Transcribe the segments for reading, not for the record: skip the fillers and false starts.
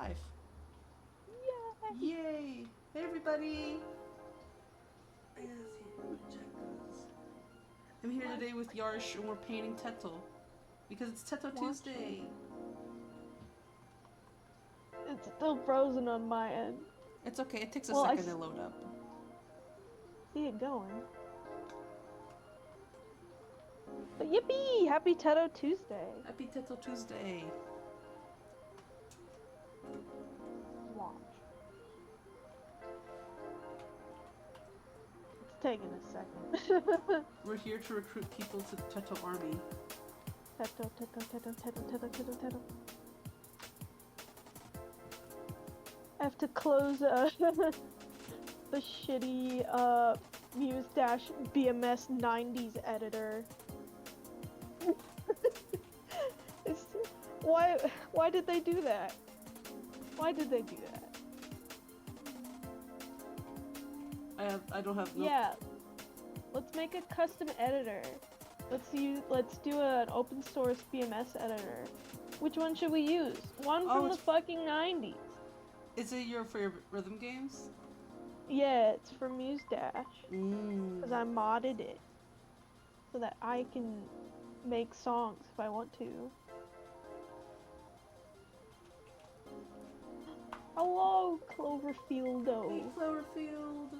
live. Yay! Yay! Hey everybody! I gotta see what check this. I'm here today with Yarsh and we're painting Teto. Because it's Teto Tuesday! It's still frozen on my end. It's okay, it takes a second to load up. See it going. But yippee! Happy TETO Tuesday! Happy Teto Tuesday! Watch. It's taking a second. We're here to recruit people to Teto Army. Teto, Teto, Teto, Teto, Teto, Teto, Teto. I have to close the shitty Muse-BMS 90s editor. Why did they do that? Why did they do that? I don't have no... Yeah. Let's make a custom editor. Let's do an open source BMS editor. Which one should we use? One from the fucking 90s. Is it for your rhythm games? Yeah, it's for Muse Dash. Because I modded it so that I can make songs if I want to. Hello, Cloverfieldo. Hey, Cloverfield.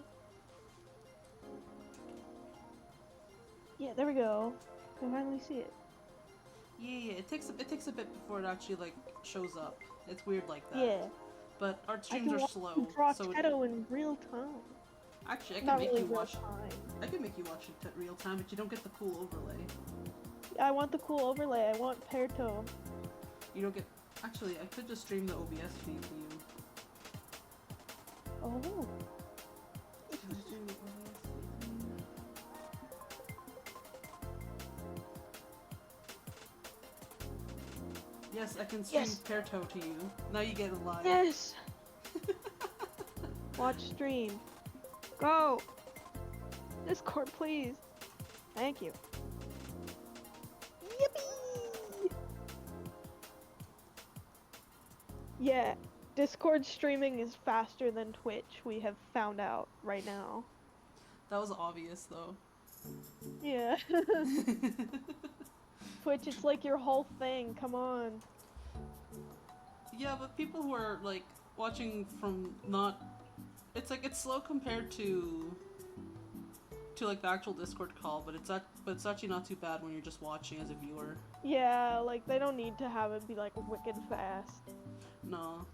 Yeah, there we go. I can finally see it. Yeah, it takes a bit before it actually like shows up. It's weird like that. Yeah. But our streams are slow. I can draw Teto in real time. Actually, I can Not make really you watch. real time. I can make you watch it at real time, but you don't get the cool overlay. I want the cool overlay. I want Perto. You don't get. Actually, I could just stream the OBS feed to you. Oh. Can I stream the OBS feed? Yes, I can stream Perto to you. Now you get it live. Yes. Watch stream. Go. Discord, please. Thank you. Yippee! Yeah, Discord streaming is faster than Twitch, we have found out right now. That was obvious, though. Yeah. Twitch, it's like your whole thing, come on. Yeah, but people who are, like, watching from not... It's like, it's slow compared to like, the actual Discord call, but it's actually not too bad when you're just watching as a viewer. Yeah, like, they don't need to have it be, like, wicked fast. No.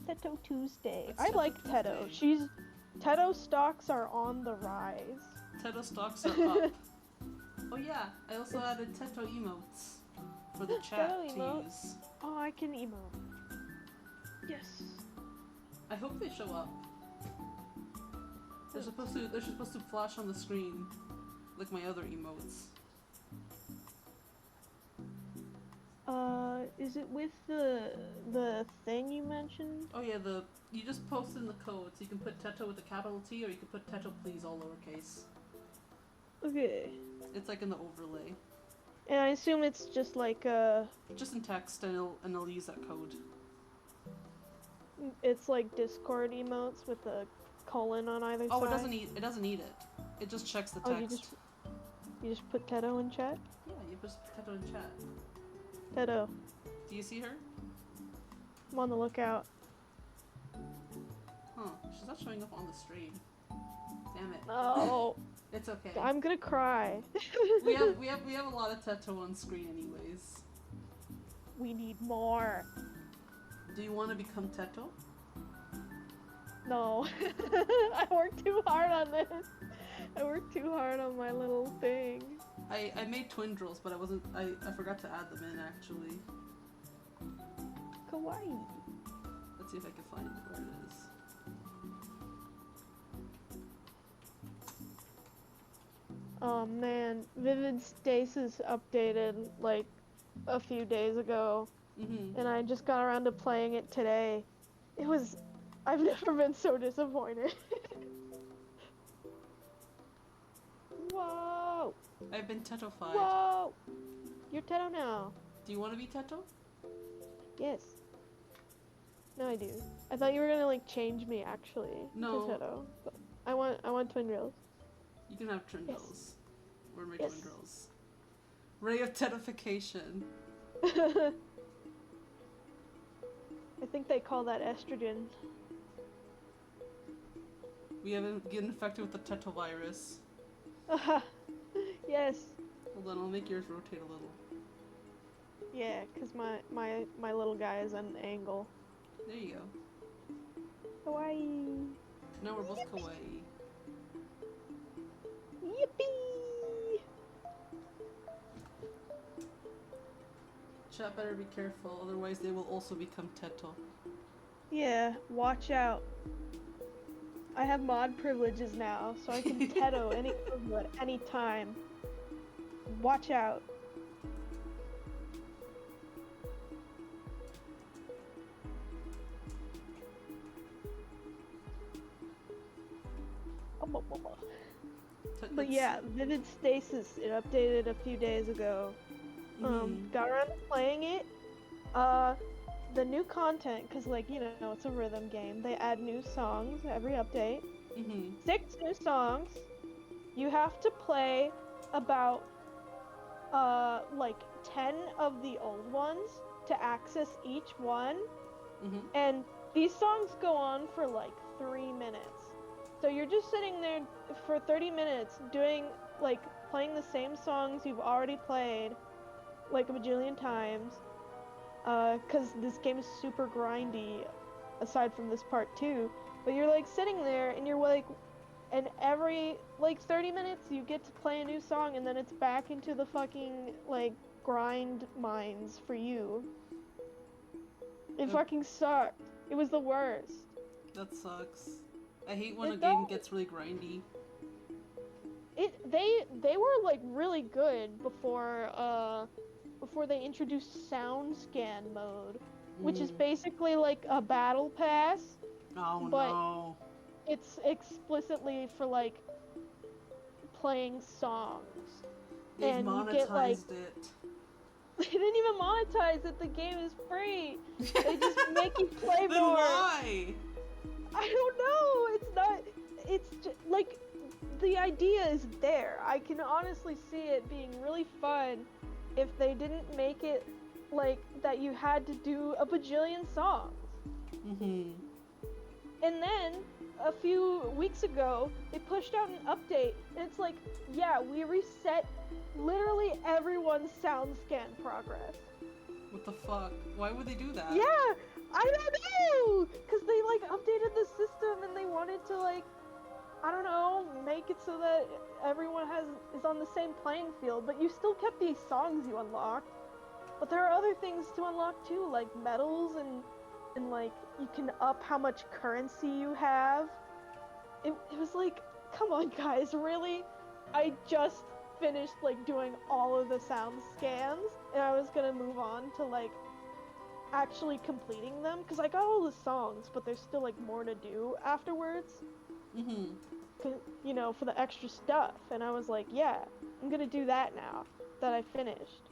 TETO Tuesday. It's I Teto like Teto. Tuesday. Teto stocks are on the rise. Teto stocks are up. Oh yeah, I also added Teto emotes for the chat Teto to emote? use. Oh, I can emote. Yes. I hope they show up. They're supposed to flash on the screen, like my other emotes. Is it with the thing you mentioned? Oh yeah, you just post in the code, so you can put Teto with a capital T, or you can put Teto please all lowercase. Okay. It's like in the overlay. And I assume it's just like just in text, and it'll use that code. It's like Discord emotes with a colon on either side. Oh, it doesn't need it. It just checks the text. You just put Teto in chat? Yeah, you just put Teto in chat. Teto. Do you see her? I'm on the lookout. Huh, she's not showing up on the stream. Damn it. No. It's okay. I'm gonna cry. we have a lot of Teto on screen anyways. We need more. Do you want to become Teto? No. I worked too hard on this. I worked too hard on my little thing. I made twin drills, but I forgot to add them in actually. Kawaii. Let's see if I can find where it is. Oh man, Vivid Stasis updated like a few days ago, and I just got around to playing it today. I've never been so disappointed. Whoa! I've been Tetofied. Whoa! You're Teto now. Do you want to be Teto? Yes. No, I do. I thought you were gonna like change me actually No. to Teto. But I want twin girls. You can have twin Yes. girls. We're my Yes. twin girls. Ray of Tetification. I think they call that estrogen. We haven't get infected with the Teto virus. Yes. Hold on, I'll make yours rotate a little. Yeah, cause my little guy is an angle. There you go. Kawaii. Now we're both kawaii. Yippee! Chat better be careful, otherwise they will also become Teto. Yeah, watch out. I have mod privileges now, so I can Teto any at any time. Watch out. But yeah, Vivid Stasis, it updated a few days ago. Got around to playing it. The new content, cause like, you know, it's a rhythm game. They add new songs every update. 6 new songs. You have to play about, like 10 of the old ones to access each one. And these songs go on for like 3 minutes. So you're just sitting there for 30 minutes doing, like, playing the same songs you've already played, like, a bajillion times. Cause this game is super grindy, aside from this part too. But you're, like, sitting there, and you're, like, and every, like, 30 minutes you get to play a new song, and then it's back into the fucking, like, grind mines for you. It fucking sucked. It was the worst. That sucks. I hate when It a game don't- gets really grindy. They were like really good before they introduced sound scan mode, which is basically like a battle pass, Oh but no. it's explicitly for like playing songs. They've and monetized you get, like, it. They didn't even monetize it. The game is free. They just make you play Then more. why? I don't know. It's not. It's just, like, the idea is there. I can honestly see it being really fun if they didn't make it like that you had to do a bajillion songs. And then a few weeks ago, they pushed out an update, and it's like, yeah, we reset literally everyone's sound scan progress. What the fuck? Why would they do that? Yeah, I don't know, cause they like updated the system and they wanted to like, I don't know, make it so that everyone is on the same playing field. But you still kept these songs you unlocked. But there are other things to unlock too, like medals and like you can up how much currency you have. It was like, come on guys, really? I just finished like doing all of the sound scans and I was gonna move on to like actually completing them because I got all the songs, but there's still like more to do afterwards. You know, for the extra stuff. And I was like, yeah, I'm gonna do that now that I finished.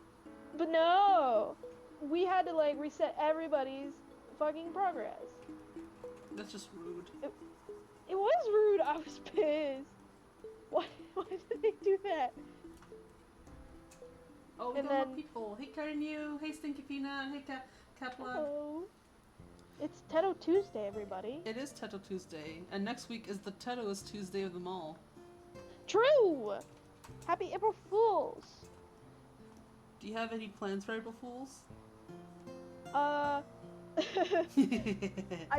But no! We had to like reset everybody's fucking progress. That's just rude. It was rude. I was pissed. Why did they do that? Oh, we And got more then- people. Hey, Karinu. Hey, Stinky Peanut. Hey, Kaplan. Hello. It's Teto Tuesday, everybody. It is Teto Tuesday, and next week is the Tetoest Tuesday of them all. True! Happy April Fools! Do you have any plans for April Fools? I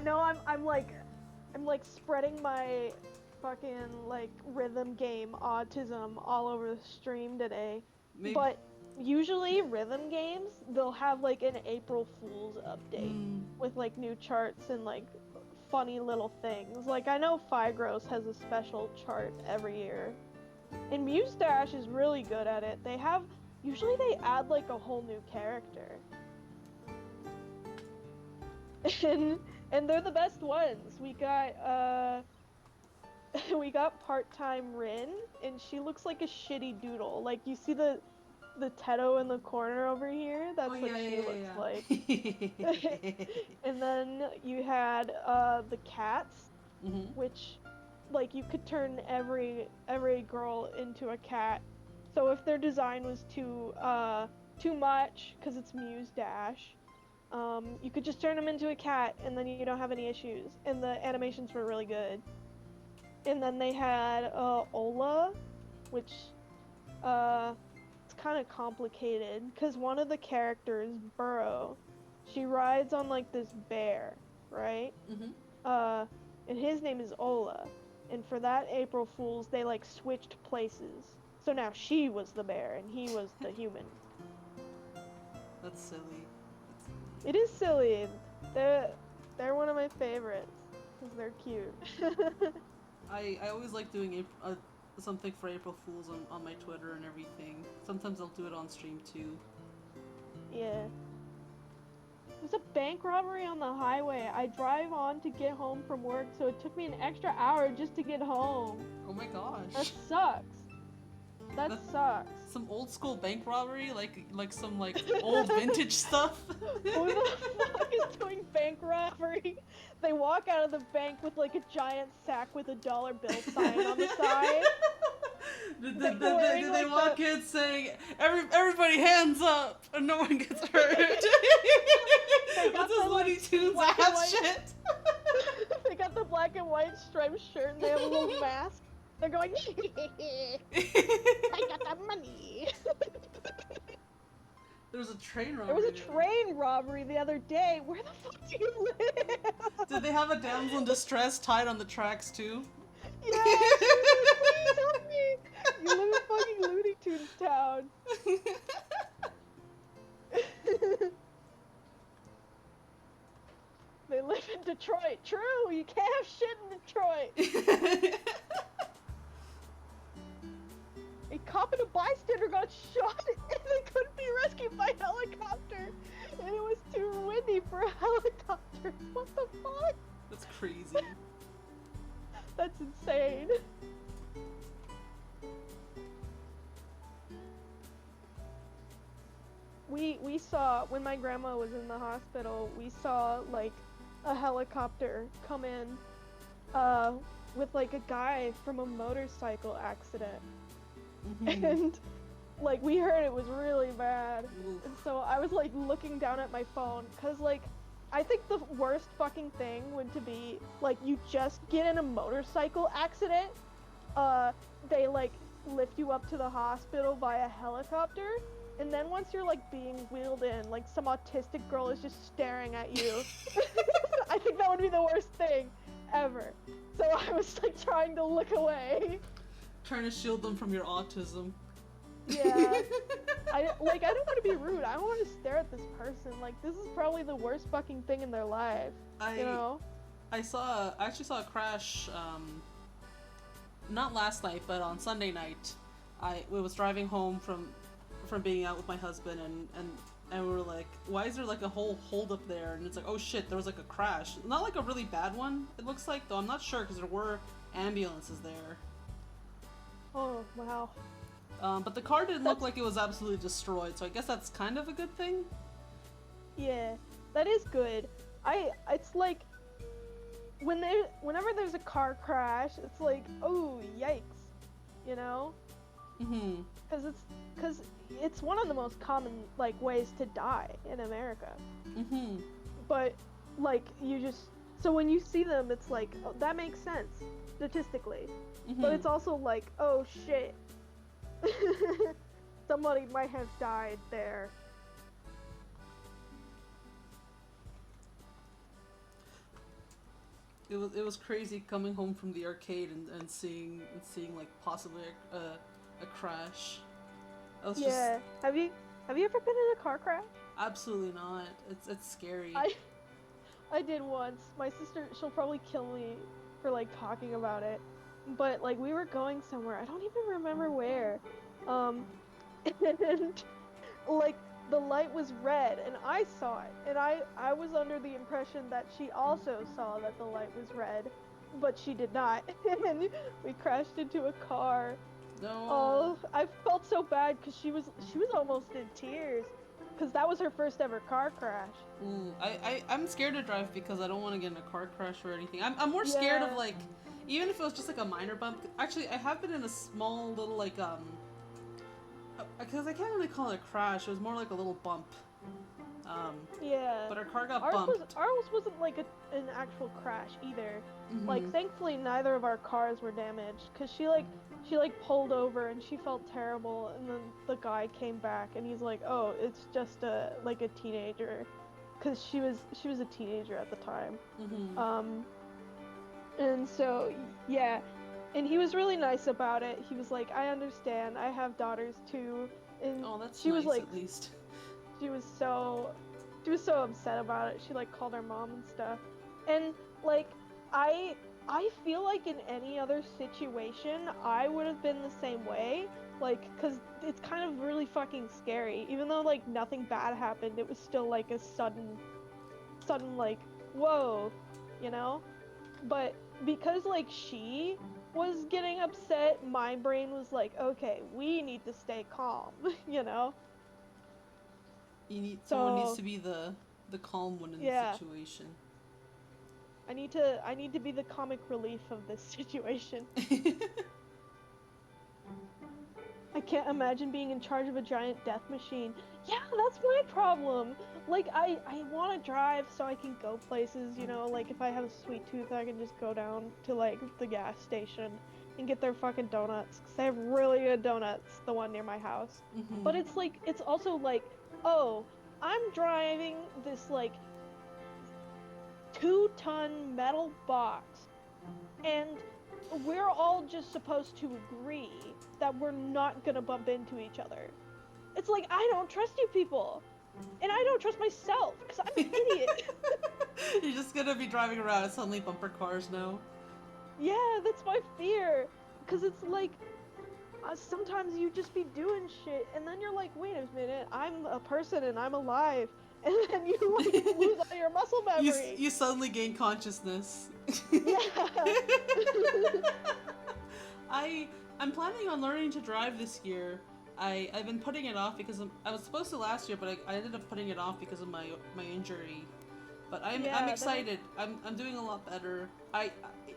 know I'm like spreading my fucking like rhythm game autism all over the stream today. Maybe. But usually rhythm games, they'll have like an April Fool's update with like new charts and like funny little things. Like I know Figros has a special chart every year. And Mustache is really good at it. Usually they add like a whole new character. And they're the best ones. We got part-time Rin, and she looks like a shitty doodle. Like you see the the Teto in the corner over here. That's Oh, what yeah, she yeah, looks yeah, like. yeah. And then you had the cats, Mhm. which like you could turn every girl into a cat. So if their design was too much because it's Muse Dash, you could just turn them into a cat and then you don't have any issues. And the animations were really good. And then they had Ola, which it's kind of complicated because one of the characters, Burrow, she rides on like this bear, right? Mhm. And his name is Ola. And for that April Fool's, they like switched places. So now she was the bear and he was the human. That's silly. It is silly. They're one of my favorites because they're cute. I always like doing something for April Fools on my Twitter and everything. Sometimes I'll do it on stream too. Yeah. There's a bank robbery on the highway. I drive on to get home from work, so it took me an extra hour just to get home. Oh my That gosh. sucks. That sucks. Some old school bank robbery, like some like old vintage stuff. Who the fuck is doing bank robbery? They walk out of the bank with like a giant sack with a dollar bill sign on the side. Did Like, they like walk in saying everybody hands up and no one gets hurt? They got What's this the, Looney like, Tunes black and ass white- shit? They got the black and white striped shirt and they have a little mask. They're going, I got that money. There was a train robbery. There was a train robbery the other day. Where the fuck do you live? Did they have a damsel in distress tied on the tracks too? Yeah, please help me. You live in fucking Looney Tunes town. They live in Detroit. True, you can't have shit in Detroit. A cop and a bystander got shot and they couldn't be rescued by helicopter. And it was too windy for a helicopter. What the fuck? That's crazy. That's insane. We saw, when my grandma was in the hospital, we saw like a helicopter come in with like a guy from a motorcycle accident. Mhm. And like we heard it was really bad. Oof. And so I was like looking down at my phone cuz like I think the worst fucking thing would to be like you just get in a motorcycle accident, they like lift you up to the hospital via helicopter, and then once you're like being wheeled in, like some autistic girl is just staring at you. I think that would be the worst thing ever. So I was like trying to look away. Trying to shield them from your autism. Yeah. I don't want to be rude. I want to stare at this person. Like, this is probably the worst fucking thing in their life. You know? I actually saw a crash, not last night, but on Sunday night. I was driving home from being out with my husband, and we were like, why is there like a whole hold up there? And it's like, oh shit, there was like a crash. Not like a really bad one, it looks like, though I'm not sure because there were ambulances there. Oh, wow. But the car didn't look like it was absolutely destroyed, so I guess that's kind of a good thing. Yeah, that is good. It's like, whenever there's a car crash, it's like, oh, yikes, you know? Mm-hmm. Because it's one of the most common, like, ways to die in America. Mm-hmm. But, like, so when you see them, it's like, oh, that makes sense, statistically. Mm-hmm. But it's also like, oh shit. Somebody might have died there. It was crazy coming home from the arcade and seeing like possibly a crash. I was Yeah. Have you ever been in a car crash? Absolutely not. It's scary. I did once. My sister, she'll probably kill me for like talking about it. But like we were going somewhere. I don't even remember where. And like the light was red and I saw it. And I was under the impression that she also saw that the light was red, but she did not. And we crashed into a car No. Oh, I felt so bad because she was almost in tears, because that was her first ever car crash. Ooh, I'm scared to drive because I don't want to get in a car crash or anything. I'm more scared of like, even if it was just like a minor bump. Actually, I have been in a small little like because I can't really call it a crash. It was more like a little bump. Yeah. But our car got bumped. Ours wasn't like an actual crash either. Mm-hmm. Like, thankfully, neither of our cars were damaged, because she pulled over and she felt terrible, and then the guy came back and he's like, oh, it's just a teenager, because she was a teenager at the time. Mm-hmm. And so, yeah, and he was really nice about it. He was like, I understand, I have daughters too. And Oh, that's she nice, was like, at least. she was so upset about it. She like called her mom and stuff. And like, I feel like in any other situation I would have been the same way, like, cuz it's kind of really fucking scary. Even though like nothing bad happened, it was still like a sudden like, whoa, you know? But because like she was getting upset, my brain was like, okay, we need to stay calm, you know? Someone needs to be the calm one in the situation. I need to be the comic relief of this situation. I can't imagine being in charge of a giant death machine. Yeah, that's my problem. Like, I want to drive so I can go places, you know, like if I have a sweet tooth, I can just go down to like the gas station and get their fucking donuts, because they have really good donuts, the one near my house. Mm-hmm. But it's like, it's also like, oh, I'm driving this like 2-ton metal box, and we're all just supposed to agree that we're not gonna bump into each other. It's like, I don't trust you people, and I don't trust myself, because I'm an idiot. You're just gonna be driving around and suddenly bumper cars now. Yeah, that's my fear, because it's like, sometimes you just be doing shit, and then you're like, wait a minute, I'm a person and I'm alive. And then you like lose all your muscle memory. You suddenly gain consciousness. Yeah. I'm planning on learning to drive this year. I've been putting it off because I was supposed to last year, but I ended up putting it off because of my injury. But I'm excited. I'm doing a lot better.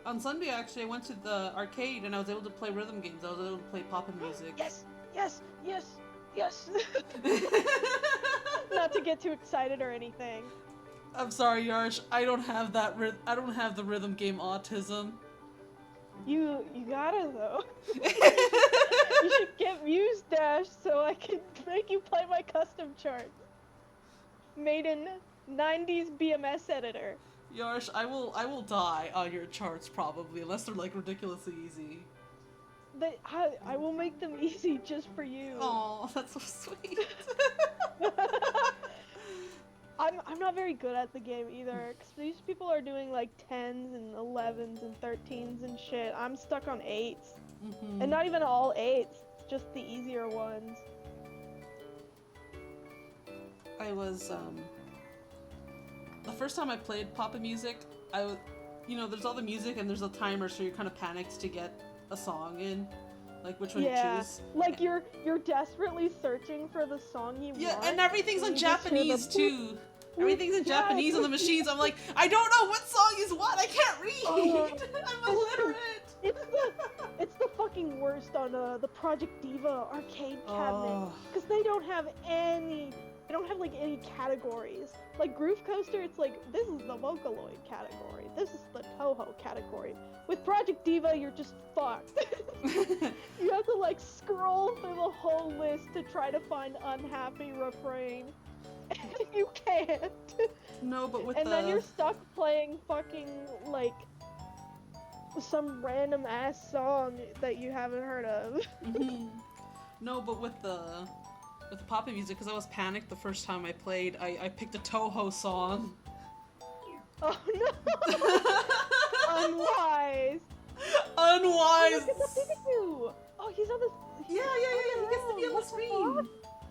On Sunday actually I went to the arcade and I was able to play rhythm games. I was able to play pop-in music. Yes. Not to get too excited or anything. I'm sorry, Yarsh. I don't have I don't have the rhythm game autism. You gotta though. You should get Muse Dash so I can make you play my custom charts. Made in 90s BMS editor. Yarsh, I will die on your charts probably, unless they're like ridiculously easy. I will make them easy just for you. Oh, that's so sweet. I'm not very good at the game either, because these people are doing like 10s and 11s and 13s and shit. I'm stuck on 8s. Mm-hmm. And not even all 8s, just the easier ones. I was, the first time I played pop-in music, there's all the music and there's a timer, so you're kind of panicked to get a song in, like which one to choose. Like you're desperately searching for the song you want. Yeah, and everything's in Japanese too. Everything's in Japanese on the machines. I'm like, I don't know what song is what. I can't read. I'm illiterate. It's the fucking worst on the Project Diva arcade cabinet, because they don't have any. They don't have like any categories. Like Groove Coaster, it's like, this is the Vocaloid category. This is the Toho category. With Project Diva, you're just fucked. You have to like scroll through the whole list to try to find unhappy refrain. You can't. No, but with and then you're stuck playing fucking like some random ass song that you haven't heard of. Mm-hmm. No, but with the pop-in music, because I was panicked the first time I played, I picked a Toho song. Oh no! Unwise! Unwise! Oh, look at the Pikachu! Oh, he's on the... Yeah, he gets to be on the screen!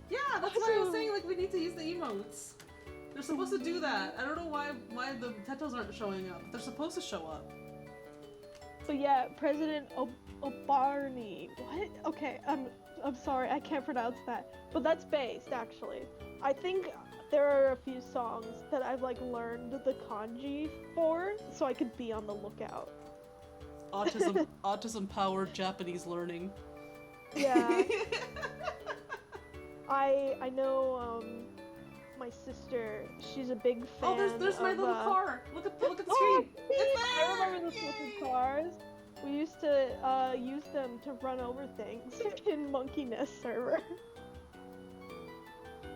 Yeah, that's why I was saying, like, we need to use the emotes. They're supposed to do that. I don't know why the TETOs aren't showing up, but they're supposed to show up. But yeah, President Obarny. What? Okay, I'm sorry, I can't pronounce that. But that's based, actually. I think there are a few songs that I've like learned the kanji for, so I could be on the lookout. Autism powered Japanese learning. Yeah. I know my sister, she's a big fan. Oh, there's my of, little car. Look at the screen. Oh, It's I there! remember those little cars. We used to use them to run over things in Monkey Nest server.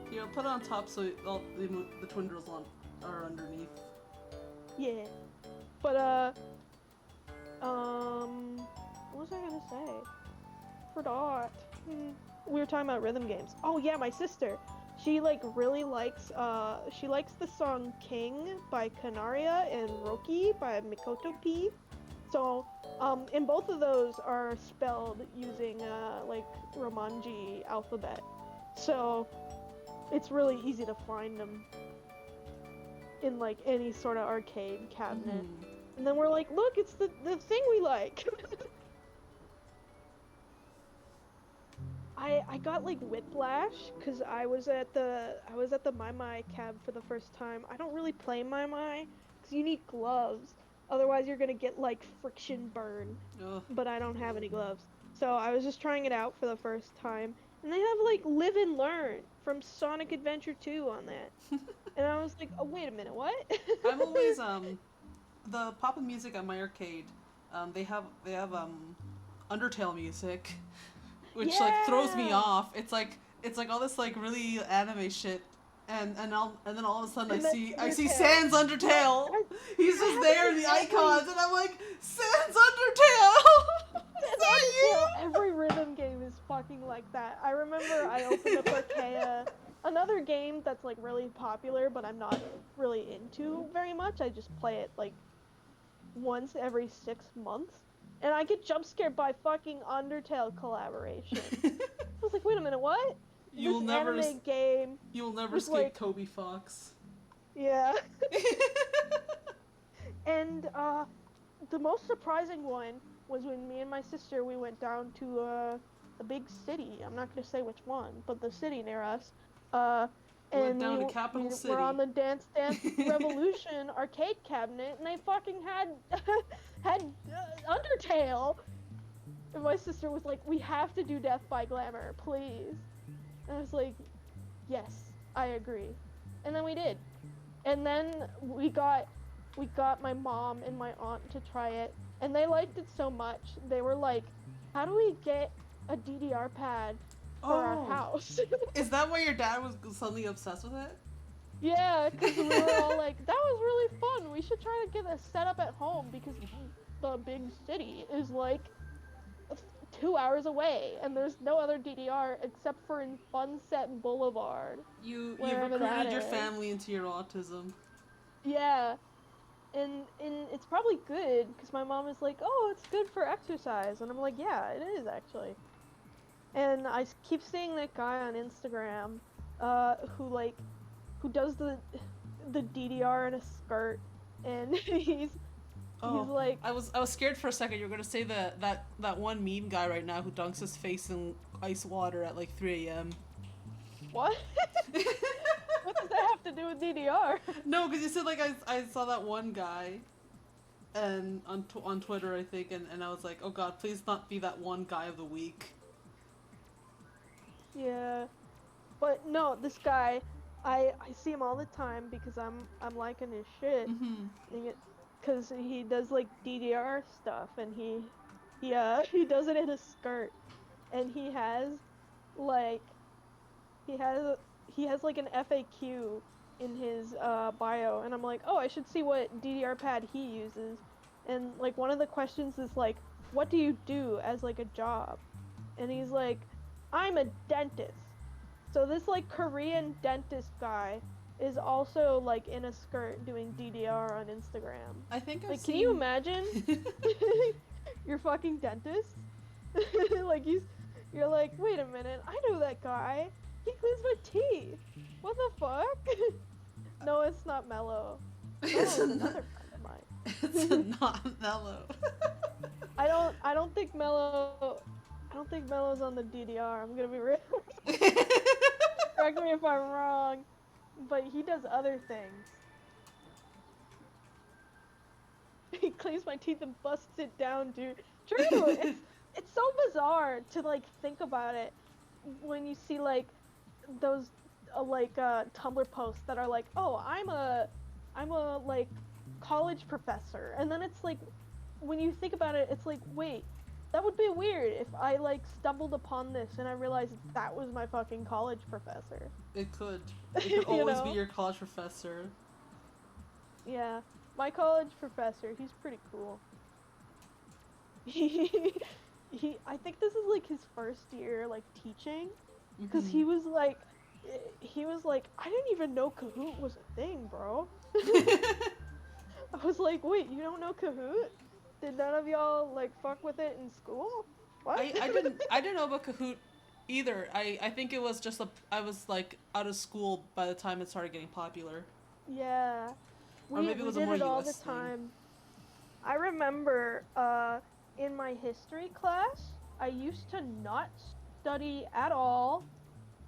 You know, put it on top so all the twin girls are underneath. Yeah. But what was I gonna say? Forgot. We were talking about rhythm games. Oh yeah, my sister. She like really likes she likes the song King by Canaria and Roki by Mikoto P. So and both of those are spelled using like Romanji alphabet. So it's really easy to find them in like any sort of arcade cabinet. And then we're like, look, it's the thing we like. I got like whiplash because I was at the My My cab for the first time. I don't really play My My because you need gloves. Otherwise you're gonna get like friction burn. Ugh. But I don't have any gloves. So I was just trying it out for the first time. And they have like Live and Learn from Sonic Adventure 2 on that. And I was like, oh wait a minute, what? I'm always the pop and music at my arcade. They have Undertale music, which like throws me off. It's like all this like really anime shit, and then all of a sudden I see Sans Undertale. He's just there in the icons, and I'm like, Sans Undertale. Is that you? Every rhythm game is fucking like that. I remember I opened up Archaea, another game that's like really popular, but I'm not really into very much. I just play it like once every 6 months, and I get jump scared by fucking Undertale collaboration. I was like, wait a minute, what? You'll this never anime game. You'll never was skip like, Toby Fox. Yeah. And the most surprising one was when me and my sister, we went down to a big city. I'm not gonna say which one, but the city near us. Went down to Capital City. We're on the Dance Dance Revolution arcade cabinet, and they fucking had Undertale. And my sister was like, "We have to do Death by Glamour, please." And I was like, "Yes, I agree." And then we did. And then we got my mom and my aunt to try it, and they liked it so much. They were like, "How do we get a DDR pad for our house?" Is that why your dad was suddenly obsessed with it? Yeah, because we were all like, "That was really fun. We should try to get a setup at home because the big city is like 2 hours away, and there's no other DDR except for in Funset Boulevard." You wherever that recruited your is. family into your autism. Yeah. And it's probably good, because my mom is like, "Oh, it's good for exercise." And I'm like, yeah, it is, actually. And I keep seeing that guy on Instagram, who does the DDR in a skirt, and he's like... I was scared for a second you were gonna say that one meme guy right now who dunks his face in ice water at like 3 a.m. What? What does that have to do with DDR? No, because you said like I saw that one guy, and on Twitter I think, and I was like, oh god, please not be that one guy of the week. Yeah, but no, this guy, I see him all the time because I'm liking his shit, because he does like DDR stuff, and he does it in a skirt, and he has like an FAQ in his bio, and I'm like, oh, I should see what DDR pad he uses, and like one of the questions is like, what do you do as like a job? And he's like, I'm a dentist. So this like Korean dentist guy is also like in a skirt doing DDR on Instagram. I think like, can you imagine? You're fucking dentist. Like you're like, wait a minute, I know that guy. He cleans my teeth. What the fuck? No, it's not Mellow. It's Mellow is another friend of mine. It's not Mellow. I don't think Mellow's on the DDR. I'm gonna be real. Correct me if I'm wrong, but he does other things. He cleans my teeth and busts it down, dude. True. It's so bizarre to like think about it when you see like those Tumblr posts that are like, oh, I'm a like college professor, and then it's like when you think about it, it's like, wait, that would be weird if I like stumbled upon this and I realized that was my fucking college professor. It could. It could always be your college professor. Yeah, my college professor, he's pretty cool. I think this is like his first year like teaching, because he was like, I didn't even know Kahoot was a thing, bro. I was like, wait, you don't know Kahoot? Did none of y'all like fuck with it in school? What? I didn't know about Kahoot either. I think it was just I was like out of school by the time it started getting popular. Yeah. Or maybe it was we a more did it all US the thing. time. I remember in my history class, I used to not study at all,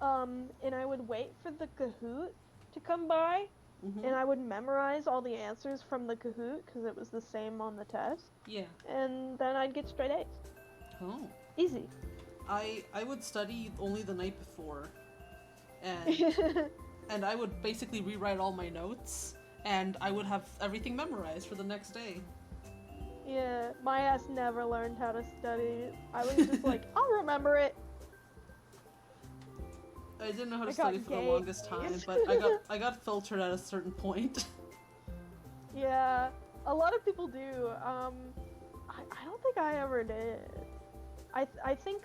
and I would wait for the Kahoot to come by, and I would memorize all the answers from the Kahoot because it was the same on the test. Yeah. And then I'd get straight A's. Oh. Easy. I would study only the night before, and and I would basically rewrite all my notes, and I would have everything memorized for the next day. Yeah, my ass never learned how to study. I was just like, I'll remember it. I didn't know how to study for the longest time, but I got filtered at a certain point. Yeah, a lot of people do. I don't think I ever did. I think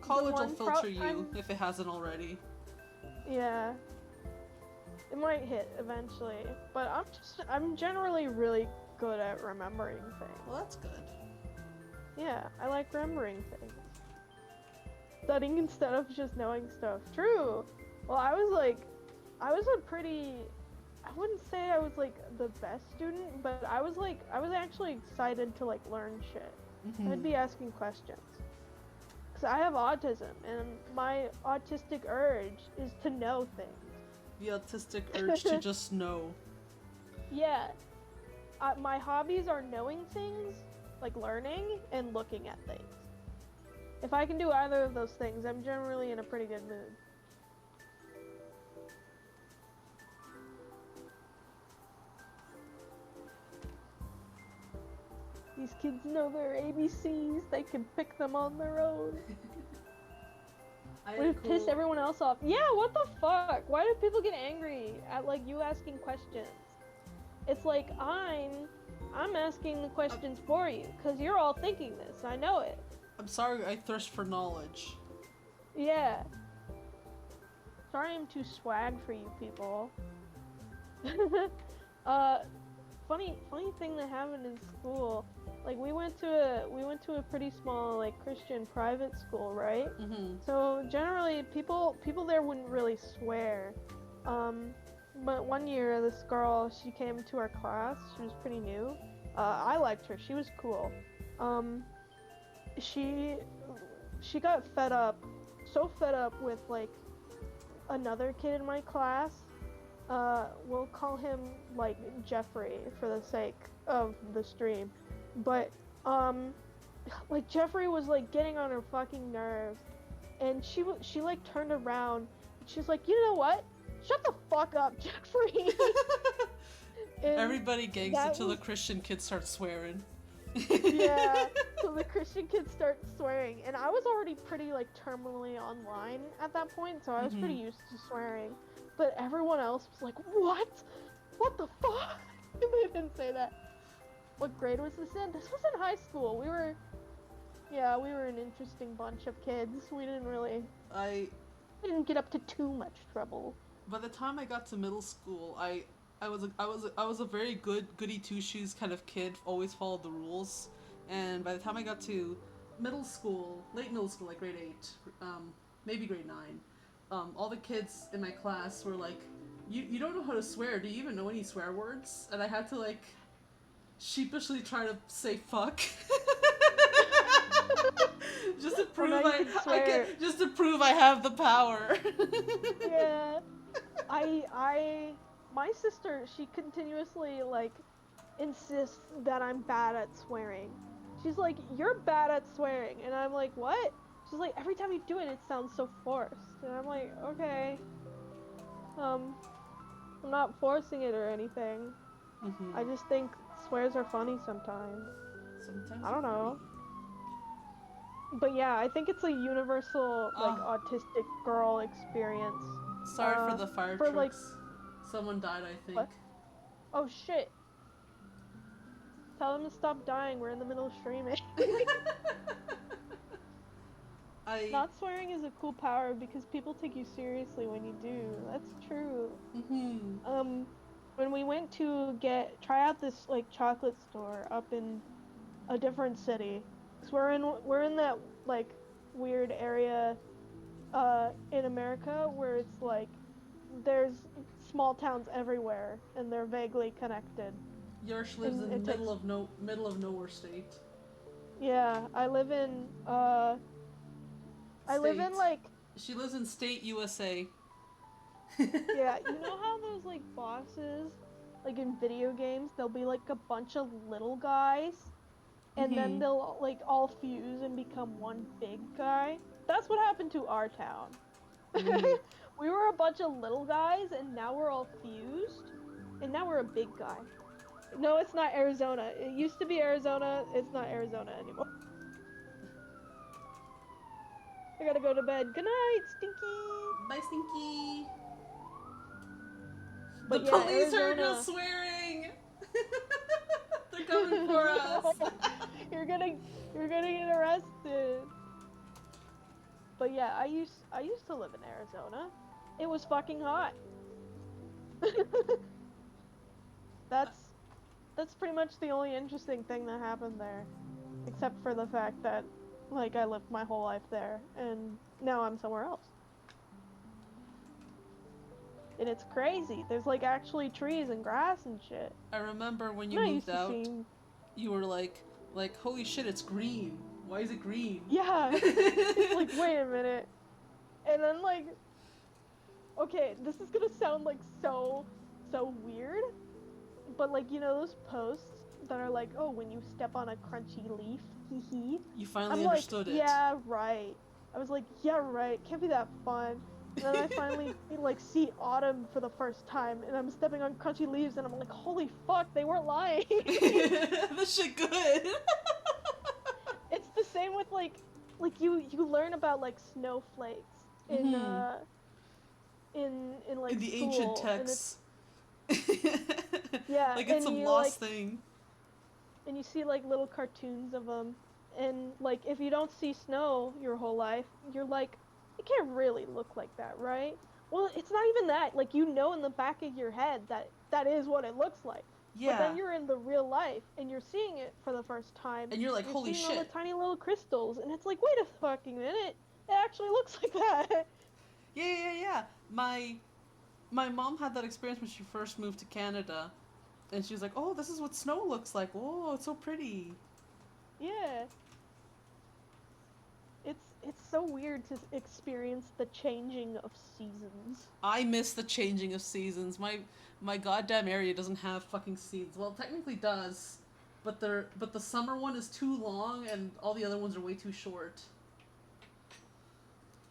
College will filter you if it hasn't already. Yeah. It might hit eventually, but I'm generally really good at remembering things. Well, that's good. Yeah, I like remembering things. Studying instead of just knowing stuff. True. Well, I was a pretty, I wouldn't say I was like the best student, but I was actually excited to like learn shit. I'd be asking questions. Because I have autism, and my autistic urge is to know things. The autistic urge to just know. Yeah. My hobbies are knowing things, like learning, and looking at things. If I can do either of those things, I'm generally in a pretty good mood. These kids know their ABCs, they can pick them on their own. Would it piss everyone else off? Yeah, what the fuck? Why do people get angry at like you asking questions? It's like I'm asking the questions for you, because you're all thinking this, I know it. I'm sorry, I thirst for knowledge. Yeah. Sorry I'm too swag for you people. Funny thing that happened in school. Like we went to a pretty small like Christian private school, right? So generally people there wouldn't really swear. But one year this girl, she came to our class. She was pretty new. I liked her. She was cool. She got so fed up with like another kid in my class. We'll call him like Jeffrey for the sake of the stream. But like Jeffrey was like getting on her fucking nerves, and she like turned around. She's like, you know what? Shut the fuck up, Jeffrey. Everybody gangs until the Christian kids start swearing. Yeah, so the Christian kids start swearing, and I was already pretty like terminally online at that point, so I was pretty used to swearing. But everyone else was like, what? What the fuck? They didn't say that. What grade was this in? This was in high school. We were an interesting bunch of kids. We didn't get up to too much trouble. By the time I got to middle school, I was a very goody two shoes kind of kid. Always followed the rules, and by the time I got to middle school, late middle school, like grade 8, maybe grade 9, all the kids in my class were like, "You don't know how to swear? Do you even know any swear words?" And I had to like sheepishly try to say fuck. Just to Well, prove now you can I swear. get just to prove I have the power. Yeah. My sister, she continuously, like, insists that I'm bad at swearing. She's like, you're bad at swearing. And I'm like, what? She's like, every time you do it, it sounds so forced. And I'm like, okay. I'm not forcing it or anything. I just think swears are funny sometimes. Sometimes I they're don't know. funny. But yeah, I think it's a universal, like, Ah, autistic girl experience. sorry for the fire For, like, trucks. Someone died, I think. what? Oh shit. Tell them to stop dying, we're in the middle of streaming. I. Not swearing is a cool power because people take you seriously when you do. That's true. Mhm. When we went to try out this, like, chocolate store up in a different city, cause we're in that, like, weird area in America where it's like there's small towns everywhere and they're vaguely connected. Yarsh lives And in it takes middle of nowhere state. Yeah, I live State. in, like, She lives in state USA. yeah, you know how those, like, bosses, like, in video games, they'll be like a bunch of little guys and then Mhm. they'll, like, all fuse and become one big guy? That's what happened to our town. Mhm. We were a bunch of little guys and now we're all fused and now we're a big guy. No, it's not Arizona. It used to be Arizona. It's not Arizona anymore. I gotta go to bed. Good night, Stinky. Bye, Stinky. The But yeah, police heard us Arizona. swearing. They're coming for us. No, you're gonna you're gonna get arrested. But yeah, I used to live in Arizona. It was fucking hot. that's that's pretty much the only interesting thing that happened there, except for the fact that, like, I lived my whole life there and now I'm somewhere else. And it's crazy. There's, like, actually trees and grass and shit. I remember when I'm you not moved used to out, seeing. you were like, holy shit, it's green. Why is it green? Yeah, it's like, wait a minute. And then, like, okay, this is gonna sound like so weird, but, like, you know those posts that are like, oh, when you step on a crunchy leaf, hee hee. You finally I'm like, understood it. yeah, right. I was like, yeah, right. Can't be that fun. And then I finally, like, see autumn for the first time, and I'm stepping on crunchy leaves, and I'm like, holy fuck, they weren't lying. This shit good. It's the same with, like you learn about, like, snowflakes in Mhm. in In like the ancient school, and it's texts. yeah, Like it's and some you like lost thing. and you see, like, little cartoons of them, and, like, if you don't see snow your whole life, you're like, it can't really look like that, right? Well, it's not even that. Like, you know in the back of your head that that is what it looks like. But Yeah. then you're in the real life and you're seeing it for the first time. And you're like, You're holy seeing all the shit. tiny little crystals, and it's like, wait a fucking minute, it actually looks like that. Yeah. My mom had that experience when she first moved to Canada. And she was like, oh, this is what snow looks like. Oh, it's so pretty. Yeah. It's so weird to experience the changing of seasons. I miss the changing of seasons. My goddamn area doesn't have fucking seasons. Well, it technically does, but the summer one is too long and all the other ones are way too short.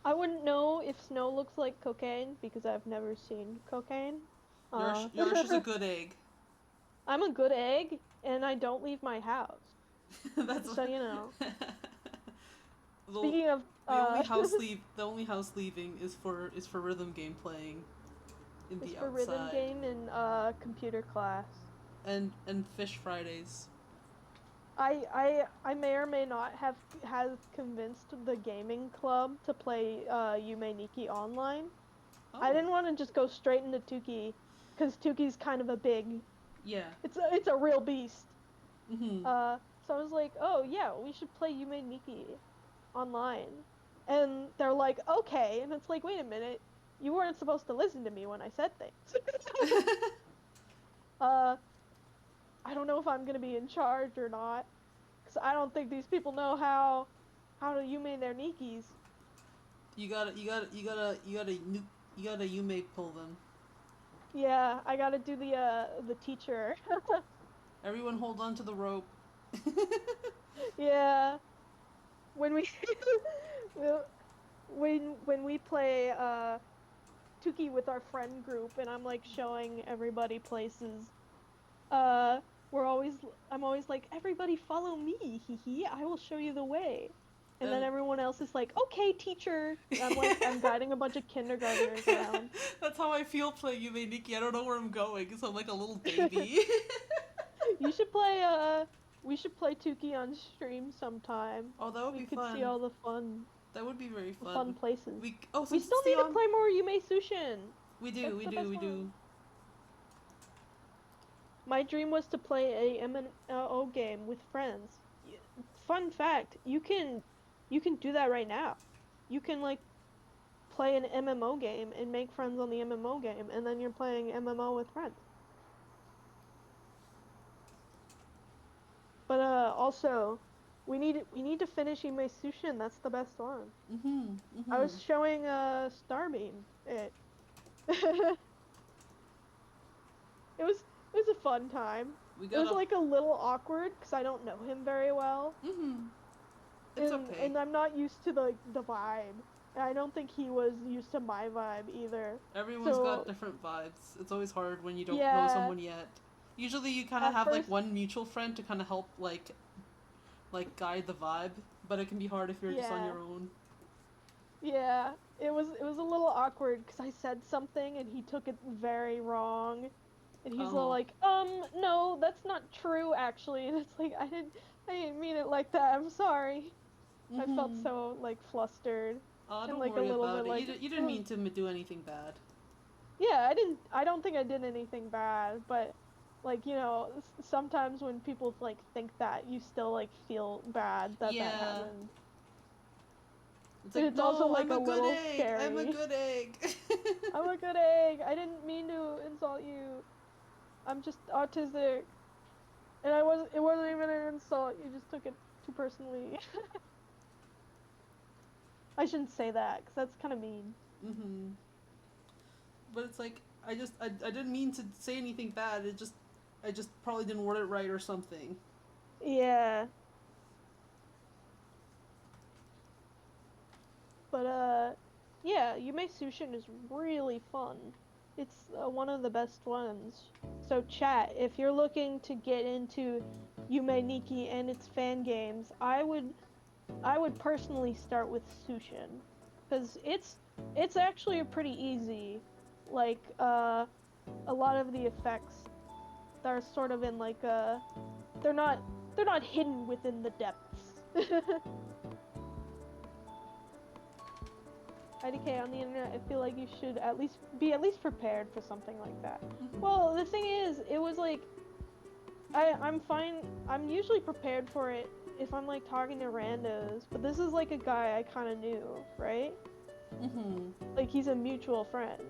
I wouldn't know if snow looks like cocaine because I've never seen cocaine. Yarsh is a good egg. I'm a good egg, and I don't leave my house. That's So, you know. the, Speaking of, the only house leaving is for rhythm game playing in it's the for rhythm outside game and computer class. and fish Fridays. I may or may not have convinced the gaming club to play Yume Nikki online. Oh. I didn't want to just go straight into Tuki, because Tuki's kind of a big. Yeah. It's a real beast. Mhm. So I was like, oh yeah, we should play Yume Nikki online, and they're like, okay, and it's like, wait a minute, you weren't supposed to listen to me when I said things. I don't know if I'm gonna be in charge or not, because I don't think these people know how how do Yume their Nikis? You gotta Yume pull them. Yeah, I gotta do the teacher. Everyone hold on to the rope. Yeah. When we when we play Tuki with our friend group and I'm like showing everybody places, uh I'm always like, everybody follow me, hee hee, I will show you the way. And then everyone else is like, okay, teacher. And I'm like, I'm guiding a bunch of kindergartners around. That's how I feel playing Yume Nikki. I don't know where I'm going, so I'm like a little baby. You should we should play Tuki on stream sometime. Oh, that would be We could fun. see all the fun. That would be very fun. Fun places. We still need to play more Yume Sushin. We do. My dream was to play a MMO game with friends. Fun fact, you can do that right now. You can like play an MMO game and make friends on the MMO game, and then you're playing MMO with friends. But also, we need to finish Yume Sushin. That's the best one. I was showing Starbeam it. It was a fun time. It was like a little awkward because I don't know him very well. It's okay. And I'm not used to the vibe. And I don't think he was used to my vibe either. Everyone's got different vibes. It's always hard when you don't know someone yet. Usually you kind of have like one mutual friend to kind of help like guide the vibe, but it can be hard if you're just on your own. Yeah, it was a little awkward because I said something and he took it very wrong. And he's all like, no, that's not true, actually. And it's like, I didn't mean it like that. I'm sorry. I felt so, like, flustered. Oh, don't like, worry a little about bit, it. like, You didn't mean to do anything bad. Yeah, I don't think I did anything bad, but, like, you know, sometimes when people, like, think that, you still, like, feel bad that happened. It's like, it's also, like, I'm a little egg. scary. I'm a good egg. I'm a good egg. I didn't mean to insult you. I'm just autistic. And it wasn't even an insult. You just took it too personally. I shouldn't say that, because that's kind of mean. But it's like, I didn't mean to say anything bad. I just probably didn't word it right or something. Yeah. But, yeah, Yume Sushin is really fun. It's one of the best ones. So chat, if you're looking to get into Yume Nikki and its fan games, I would personally start with Sushin, because it's actually pretty easy. Like a lot of the effects, they're sort of in like they're not hidden within the depths. IDK on the internet, I feel like you should be at least prepared for something like that. Well, the thing is, it was like, I'm fine, I'm usually prepared for it if I'm like talking to randos, but this is like a guy I kind of knew, right? Like he's a mutual friend.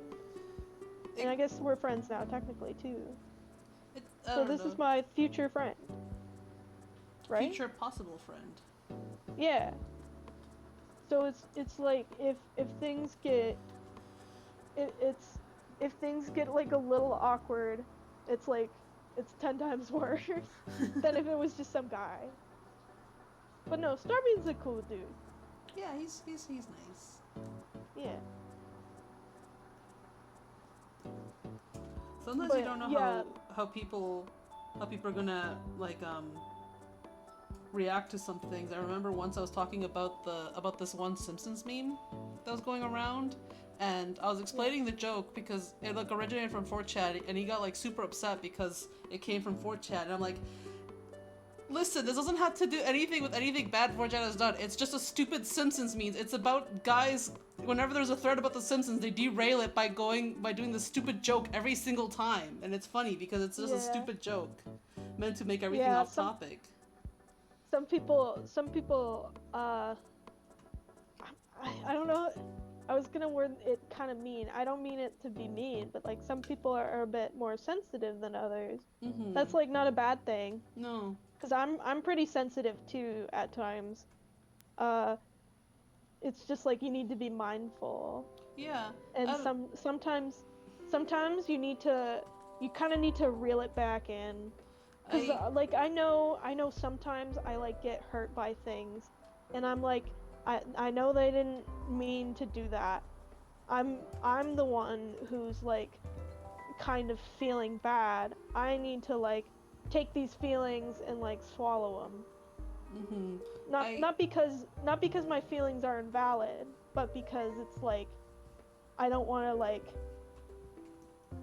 And I guess we're friends now, technically, too. So this is my future friend. Right? Future possible friend. Yeah. So it's like if things get if things get like a little awkward, it's 10 times worse than if it was just some guy. But no, Starbeam's a cool dude. Yeah, he's nice. Yeah. Sometimes you don't know how people are gonna like react to some things. I remember once I was talking about this one Simpsons meme that was going around, and I was explaining the joke because it like originated from 4chan, and he got like super upset because it came from 4chan, and I'm like, listen, this doesn't have to do anything with anything bad 4chan has done. It's just a stupid Simpsons meme. It's about guys, whenever there's a thread about the Simpsons, they derail it by doing this stupid joke every single time, and it's funny because it's just a stupid joke meant to make everything off topic. Some people, I don't know, I was gonna word it kind of mean. I don't mean it to be mean, but like some people are a bit more sensitive than others. That's like not a bad thing. No. Because I'm pretty sensitive too at times. uh, it's just like you need to be mindful, Yeah. and I don't- sometimes you kind of need to reel it back in, because I like I know sometimes I like get hurt by things, and I'm like I know they didn't mean to do that. I'm the one who's like kind of feeling bad. I need to like take these feelings and like swallow them. mhm. Not I not because my feelings are invalid, but because it's like I don't want to like,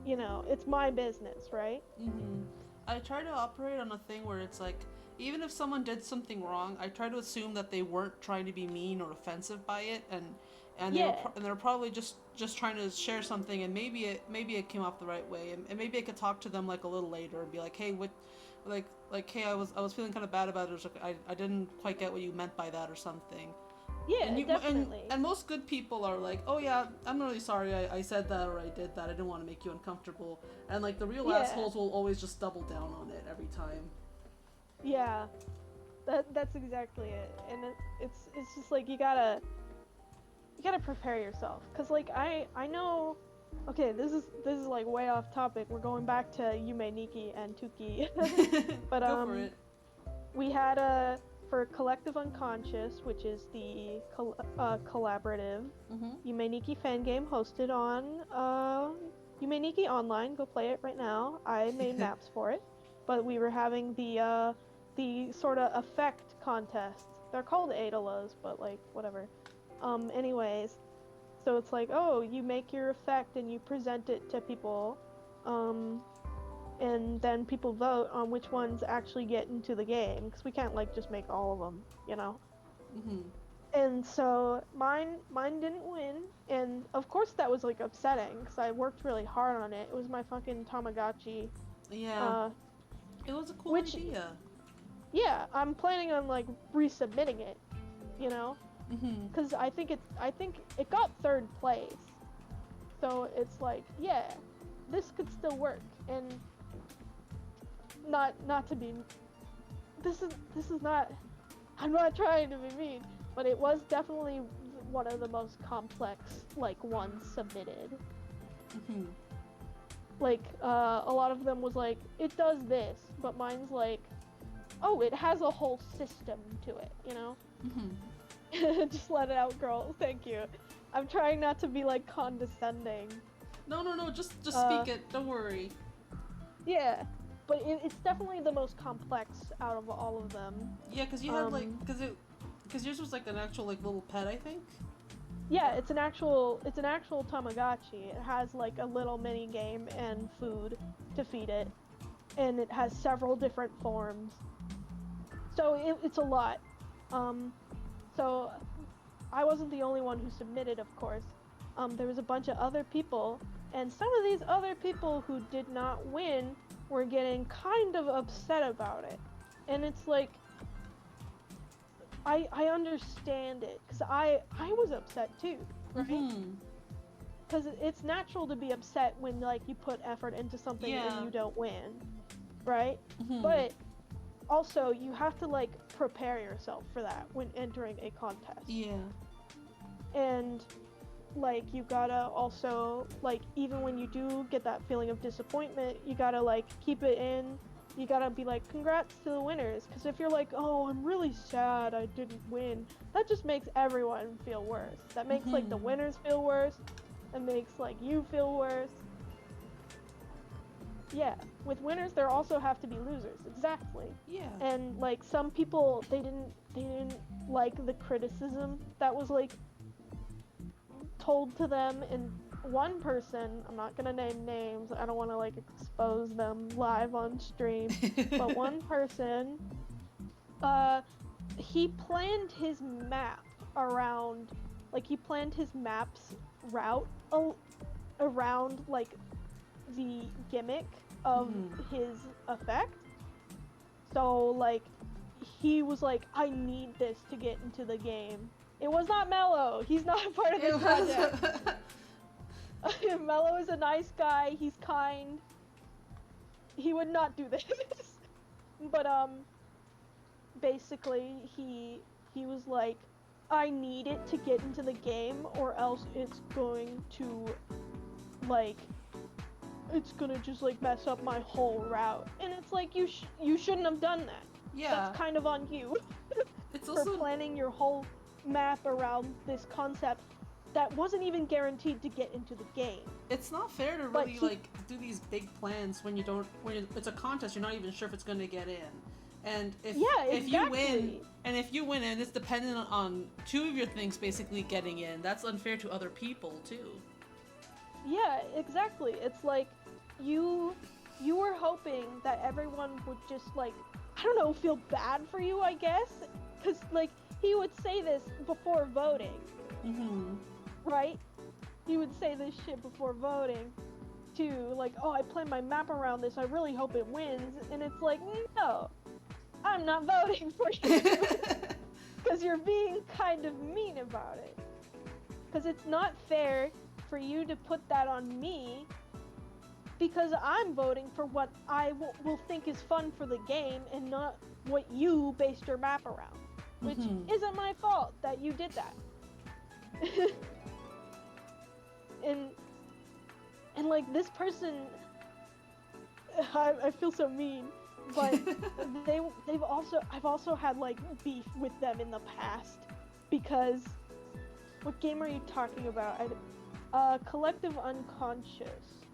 it's my business, right? mhm. I try to operate on a thing where it's like even if someone did something wrong, I try to assume that they weren't trying to be mean or offensive by it, and Yeah. they're probably just trying to share something, and maybe it came off the right way, and maybe I could talk to them like a little later and be like, hey, what, hey, I was feeling kind of bad about it. Or like, I didn't quite get what you meant by that or something. Yeah, And you definitely. and most good people are like, oh yeah, I'm really sorry I said that or I did that. I didn't want to make you uncomfortable. And like the real Yeah. assholes will always just double down on it every time. Yeah. That's exactly it. And it's just like you gotta prepare yourself, cuz like I know. Okay, this is like way off topic. We're going back to Yume Nikki and Tuki. But Go for it. we had for Collective Unconscious, which is the collaborative Mhm. Yume Nikki fan game hosted on Yume Nikki Online. Go play it right now. I made maps for it. But we were having the sort of effect contests. They're called Aidalas, but like whatever. Anyways, so it's like, oh, you make your effect and you present it to people. Um, and then people vote on which ones actually get into the game, because we can't like just make all of them. Mhm. And so mine didn't win, and of course that was like upsetting because I worked really hard on it. It was my fucking Tamagotchi, Yeah. uh, It was a cool which idea. yeah, I'm planning on like resubmitting it, you know, Mhm. because I think it got third place, so it's like, yeah, this could still work. And not to be, this is not, I'm not trying to be mean, but it was definitely one of the most complex like ones submitted. Mhm. Like a lot of them was like, it does this, but mine's like, oh, it has a whole system to it. Mhm. Just let it out, girl. Thank you. I'm trying not to be like condescending. No. Just Uh, speak it. Don't worry. yeah, but it's definitely the most complex out of all of them. Yeah, cause you had like, Um, cause yours was like an actual like little pet, I think. yeah, it's an actual Tamagotchi. It has like a little mini game and food to feed it, and it has several different forms. So it's a lot. Um, so I wasn't the only one who submitted, of course. There was a bunch of other people, and some of these other people who did not win were getting kind of upset about it. And it's like, I understand it, because I was upset too, right? Mhm. Because it's natural to be upset when like you put effort into something and Yeah. you don't win, right? Mhm. But also you have to like prepare yourself for that when entering a contest. Yeah. And like you gotta also like, even when you do get that feeling of disappointment, you gotta like keep it in. You gotta be like, congrats to the winners, because if you're like, oh, I'm really sad I didn't win, that just makes everyone feel worse. That makes like the Mhm. winners feel worse. That makes like you feel worse. Yeah, with winners there also have to be losers, exactly. Yeah. And like some people, they didn't like the criticism that was like told to them. And one person, I'm not gonna name names, I don't want to like expose them live on stream, but one person, uh he planned his map around, like he planned his map's route around like the gimmick of Mhm. his effect. So like he was like, I need this to get into the game. It was not Mello. He's not a part of It this project. was. Mello is a nice guy. He's kind. He would not do this. But basically he was like, I need it to get into the game, or else it's going to, like, it's gonna just, like, mess up my whole route. And it's like, you shouldn't have done that. Yeah. That's kind of on you. It's For also planning your whole map around this concept that wasn't even guaranteed to get into the game. it's not fair to But really like do these big plans when it's a contest. You're not even sure if it's gonna get in. And if you win, and it's dependent on two of your things basically getting in, that's unfair to other people too. Yeah, exactly. It's like you were hoping that everyone would just, like, I don't know, feel bad for you, I guess, because, like, he would say this before voting. Mm-hmm. Right? He would say this shit before voting too, like, oh, I planned my map around this, I really hope it wins. And it's like, no, I'm not voting for you. Because you're being kind of mean about it. Because it's not fair for you to put that on me, because I'm voting for what I will think is fun for the game and not what you based your map around. Which isn't my fault that you did that. and like, this person, I feel so mean, but I've also had, like, beef with them in the past, because what game are you talking about? Collective Unconscious.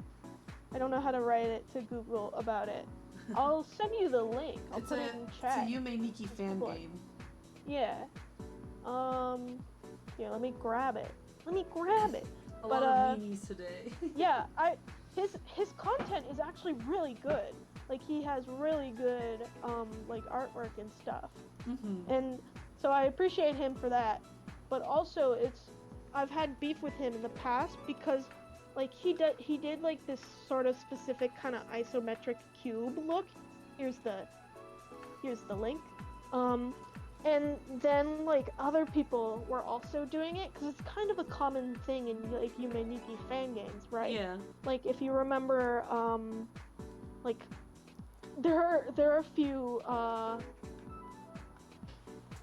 I don't know how to write it to Google about it. I'll send you the link. I'll put it in chat. It's a Yume Nikki fan game. Yeah. Yeah, let me grab it. A lot of meanies today. Yeah, his content is actually really good. Like, he has really good like, artwork and stuff. Mm-hmm. And so I appreciate him for that. But also, I've had beef with him in the past because, like, he did like this sort of specific kind of isometric cube look. Here's the link. And then, like, other people were also doing it, because it's kind of a common thing in, like, Yume Nikki fan games, right? Yeah. Like, if you remember, like, there are a few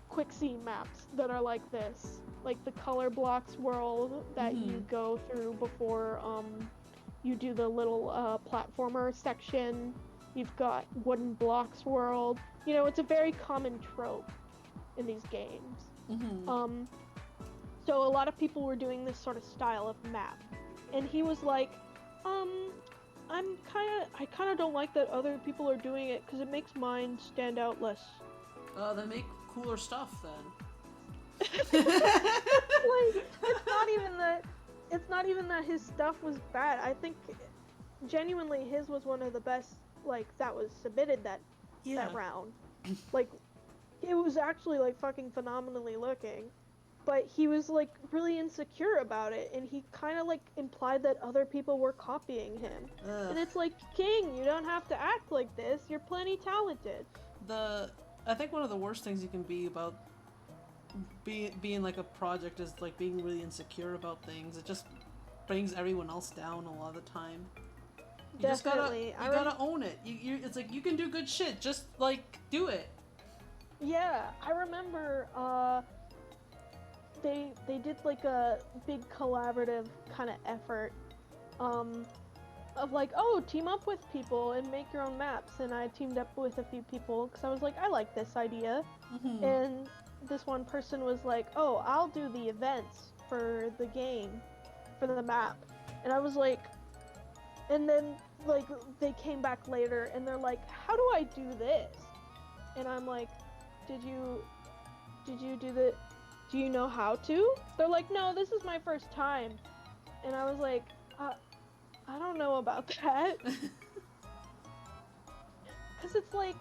quick scene maps that are like this, like the color blocks world that you go through before you do the little platformer section. You've got wooden blocks world. You know, it's a very common trope in these games. So a lot of people were doing this sort of style of map, and he was like, I kind of don't like that other people are doing it, because it makes mine stand out less. Then make cooler stuff then. Like, it's not even that his stuff was bad. I think genuinely his was one of the best, like, that was submitted that round. Like, it was actually, like, fucking phenomenally looking, but he was, like, really insecure about it, and he kind of, like, implied that other people were copying him. And it's like, King, you don't have to act like this, you're plenty talented. I think one of the worst things you can be about being like a project is, like, being really insecure about things. It just brings everyone else down a lot of the time. You Definitely. just gotta own it. It's like, you can do good shit, just, like, do it. Yeah, I remember they did, like, a big collaborative kind of effort of, like, oh, team up with people and make your own maps, and I teamed up with a few people because I was like, I like this idea. And this one person was like, oh, I'll do the events for the game, for the map. And I was like, and then, like, they came back later and they're like, how do I do this? And I'm like, did you do you know how to? They're like, no, this is my first time. And I was like, I don't know about that. Cause it's like,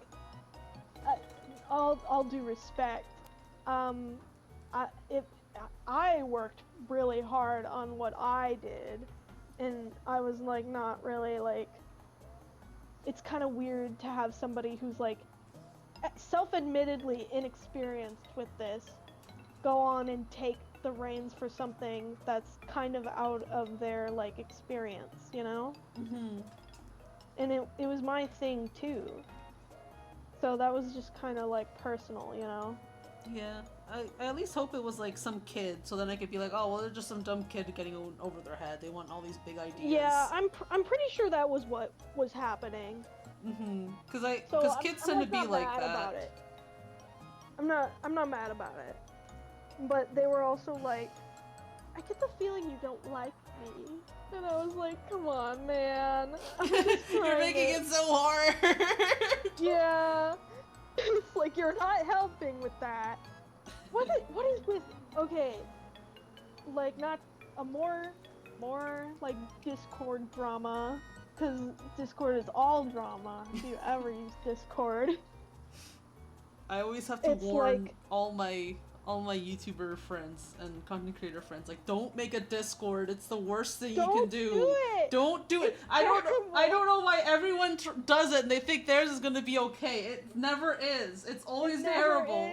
all due respect, I worked really hard on what I did, and I was, like, not really, like, it's kind of weird to have somebody who's, like, self-admittedly inexperienced with this go on and take the reins for something that's kind of out of their, like, experience, you know? And it was my thing too, so that was just kind of, like, personal, you know? Yeah. I at least hope it was like some kid, so then I could be like, oh well, they're just some dumb kid getting over their head. They want all these big ideas. Yeah, I'm pretty sure that was what was happening. Because kids tend to be like mad that. About it. I'm not mad about it. But they were also like, I get the feeling you don't like me. And I was like, come on, man. You're making it so hard. Yeah. It's like, you're not helping with that. What is with, okay, like, not a more like, Discord drama, because Discord is all drama, if you ever use Discord. I always have to warn all my YouTuber friends and content creator friends, like, don't make a Discord. It's the worst thing you can do. Don't do it. I don't know why everyone does it and they think theirs is gonna be okay. It never is. It's always terrible.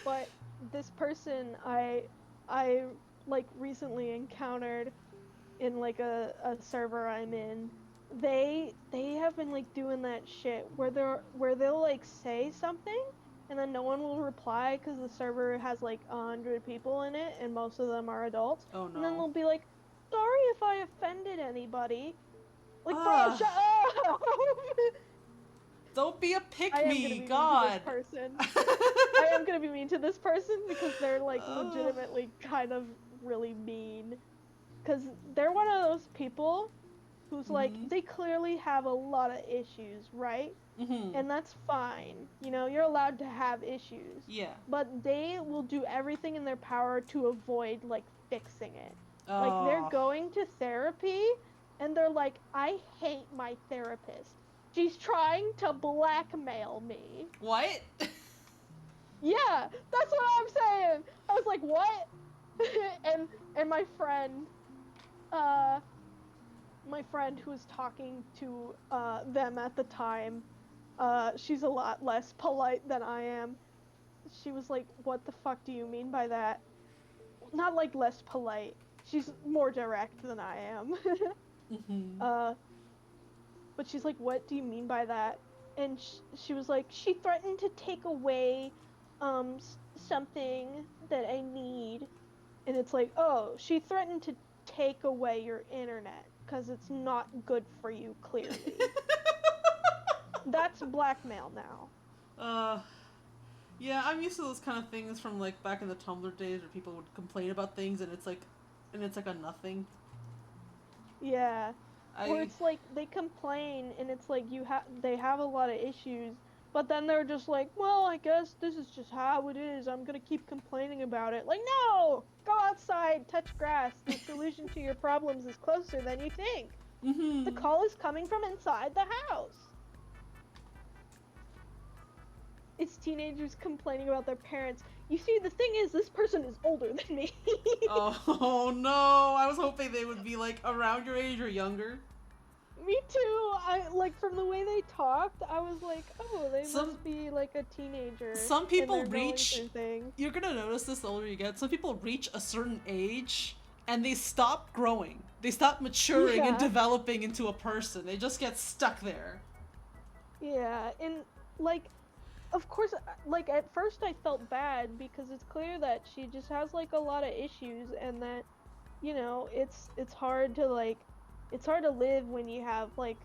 But this person I like recently encountered in like a server I'm in, they have been like doing that shit where they'll like say something and then no one will reply because the server has like 100 people in it and most of them are adults. Oh no. And then they'll be like, sorry if I offended anybody. Like, bro, shut up! Don't be a pick I am me, gonna be God. Mean to this person. I am gonna be mean to this person because they're like legitimately kind of really mean. Because they're one of those people who's like, they clearly have a lot of issues, right? And that's fine. You know, you're allowed to have issues. Yeah. But they will do everything in their power to avoid like fixing it. Like they're going to therapy and they're like, I hate my therapist. She's trying to blackmail me. What? Yeah, that's what I'm saying. I was like, what? and my friend who was talking to them at the time, she's a lot less polite than I am. She was like, what the fuck do you mean by that? Not like less polite. She's more direct than I am. But she's like, what do you mean by that? And she was like, she threatened to take away something that I need. And it's like, oh, she threatened to take away your internet because it's not good for you, clearly. That's blackmail now. Yeah, I'm used to those kind of things from like back in the Tumblr days where people would complain about things and it's like a nothing. Yeah. Where it's like they complain and it's like they have a lot of issues, but then they're just like, well, I guess this is just how it is. I'm gonna keep complaining about it. Like, no! Go outside, touch grass. The solution to your problems is closer than you think. The call is coming from inside the house. It's teenagers complaining about their parents. You see, the thing is, this person is older than me. Oh no! I was hoping they would be like around your age or younger. Me too. Like from the way they talked, I was like, oh, they must be like a teenager. Some people reach. You're gonna notice this the older you get. Some people reach a certain age and they stop growing. They stop maturing and developing into a person. They just get stuck there. Yeah, and like, of course, like at first I felt bad because it's clear that she just has like a lot of issues and that, you know, it's hard to like. It's hard to live when you have, like,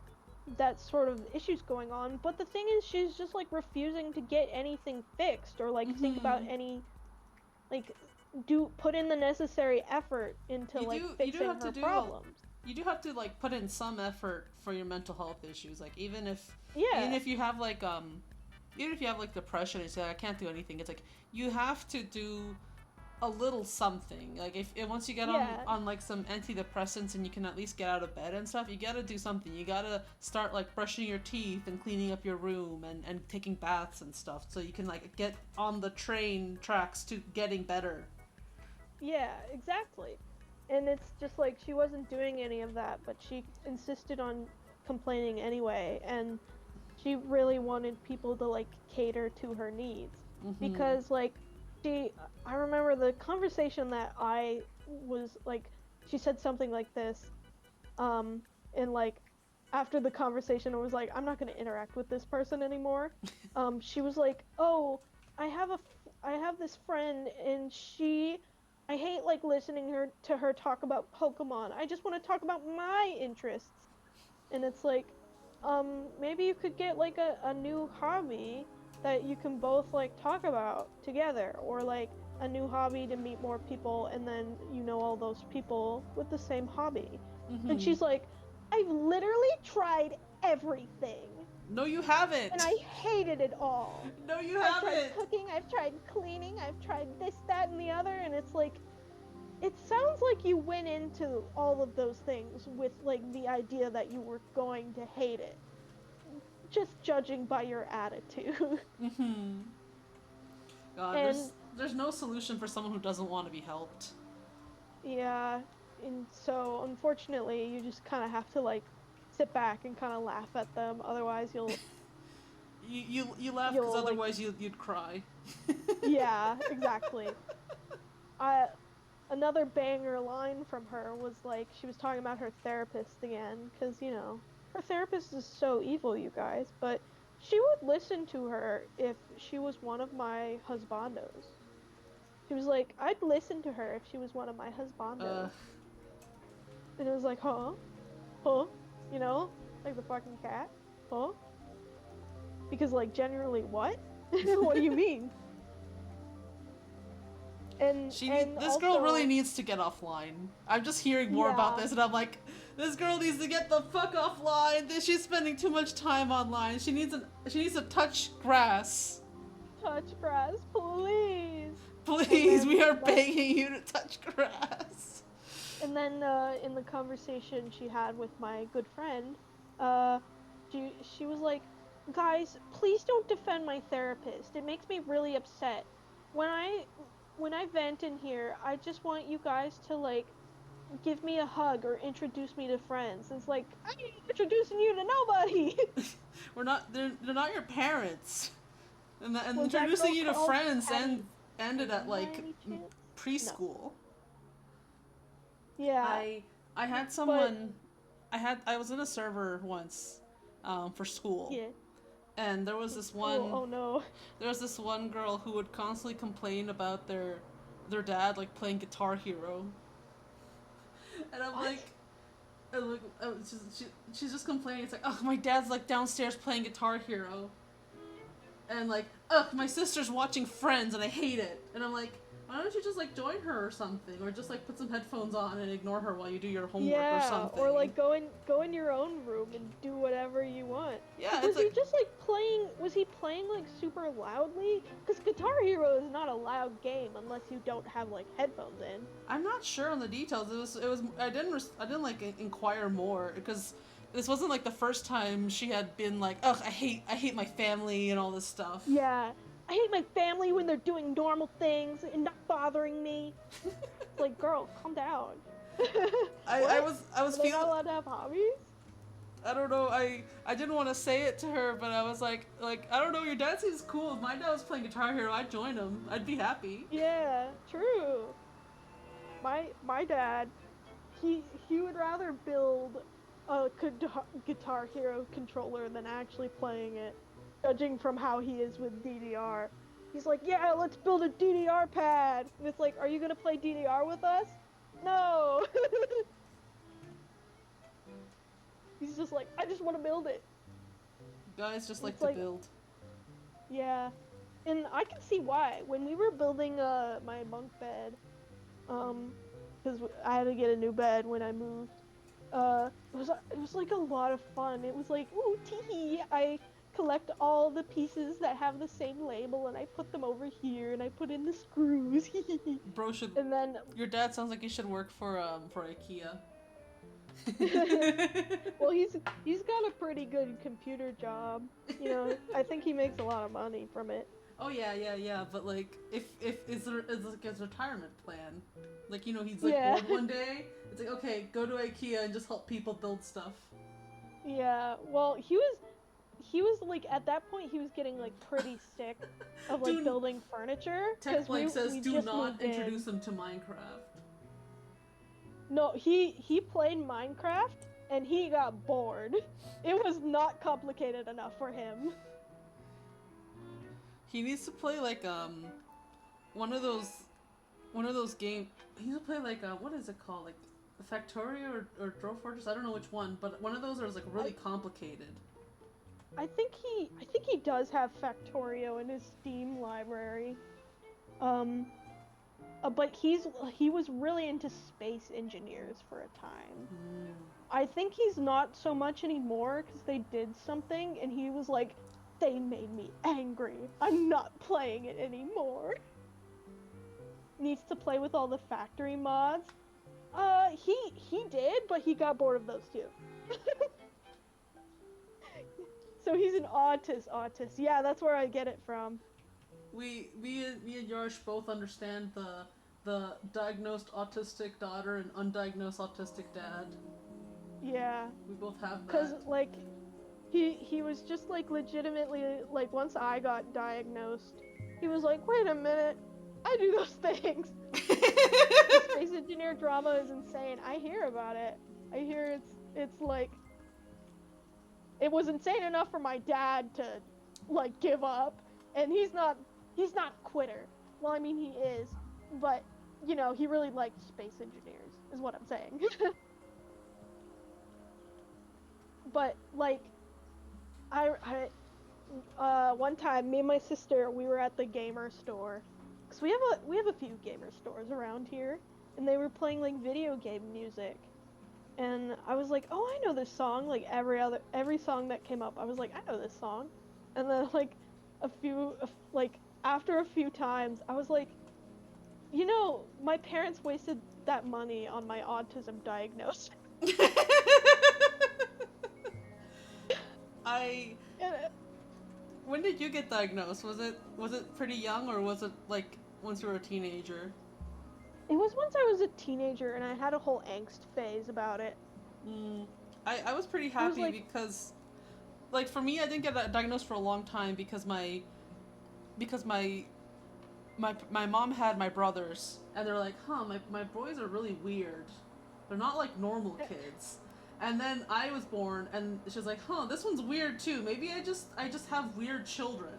that sort of issues going on, but the thing is, she's just, like, refusing to get anything fixed, or, like, think about any, like, put in the necessary effort into, fixing her problems. You do have to, like, put in some effort for your mental health issues, like, even if you have, like, depression, and you say, I can't do anything, it's like, you have to do a little something. Like if once you get on like some antidepressants and you can at least get out of bed and stuff, you gotta do something. You gotta start like brushing your teeth and cleaning up your room and taking baths and stuff so you can like get on the train tracks to getting better. Yeah, exactly. And it's just like she wasn't doing any of that, but she insisted on complaining anyway, and she really wanted people to like cater to her needs. Because like I remember the conversation that I was like, she said something like this, and like, after the conversation, I was like, I'm not gonna interact with this person anymore. She was like, oh, I I have this friend, and I hate like listening to her talk about Pokemon. I just want to talk about my interests. And it's like, maybe you could get like a new hobby that you can both like talk about together, or like a new hobby to meet more people, and then you know all those people with the same hobby. And Mm-hmm. she's like, I've literally tried everything, No, you and haven't. I hated it all. No, you I've tried haven't. cooking, I've tried cleaning, I've tried this, that, and the other, and it's like, it sounds like you went into all of those things with like the idea that you were going to hate it, just judging by your attitude. Mm-hmm. God, And there's no solution for someone who doesn't want to be helped. yeah, and so unfortunately, you just kind of have to like sit back and kind of laugh at them. Otherwise, You laugh because you'll like otherwise you'd cry. yeah, exactly. I Another banger line from her was like she was talking about her therapist again, because her therapist is so evil, you guys, but she would listen to her if she was one of my husbandos. She was like, I'd listen to her if she was one of my Uh, husbandos. And it was like, huh, you know, like the fucking cat, huh? Because like generally what? What do you mean? And this girl really also, needs to get offline. I'm just hearing more about yeah, this, and I'm like, this girl needs to get the fuck offline. She's spending too much time online. She needs to touch grass. touch grass, please. And Please, we then are begging you to touch grass. in the conversation she had with my good friend, uh, she was like, "Guys, please don't defend my therapist. It makes me really upset. When I when I vent in here, I just want you guys to like give me a hug or introduce me to friends." It's like, I ain't introducing you to nobody. We're not. They're not your parents. And Was that introducing girl you to called friends Patty ended at Payne by like any chance? No. preschool. Yeah, I had but someone. I was in a server once, for school, yeah, and school. Oh no. there was this one girl who would constantly complain about their dad like playing Guitar Hero, and I'm What? like. And like, she's just complaining. It's like, oh, my dad's like downstairs playing Guitar Hero, and like, ugh, my sister's watching Friends and I hate it. And I'm like, why don't you just like join her or something, or just like put some headphones on and ignore her while you do your homework or Yeah, something. or like go in your own room and do whatever you want. Yeah, it's Was he like, just like playing? Was he playing like super loudly? Because Guitar Hero is not a loud game unless you don't have like headphones in. I'm not sure on the details. It was I didn't like inquire more because this wasn't like the first time she had been like, ugh, I hate my family and all this stuff. Yeah, I hate my family when they're doing normal things and not bothering me. It's like, girl, calm down. I What? was Are they not feeling. allowed to have hobbies? I don't know. I didn't want to say it to her, but I was like I don't know. Your dad seems cool. If my dad was playing Guitar Hero, I'd join him. I'd be happy. Yeah, true. My dad, he would rather build a Guitar Hero controller than actually playing it, judging from how he is with DDR. He's like, yeah, let's build a DDR pad. And it's like, are you gonna play DDR with us? No. He's just like, I just want to build it. Guys just like It's to like, build. yeah. And I can see why. When we were building my bunk bed, because I had to get a new bed when I moved. It was like a lot of fun. It was like, ooh, tee. I collect all the pieces that have the same label, and I put them over here, and I put in the screws. Bro should. And then, Your dad sounds like he should work for IKEA. well, he's got a pretty good computer job. I think he makes a lot of money from it. Oh yeah. But like, if is like his retirement plan, like he's like Yeah. bored one day. It's like, okay, go to IKEA and just help people build stuff. Yeah. Well, he was like at that point he was getting like pretty sick of like Dude, building furniture Tech Blake says, we do just not moved in. introduce him to Minecraft. No, he played Minecraft and he got bored. It was not complicated enough for him. He needs to play like one of those games. He used to play like what is it called, like Factorio or Dwarf Fortress? I don't know which one, but one of those was like really complicated. I think he does have Factorio in his Steam library. But he was really into space engineers for a time. I think he's not so much anymore because they did something and he was like, they made me angry. I'm not playing it anymore. Needs to play with all the factory mods. He did, but he got bored of those too. So he's an autist. Yeah, that's where I get it from. Me and Yarsh both understand the diagnosed autistic daughter and undiagnosed autistic dad. Yeah. We both have that. Cause like, he was just like legitimately like once I got diagnosed, he was like, wait a minute, I do those things. The space engineer drama is insane. I hear about it. I hear it's like, it was insane enough for my dad to like give up, and he's not a quitter. Well, I mean he is, but you know, he really liked space engineers is what I'm saying. But like I one time me and my sister, we were at the gamer store. Cause we have a few gamer stores around here, and they were playing like video game music. And I was like, "Oh, I know this song." Like every song that came up, I was like, "I know this song." And then like after a few times, I was like, "You know, my parents wasted that money on my autism diagnosis." When did you get diagnosed? Was it pretty young, or was it like once you were a teenager? It was once I was a teenager, and I had a whole angst phase about it. I was pretty happy because, like, for me, I didn't get diagnosed for a long time because my mom had my brothers, and they're like, my boys are really weird. They're not like normal kids. And then I was born, and she was like, this one's weird too. Maybe I just have weird children.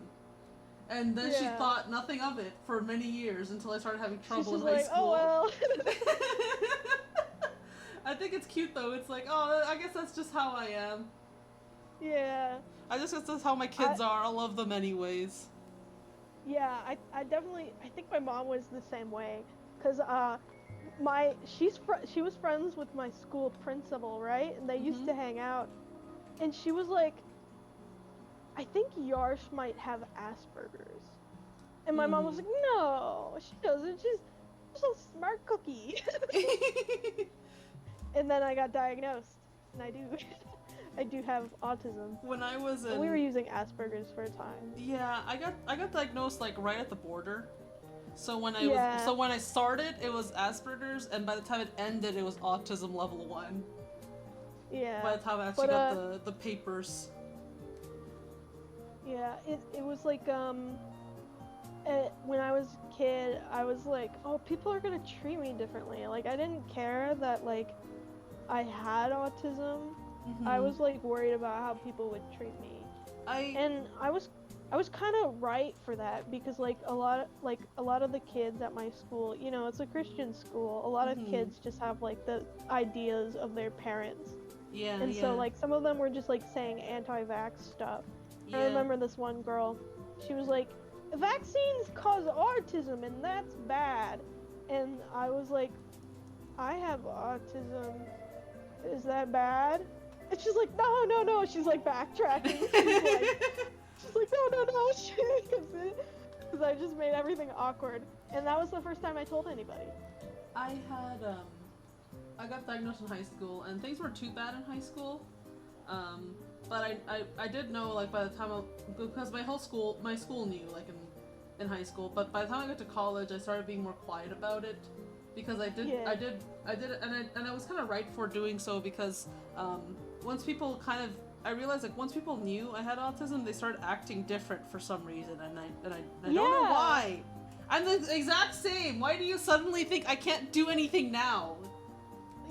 And then she thought nothing of it for many years until I started having trouble in high school. Oh well. I think it's cute though. It's like, I guess that's just how I am. Yeah. I guess that's how my kids are. I love them anyways. Yeah, I think my mom was the same way, cause she was friends with my school principal, right? And they used to hang out, and she was like, I think Yarsh might have Asperger's, and my mom was like, no, she doesn't. She's a smart cookie. And then I got diagnosed, and I do have autism. When I was we were using Asperger's for a time. Yeah, I got diagnosed like right at the border. So when I started, it was Asperger's, and by the time it ended, it was autism level 1. Yeah. By the time I actually got the papers. Yeah, it was like when I was a kid, I was like, oh, people are gonna treat me differently. Like I didn't care that like I had autism. I was like worried about how people would treat me. I was kind of right for that, because like a lot of the kids at my school, you know, it's a Christian school. A lot of kids just have like the ideas of their parents. Yeah. And so like some of them were just like saying anti-vax stuff. Yeah. I remember this one girl, she was like, vaccines cause autism and that's bad. And I was like, I have autism. Is that bad? And she's like, no. She's like backtracking. She's like, no. Because I just made everything awkward. And that was the first time I told anybody. I got diagnosed in high school, and things weren't too bad in high school. But I did know, like, by the time because my school knew, like, in high school, but by the time I got to college, I started being more quiet about it, because I did it, and I was kind of right for doing so, because, once people I realized, like, once people knew I had autism, they started acting different for some reason, and I don't know why. I'm the exact same. Why do you suddenly think I can't do anything now?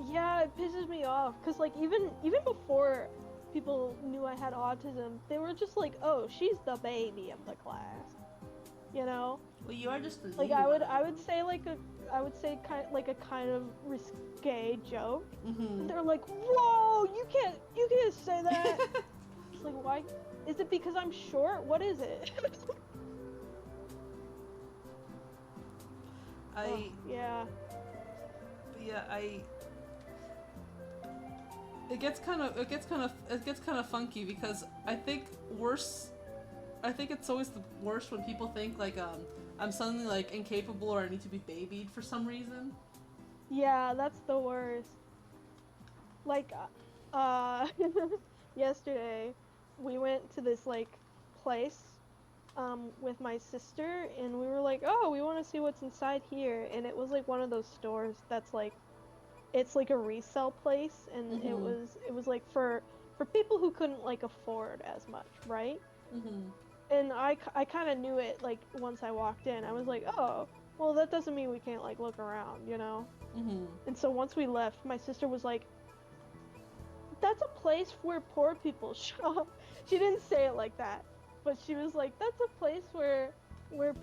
Yeah, it pisses me off, because, like, even before people knew I had autism, they were just like, oh, she's the baby of the class. you know? Well, you are just the Like new I one. would say like a kind of risque joke. Mm-hmm. And they're like, "Whoa, you can't say that." It's like, why? Is it because I'm short? What is it? Yeah. I it gets kind of funky because I think it's always the worst when people think like I'm suddenly like incapable or I need to be babied for some reason. Yeah, that's the worst. Like, yesterday, we went to this, like, place, with my sister, and we were like, oh, we want to see what's inside here, and it was, like, one of those stores that's, like, it's, like, a resale place, and Mm-hmm. it was, like, for people who couldn't, like, afford as much, right? Mm-hmm. And I kind of knew it, like, once I walked in. I was like, oh, well, that doesn't mean we can't, like, look around, you know? Mm-hmm. And so once we left, my sister was like, that's a place where poor people shop. She didn't say it like that, but she was like, that's a place where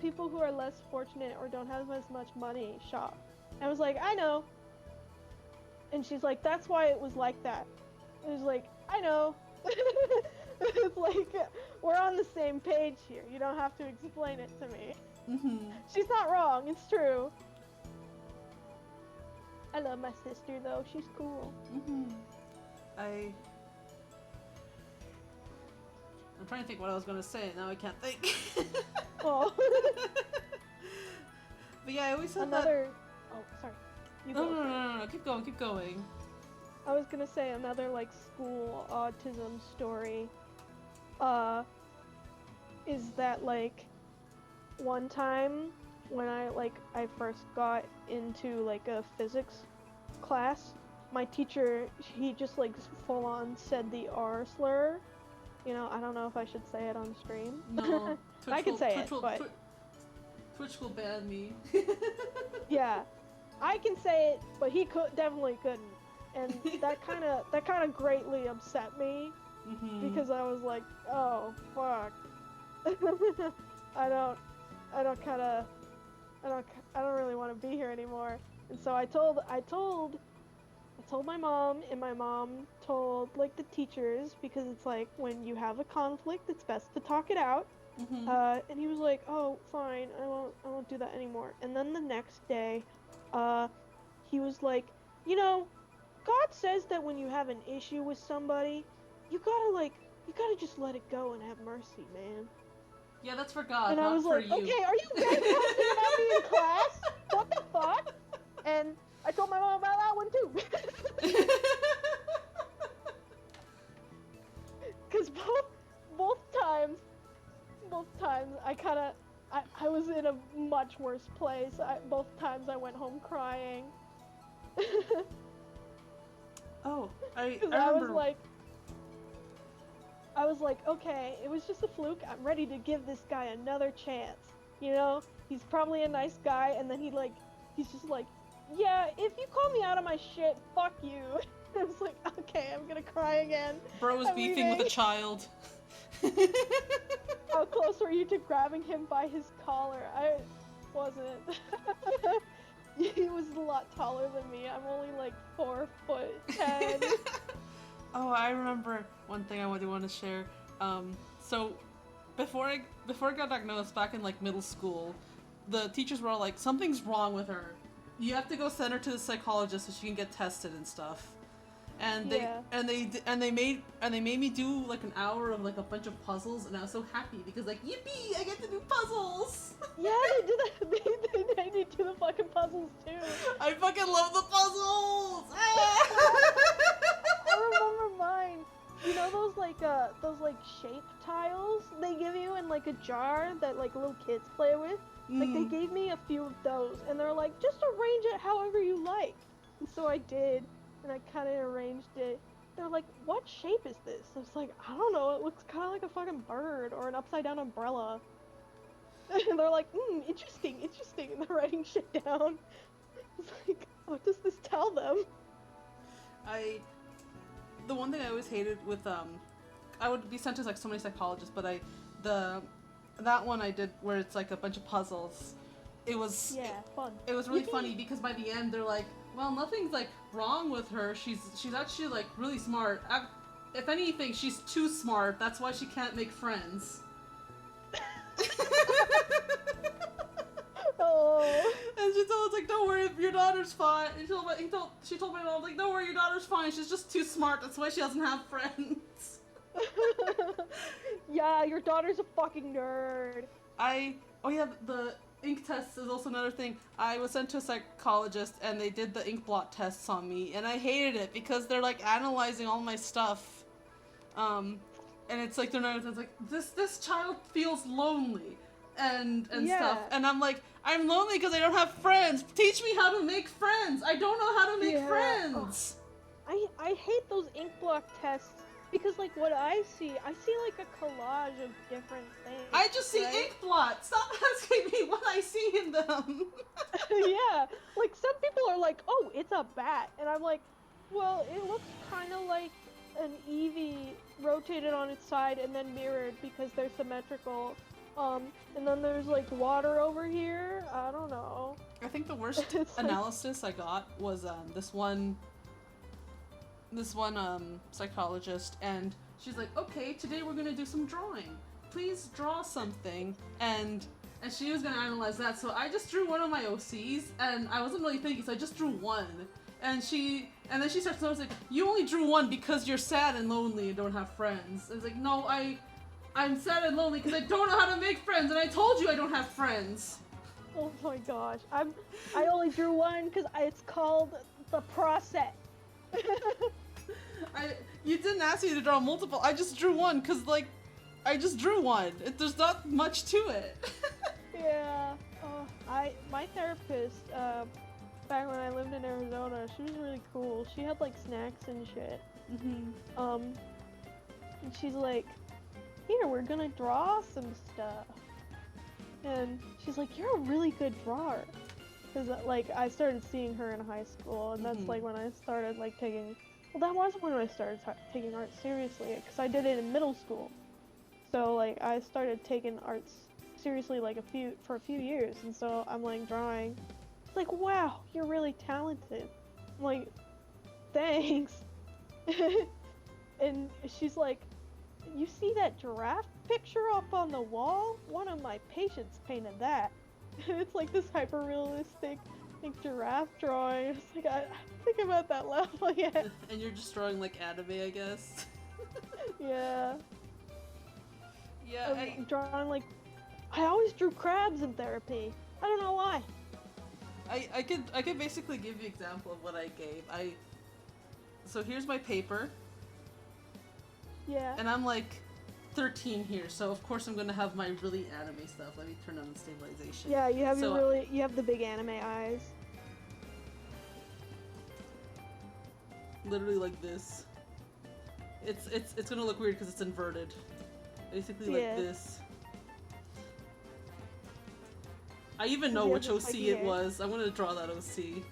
people who are less fortunate or don't have as much money shop. And I was like, I know. And she's like, that's why it was like that. It was like, I know. It's like, we're on the same page here. You don't have to explain it to me. Mm-hmm. She's not wrong. It's true. I love my sister though. She's cool. Mm-hmm. I'm trying to think what I was gonna say. Now I can't think. Oh. But yeah, I always said Another. Oh, sorry. You that. go. No. Keep going. I was gonna say another like school autism story. Is that like one time when I first got into like a physics class, my teacher, he just like full on said the R slur. You know, I don't know if I should say it on stream. No, I can say it, but Twitch will ban me. yeah, I can say it, but he definitely couldn't, and that kind of greatly upset me because I was like, oh fuck, I don't really want to be here anymore, and so I told my mom, and my mom told like the teachers, because it's like when you have a conflict, it's best to talk it out. And he was like, "Oh, fine, I won't do that anymore." And then the next day, he was like, "You know, God says that when you have an issue with somebody, you gotta just let it go and have mercy, man." Yeah, that's for God, And I not was for like, you. "Okay, are you really talking about me in class? What the fuck?" And I told my mom about that one too. Cause both times I was in a much worse place. Both times I went home crying. Oh, I remember. remember. I was like, okay, it was just a fluke. I'm ready to give this guy another chance. You know, he's probably a nice guy, and then he's just like, yeah, if you call me out of my shit, fuck you. I was like, okay, I'm gonna cry again. Bro was beefing with a child. How close were you to grabbing him by his collar? I wasn't. He was a lot taller than me. I'm only like 4'10". Oh, I remember one thing I want to share. So before I got diagnosed back in like middle school, the teachers were all like, something's wrong with her. You have to go send her to the psychologist so she can get tested and stuff. And they made me do like an hour of like a bunch of puzzles, and I was so happy because like, yippee, I get to do puzzles. Yeah, they do that. They do the fucking puzzles too. I fucking love the puzzles. I remember mine. You know those like shape tiles they give you in like a jar that like little kids play with? Like they gave me a few of those, and they're like, just arrange it however you like. And so I did, and I kind of arranged it. They're like, what shape is this? I was like, I don't know, it looks kind of like a fucking bird or an upside down umbrella. And they're like, interesting, and they're writing shit down. I was like, what does this tell them? The one thing I always hated with I would be sent to like so many psychologists, but that one I did where it's like a bunch of puzzles. It was fun. It was really funny because by the end they're like, well, nothing's like wrong with her. She's actually like really smart. If anything, she's too smart. That's why she can't make friends. Oh. And she told us like, don't worry, your daughter's fine. And she told my mom like, don't worry, your daughter's fine. She's just too smart. That's why she doesn't have friends. Yeah, your daughter's a fucking nerd. Oh yeah, the ink test is also another thing. I was sent to a psychologist and they did the ink blot tests on me, and I hated it because they're like analyzing all my stuff. And it's like they're not, it's like this child feels lonely and stuff. And I'm like, I'm lonely because I don't have friends. Teach me how to make friends. I don't know how to make friends. Oh. I hate those ink block tests because like what I see like a collage of different things. I just see ink blot. Stop asking me what I see in them. Yeah, like some people are like, oh, it's a bat, and I'm like, well, it looks kind of like an Eevee rotated on its side and then mirrored because they're symmetrical. And then there's like water over here. I don't know. I think the worst analysis I got was this one psychologist, and she's like, okay, today we're gonna do some drawing. Please draw something, and she was gonna analyze that. So I just drew one of my OCs, and I wasn't really thinking, so I just drew one. And then she starts noticing, like, you only drew one because you're sad and lonely and don't have friends. And it's like, no, I'm sad and lonely because I don't know how to make friends, and I told you I don't have friends. Oh my gosh, I only drew one because it's called the process. You didn't ask me to draw multiple. I just drew one because, like, I just drew one. There's not much to it. Yeah. My therapist, back when I lived in Arizona, she was really cool. She had like snacks and shit. And she's like, here, we're gonna draw some stuff. And she's like, you're a really good drawer. Because, like, I started seeing her in high school, and that's, like, when I started, like, taking... Well, that was when I started taking art seriously, because I did it in middle school. So, like, I started taking arts seriously, like, for a few years, and so I'm, like, drawing. It's like, wow, you're really talented. I'm like, thanks. And she's like, you see that giraffe picture up on the wall? One of my patients painted that. And it's like this hyper-realistic like giraffe drawing. It's like, I think I'm at that level yet. And you're just drawing like anime, I guess. Yeah. Yeah, I'm drawing like... I always drew crabs in therapy. I don't know why. I could basically give you an example of what I gave. So here's my paper. Yeah. And I'm like 13 here, so of course I'm gonna have my really anime stuff. Let me turn on the stabilization. Yeah, you have you have the big anime eyes. Literally like this. It's gonna look weird because it's inverted. Basically like this. I even know which OC it was. I'm gonna draw that OC.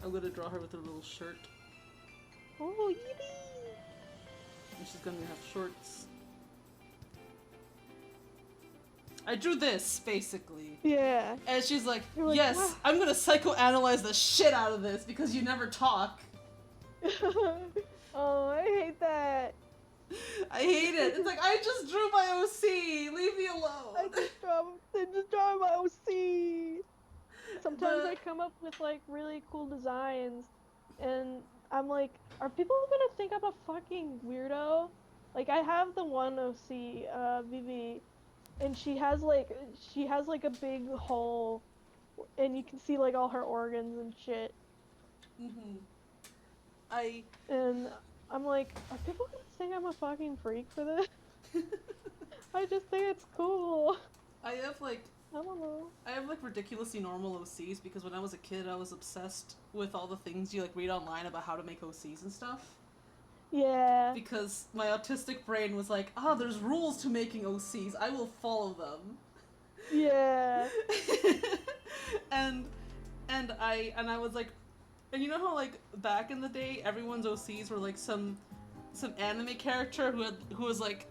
I'm gonna draw her with a little shirt. Oh, yippee! And she's gonna have shorts. I drew this, basically. Yeah. And she's like, like, yes, wow. I'm gonna psychoanalyze the shit out of this because you never talk. Oh, I hate that. I hate it. It's like, I just drew my OC. Leave me alone. I just draw my OC. Sometimes I come up with like really cool designs, and I'm like, are people gonna think I'm a fucking weirdo? Like, I have the one OC, Vivi, and she has like a big hole, and you can see like all her organs and shit. And I'm like, are people gonna think I'm a fucking freak for this? I just think it's cool. I have like ridiculously normal OCs because when I was a kid I was obsessed with all the things you like read online about how to make OCs and stuff. Yeah. Because my autistic brain was like, there's rules to making OCs, I will follow them. Yeah. and I was like, and you know how like back in the day everyone's OCs were like some anime character who was like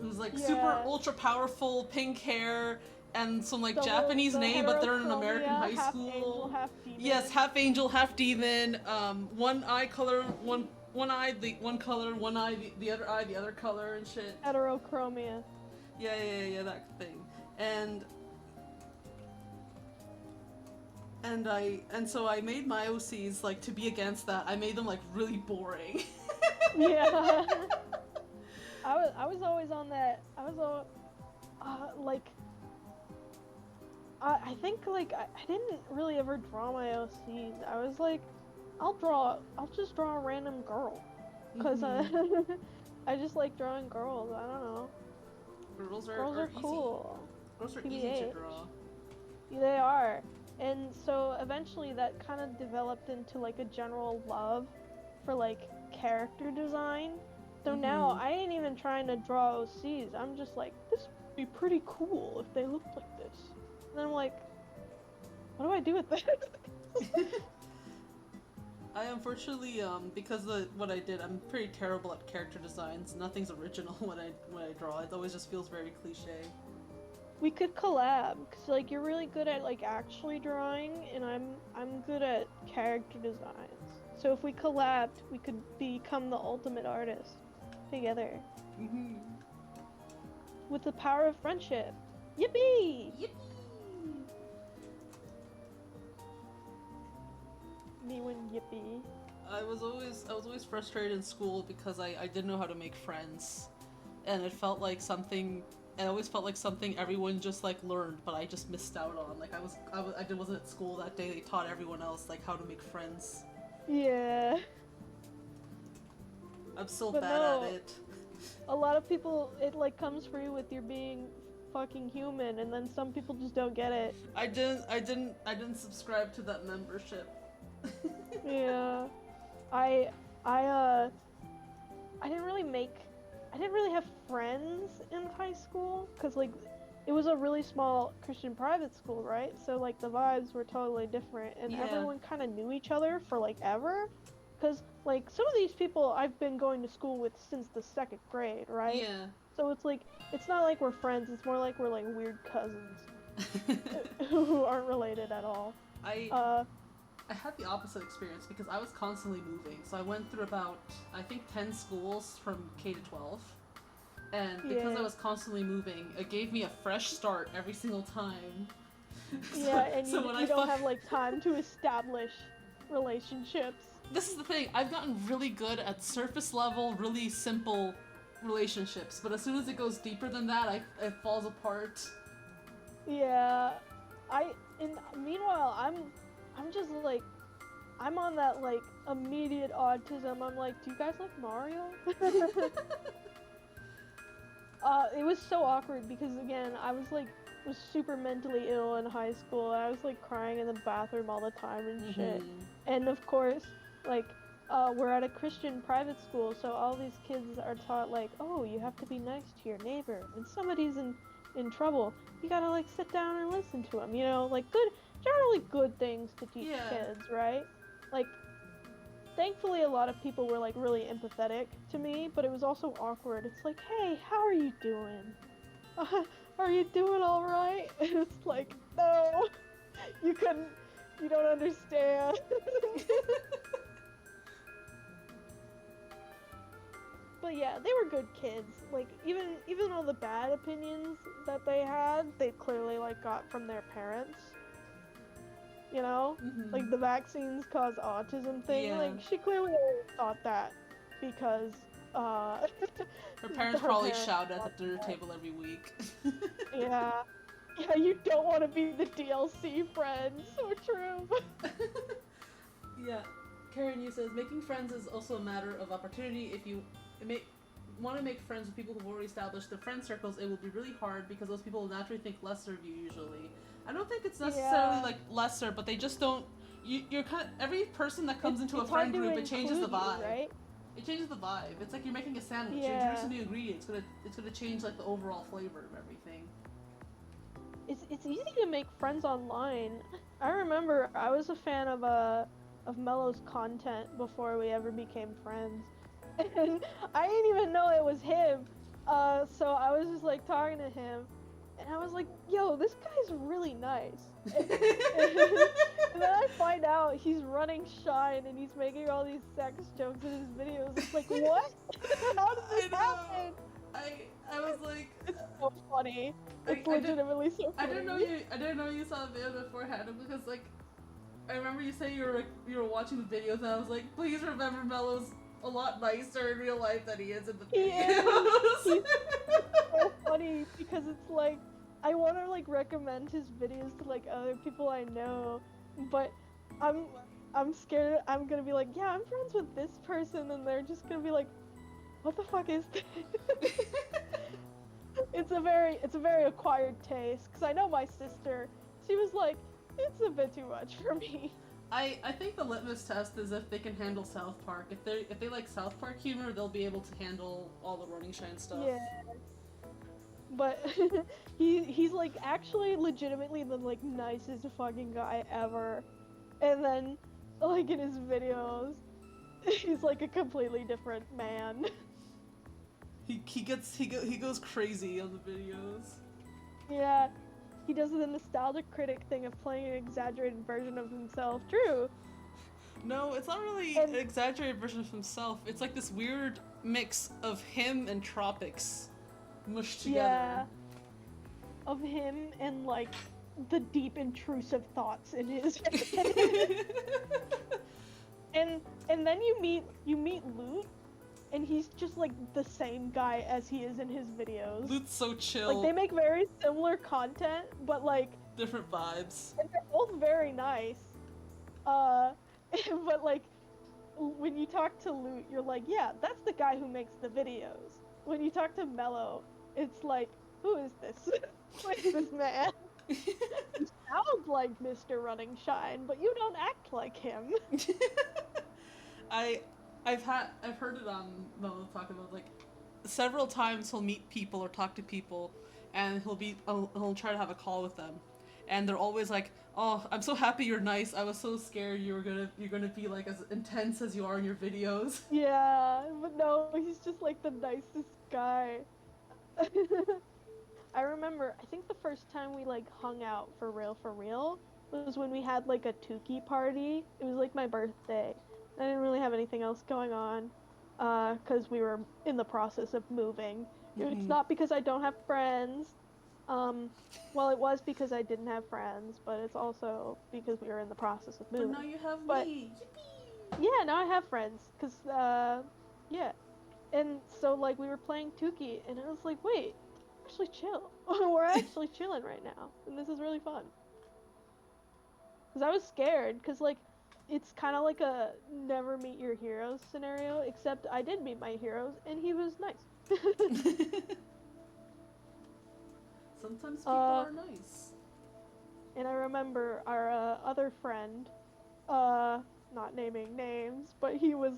who's like Yeah. super ultra powerful, pink hair, and some like The Japanese the name, but they're in an heterochromia, American high half school. angel, half demon. Yes, half angel, half demon. One eye color, one eye the one color, one eye the other color and shit. Heterochromia. Yeah, that thing. And so I made my OCs like to be against that. I made them like really boring. Yeah. I was always on that. I was all like I think like I didn't really ever draw my OCs. I was like I'll just draw a random girl cuz I just like drawing girls. I don't know. Girls Girls are are easy. cool. Girls are easy to TBH. draw. They are. And so eventually that kind of developed into like a general love for like character design. So now I ain't even trying to draw OCs. I'm just like, this would be pretty cool if they looked like this. And then I'm like, what do I do with this? I unfortunately, because of what I did, I'm pretty terrible at character designs. Nothing's original when I draw. It always just feels very cliche. We could collab, cause like you're really good at like actually drawing, and I'm good at character designs. So if we collabed, we could become the ultimate artist together with the power of friendship. Yippee! Yippee! Me when yippee. I was always frustrated in school because I didn't know how to make friends, and it felt like something. It always felt like something everyone just like learned, but I just missed out on. Like I wasn't at school that day. They taught everyone else like how to make friends. Yeah. I'm still But bad no. at it. A lot of people, it like comes free with your being fucking human, and then some people just don't get it. I didn't subscribe to that membership. Yeah. I didn't really have friends in high school, cause like it was a really small Christian private school, right? So like the vibes were totally different, and Yeah. everyone kind of knew each other for like ever. Cause like some of these people I've been going to school with since the 2nd grade, right? Yeah. So it's like, it's not like we're friends, it's more like we're like weird cousins who aren't related at all. I had the opposite experience because I was constantly moving. So I went through about, I think, 10 schools from K to 12. And because I was constantly moving, it gave me a fresh start every single time. Yeah, and so you don't have like time to establish relationships. This is the thing, I've gotten really good at surface level, really simple relationships, but as soon as it goes deeper than that, it falls apart. Yeah, meanwhile, I'm just like, I'm on that like immediate autism. I'm like, do you guys like Mario? It was so awkward because again, I was super mentally ill in high school. I was like crying in the bathroom all the time and shit. And of course, like, we're at a Christian private school, so all these kids are taught like, oh, you have to be nice to your neighbor. When somebody's in trouble, you gotta like sit down and listen to them. You know, like generally good things to teach kids, right? Like, thankfully a lot of people were like really empathetic to me, but it was also awkward. It's like, hey, how are you doing? Are you doing all right? And it's like, no, you don't understand. But yeah, they were good kids. Like, even all the bad opinions that they had, they clearly like got from their parents. You know? Like the vaccines cause autism thing. Like, she clearly thought that because her parents probably shout at the dinner table every week. Yeah, you don't want to be the DLC friend. So true. Yeah, Karen, you says making friends is also a matter of opportunity. If you want to make friends with people who've already established their friend circles, it will be really hard because those people will naturally think lesser of you usually. I don't think it's necessarily like lesser, but they just don't. You're kind of, every person that comes into a friend group, it changes the vibe. Right? It changes the vibe. It's like you're making a sandwich. You're introducing new ingredients. It's gonna change like the overall flavor of everything. It's easy to make friends online. I remember I was a fan of Mellow's content before we ever became friends. And I didn't even know it was him So I was just like talking to him, and I was like, "Yo, this guy's really nice." And then I find out he's running Shine and he's making all these sex jokes in his videos. It's like, what? How did this happen? I was like, It's so funny. It's I didn't- legitimately so funny. I didn't know you saw the video beforehand because like I remember you saying you were watching the videos and I was like, please remember Mellow's a lot nicer in real life than he is in the videos. He's so funny because it's like I want to like recommend his videos to like other people I know, but I'm scared I'm gonna be like, yeah, I'm friends with this person, and they're just gonna be like, what the fuck is this? It's a very acquired taste because I know my sister. She was like, it's a bit too much for me. I think the litmus test is if they can handle South Park. If they like South Park humor, they'll be able to handle all the Running Shine stuff. Yeah. But he's like actually legitimately the like nicest fucking guy ever. And then like in his videos, he's like a completely different man. He goes crazy on the videos. Yeah. He does the nostalgic critic thing of playing an exaggerated version of himself. True. No, it's not really an exaggerated version of himself. It's like this weird mix of him and Tropics mushed together. Yeah. Of him and like the deep intrusive thoughts in his head. and then you meet Loot, and he's just like the same guy as he is in his videos. Loot's so chill. Like they make very similar content, but like different vibes. and they're both very nice. But like when you talk to Loot, you're like, yeah, that's the guy who makes the videos. When you talk to Mellow, it's like, who is this? Who is this man? You sound like Mr. Running Shine, but you don't act like him. I've heard it on Mellow talk about like several times he'll meet people or talk to people and he'll try to have a call with them, and they're always like, oh, I'm so happy you're nice. I was so scared you're gonna be like as intense as you are in your videos. Yeah, but no, he's just like the nicest guy. I remember, I think the first time we like hung out for real was when we had like a Tukey party. It was like my birthday. I didn't really have anything else going on, cause we were in the process of moving. Mm-hmm. It's not because I don't have friends. Well, it was because I didn't have friends, but it's also because we were in the process of moving. But now you have me. Yippee! Yeah, now I have friends, cause yeah, and so like we were playing Tukey, and I was like, wait, actually chill. We're actually chilling right now, and this is really fun. Cause I was scared, cause like it's kind of like a never meet your heroes scenario, except I did meet my heroes, and he was nice. Sometimes people are nice. And I remember our other friend, not naming names, but he was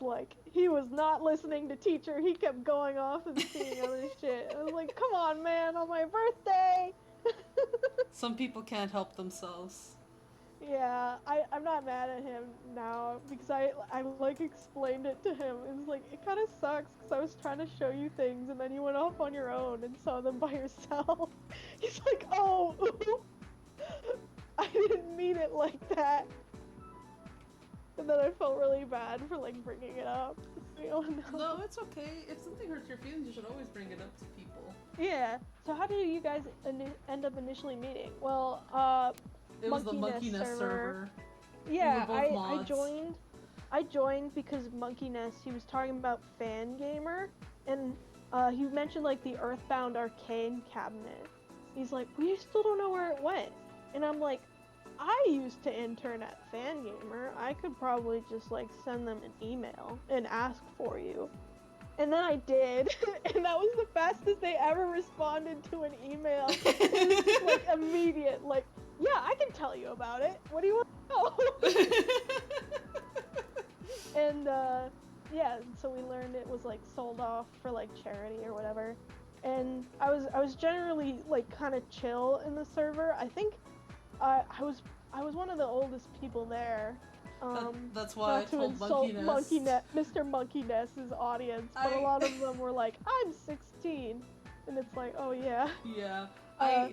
not listening to teacher. He kept going off and seeing other shit. I was like, come on, man, on my birthday. Some people can't help themselves. Yeah, I'm not mad at him now because I like explained it to him. It was like, it kind of sucks because I was trying to show you things and then you went off on your own and saw them by yourself. He's like, oh, I didn't mean it like that. And then I felt really bad for like bringing it up. No, it's okay. If something hurts your feelings, you should always bring it up to people. Yeah. So how did you guys end up initially meeting? Well, it was the Monkey Nest server. Yeah, We were both mods. I joined because Monkey Nest, he was talking about Fan Gamer, and he mentioned like the Earthbound arcade cabinet. He's like, we still don't know where it went. And I'm like, I used to intern at Fan Gamer. I could probably just like send them an email and ask for you. And then I did, and that was the fastest they ever responded to an email. It was just, like immediate, like, yeah, I can tell you about it. What do you want to know? And yeah, so we learned it was like sold off for like charity or whatever. And I was generally like kind of chill in the server. I think I was one of the oldest people there. That's why I told Mr. Monkey Nest's audience, but a lot of them were like, I'm 16. And it's like, oh yeah. Yeah. Uh,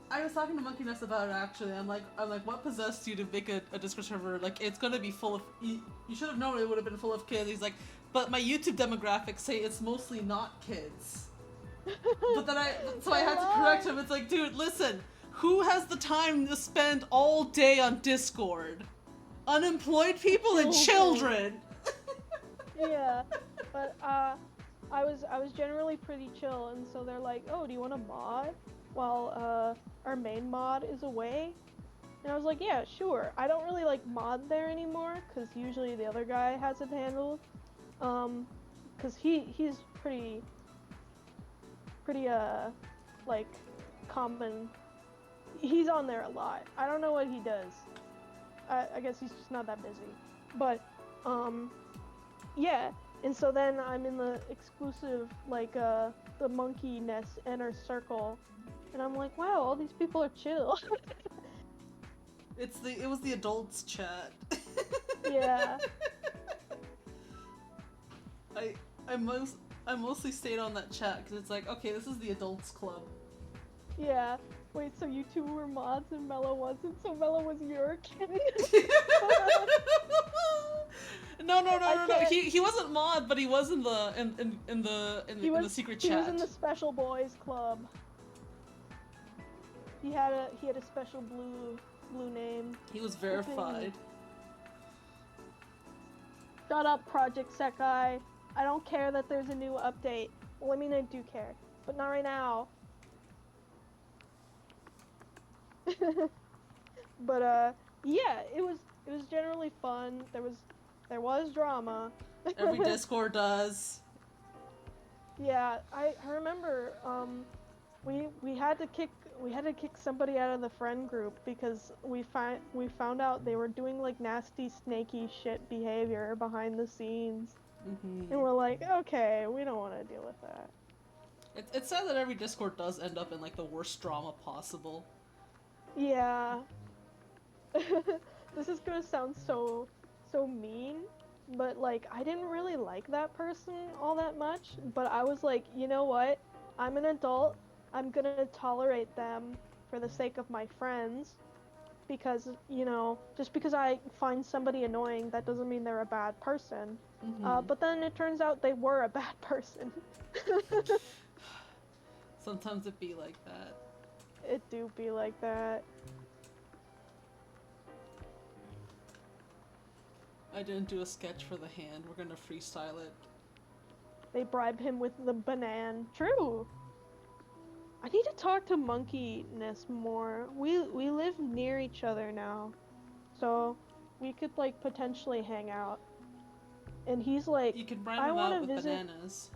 I was talking to Monkey Nest about it actually. I'm like, what possessed you to make a Discord server? Like, it's gonna be full of. You should have known it would have been full of kids. He's like, but my YouTube demographics say it's mostly not kids. But then so I had to correct him. It's like, dude, listen. Who has the time to spend all day on Discord? Unemployed people and children. Yeah, but I was generally pretty chill, and so they're like, oh, do you want to mod while our main mod is away? And I was like, yeah, sure. I don't really like mod there anymore because usually the other guy has it handled. Because he's pretty like common. He's on there a lot. I don't know what he does. I guess he's just not that busy. But yeah. And so then I'm in the exclusive like the Monkey Nest inner circle, and I'm like, wow, all these people are chill. It was the adults chat. Yeah. I mostly stayed on that chat because it's like, okay, this is the adults club. Yeah. Wait, so you two were mods and Mello wasn't? So Mello was your kid? No. He wasn't mod, but he was in the secret chat. He was in the special boys club. He had a special blue name. He was verified. Shut up, Project Sekai. I don't care that there's a new update. Well, I mean, I do care, but not right now. But yeah, it was generally fun. There was drama. Every Discord does. Yeah, I remember we had to kick somebody out of the friend group because we found out they were doing like nasty snaky shit behavior behind the scenes. Mm-hmm. And we're like, okay, we don't want to deal with that. It's sad that every Discord does end up in like the worst drama possible. Yeah. This is gonna sound so mean, but like I didn't really like that person all that much, but I was like, you know what? I'm an adult. I'm gonna tolerate them for the sake of my friends, because, you know, just because I find somebody annoying, that doesn't mean they're a bad person. Mm-hmm. But then it turns out they were a bad person. Sometimes it be like that. It do be like that. I didn't do a sketch for the hand. We're gonna freestyle it. They bribe him with the banana. True. I need to talk to Monkey Nest more. We live near each other now, so we could like potentially hang out. And he's like, you can bribe I him want out to with visit. Bananas.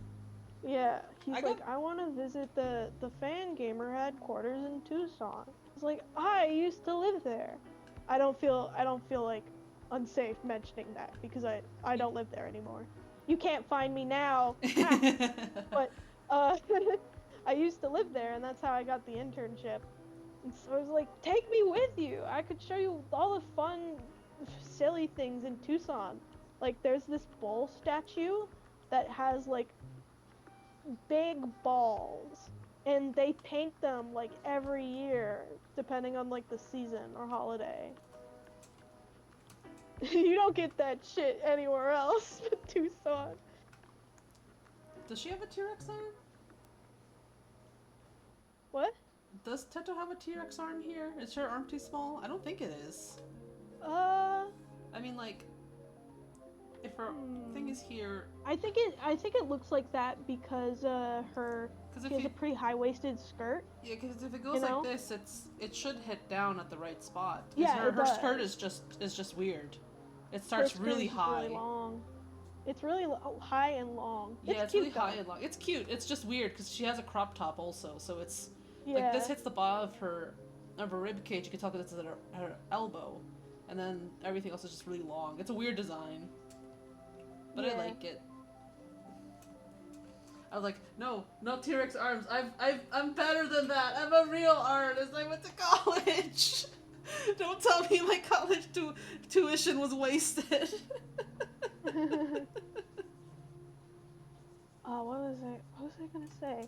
Yeah, he's like, I want to visit the fan gamer headquarters in Tucson. It's like, I used to live there. I don't feel like unsafe mentioning that because I don't live there anymore. You can't find me now. But I used to live there, and that's how I got the internship. And so I was like, take me with you. I could show you all the fun, silly things in Tucson. Like, there's this bull statue that has like big balls, and they paint them like every year depending on like the season or holiday. You don't get that shit anywhere else but Tucson. Does she have a T-Rex arm? What? Does Teto have a T-Rex arm here? Is her arm too small? I don't think it is. I mean, like, if her thing is here... I think it looks like that because she has a pretty high-waisted skirt. Yeah, because if it goes like this, it should hit down at the right spot. Yeah, her skirt is just weird. It starts really high. Really long. It's really high and long. Yeah, it's really high and long. It's cute. It's just weird because she has a crop top also, so it's like this hits the bottom of her rib cage. You can tell that it's at her elbow, and then everything else is just really long. It's a weird design, but I like it. I was like, no T-Rex arms. I'm better than that. I'm a real artist. I went to college. Don't tell me my college tuition was wasted. What was I gonna say?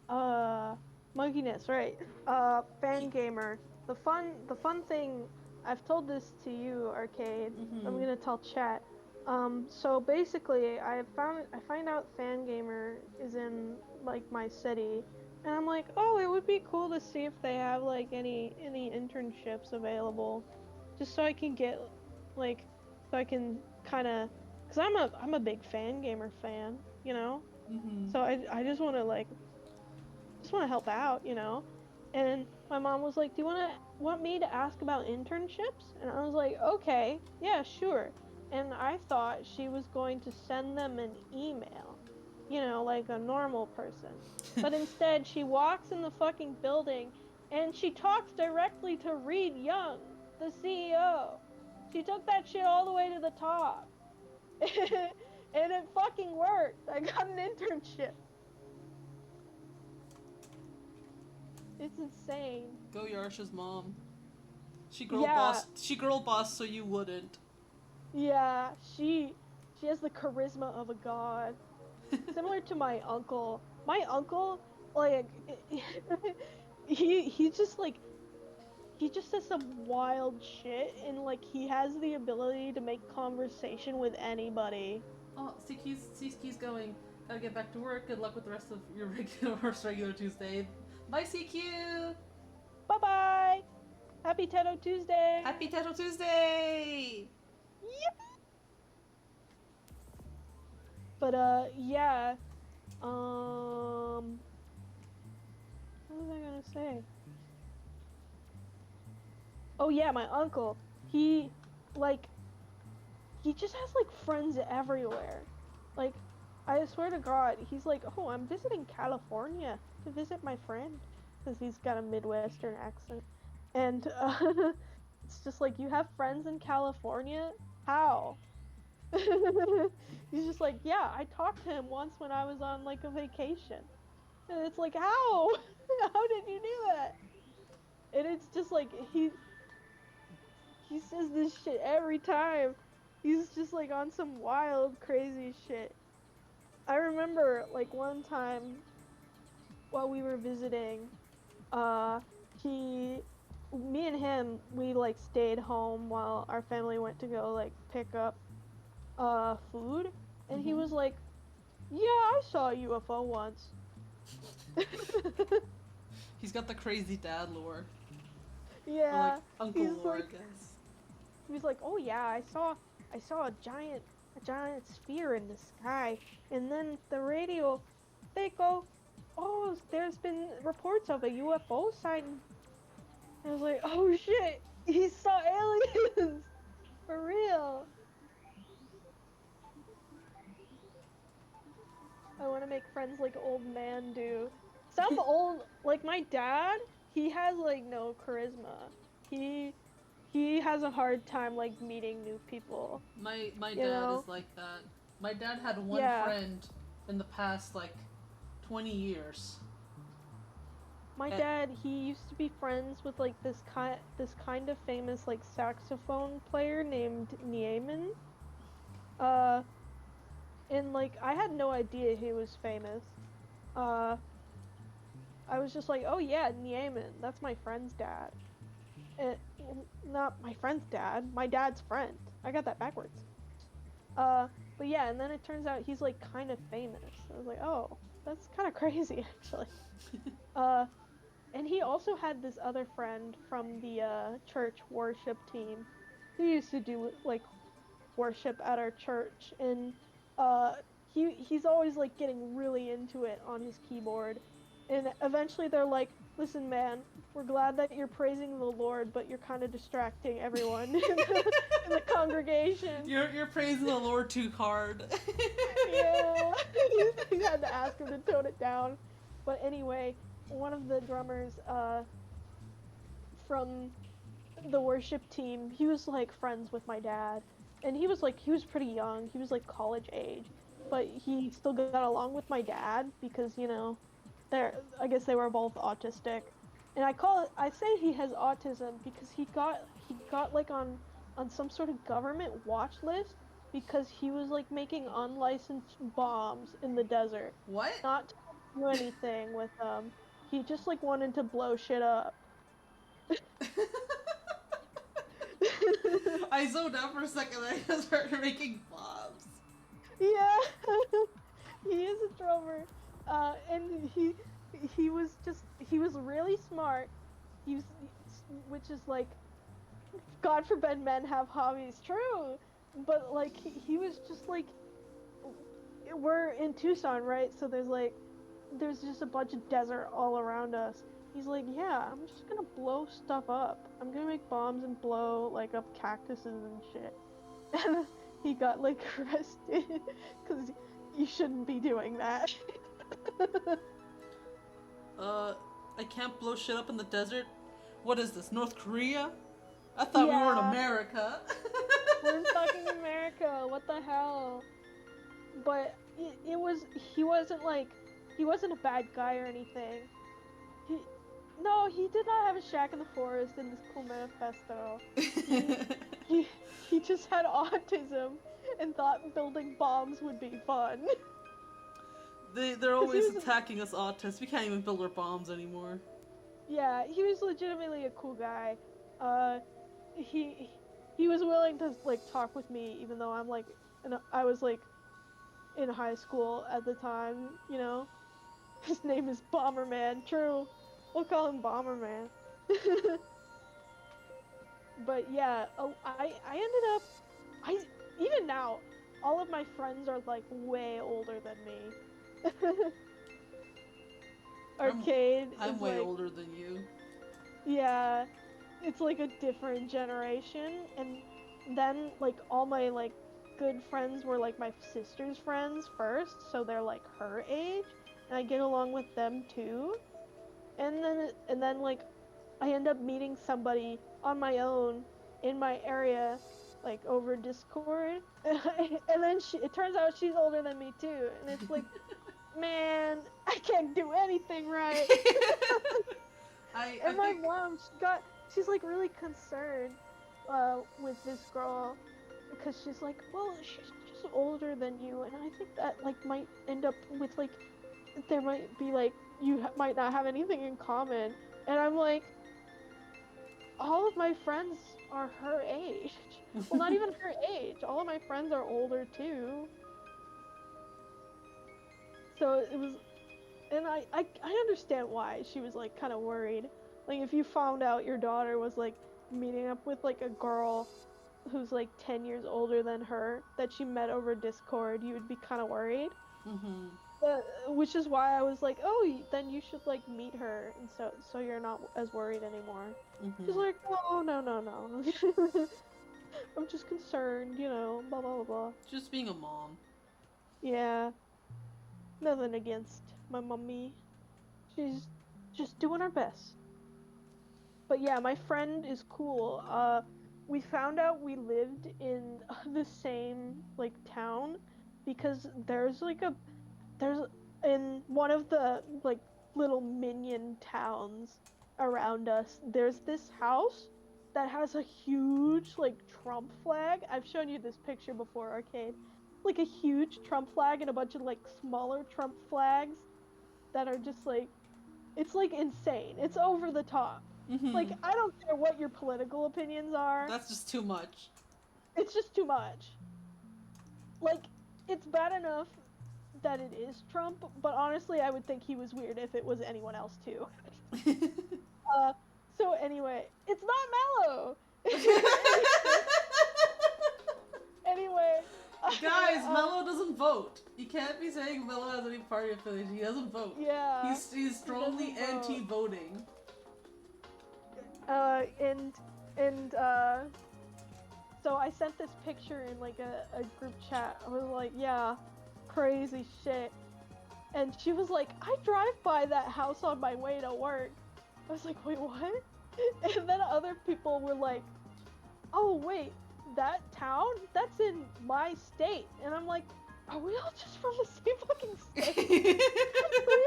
Uh, Monkeyness, right? Fan gamer. The fun thing. I've told this to you, Arcade. I'm Mm-hmm. gonna tell chat. So basically, I find out fan gamer is in like my city, and I'm like, oh, it would be cool to see if they have like any internships available, just so I can get like, so I can kind of, cause I'm a big fan gamer fan, you know. Mm-hmm. So I just want to help out, you know? And my mom was like, "Do you want me to ask about internships?" And I was like, "Okay, yeah, sure." And I thought she was going to send them an email, you know, like a normal person. But instead, she walks in the fucking building and she talks directly to Reed Young, the CEO. She took that shit all the way to the top. And it fucking worked. I got an internship. It's insane. Go Yarsha's mom. She girl Yeah, boss. She girl boss, so you wouldn't. yeah, she has the charisma of a god. Similar to my uncle. My uncle, like, he just like he just says some wild shit, and like he has the ability to make conversation with anybody. Oh, CQ's going. Gotta get back to work. Good luck with the rest of your regular Tuesday. Bye, CQ. Bye bye. Happy TETO Tuesday. Happy TETO Tuesday. Yep. But yeah. What was I gonna say? Oh yeah, my uncle. He like he just has like friends everywhere. Like I swear to God, he's like, "Oh, I'm visiting California to visit my friend," because he's got a Midwestern accent. And it's just like, "You have friends in California? How?" He's just like, "Yeah, I talked to him once when I was on like a vacation." And it's like, "How? How did you do that?" And it's just like he says this shit every time. He's just like on some wild, crazy shit. I remember like one time while we were visiting, uh, he, me and him, we like stayed home while our family went to go like pick up food, and he Mm-hmm. was like, "Yeah, I saw a UFO once." He's got the crazy dad lore, or like Yeah, uncle he's lore, I like, guess. he was like, "Oh yeah, I saw a giant sphere in the sky, and then the radio, they go, oh, there's been reports of a UFO sighting." I was like, "Oh shit, he saw aliens for real." I want to make friends like old man do. Some old, like my dad, he has like no charisma. He he has a hard time like meeting new people, My you dad know? is like that. My dad had one Yeah. friend in the past like 20 years. My And dad, he used to be friends with like this kind of famous like saxophone player named Nieman. Uh and like I had no idea he was famous. Uh I was just like, "Oh yeah, Nieman, that's my friend's dad." Not my friend's dad, my dad's friend. I got that backwards. Uh but yeah, and then it turns out he's like kind of famous. I was like, "Oh, that's kind of crazy actually." Uh And he also had this other friend from the church worship team who used to do like worship at our church, and uh he's always like getting really into it on his keyboard. And eventually they're like, "Listen, man, we're glad that you're praising the Lord, but you're kind of distracting everyone in the congregation." you're praising the Lord too hard. Yeah, he had to ask him to tone it down. But anyway, one of the drummers from the worship team, he was like friends with my dad. And he was pretty young. He was like college age, but he still got along with my dad because, you know, I guess they were both autistic. And I say he has autism because he got like on some sort of government watch list because he was like making unlicensed bombs in the desert. What? Not do anything with them. He just like wanted to blow shit up. I zoned out for a second and I just started making bombs. Yeah, he is a drummer, and he was really smart. He was, which is like, God forbid men have hobbies. True, but like he was just like, we're in Tucson, right? So there's just a bunch of desert all around us. He's like, yeah, I'm just gonna blow stuff up. I'm gonna make bombs and blow like up cactuses and shit. And he got like arrested because you shouldn't be doing that. I can't blow shit up in the desert? What is this, North Korea? I thought we were in Yeah. America. We're in fucking America. What the hell? But he wasn't a bad guy or anything. He did not have a shack in the forest in this cool manifesto. He just had autism and thought building bombs would be fun. They're always attacking us autists. We can't even build our bombs anymore. Yeah, he was legitimately a cool guy. He was willing to like talk with me even though I was like in high school at the time, you know. His name is Bomberman. True. We'll call him Bomberman. But yeah, I ended up even now, all of my friends are like way older than me. Arcade I'm is way like, older than you. yeah, it's like a different generation, and then like all my like good friends were like my sister's friends first, so they're like her age, and I get along with them too. And then like I end up meeting somebody on my own in my area, like over Discord, and then it turns out she's older than me too, and it's like, man, I can't do anything right. And my mom, she's like really concerned with this girl because she's like, well, she's just older than you, and I think that like might end up with like there might be like might not have anything in common. And I'm like, all of my friends are her age. Well, not even her age. All of my friends are older too. So it was, and I understand why she was like kind of worried. Like if you found out your daughter was like meeting up with like a girl who's like 10 years older than her that she met over Discord, you would be kind of worried. Mm-hmm. Which is why I was like, oh, then you should like meet her, and so you're not as worried anymore. Mm-hmm. She's like, oh no. I'm just concerned, you know, blah blah blah. Just being a mom. Yeah, nothing against my mommy. She's just doing her best. But yeah, my friend is cool. We found out we lived in the same like town because there's in one of the like little minion towns around us, there's this house that has a huge like Trump flag. I've shown you this picture before, Arcade. Like a huge Trump flag and a bunch of like smaller Trump flags that are just like, it's like insane. It's over the top. Mm-hmm. Like I don't care what your political opinions are. That's just too much. It's just too much. Like it's bad enough that it is Trump, but honestly, I would think he was weird if it was anyone else too. So anyway, it's not Mellow. Anyway, guys, Mello doesn't vote. You can't be saying Mello has any party affiliation. He doesn't vote. Yeah. He's strongly anti-voting. So I sent this picture in like a group chat. I was like, yeah, crazy shit. And she was like, I drive by that house on my way to work. I was like, wait, what? And then other people were like, oh wait, that town? That's in my state. And I'm like, are we all just from the same fucking state? We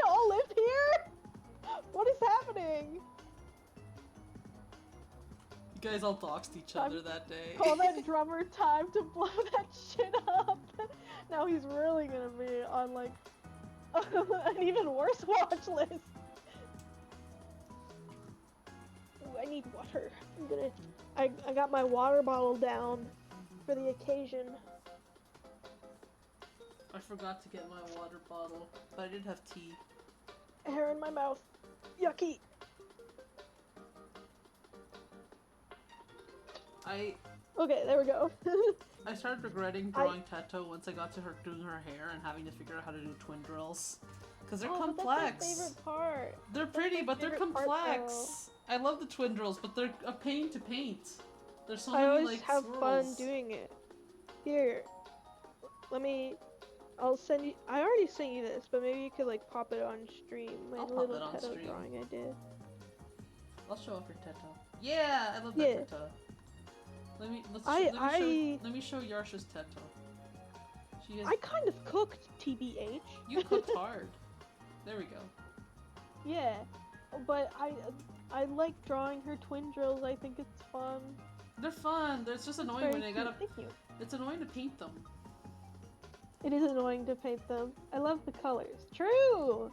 all live here? What is happening? You guys all doxed each other that day. Call that drummer time to blow that shit up. Now he's really gonna be on like an even worse watch list. Ooh, I need water. I got my water bottle down for the occasion. I forgot to get my water bottle, but I did have tea. Hair in my mouth. Yucky. Okay, there we go. I started regretting drawing Teto once I got to her doing her hair and having to figure out how to do twin drills. Because they're complex. That's my favorite part. They're pretty, but they're complex. I love the twin drills, but they're a pain to paint. There's so many, I always like, have swirls. fun doing it. Here, I'll send you. I already sent you this, but maybe you could like pop it on stream. My little Teto drawing I did. I'll show off your Teto. Yeah, I love that Teto. Let me show Yarsha's Teto. I kind of cooked, TBH. You cooked hard. There we go. Yeah, but I like drawing her twin drills. I think it's fun. They're fun. It's just annoying when they gotta. Thank you. It's annoying to paint them. It is annoying to paint them. I love the colors. True.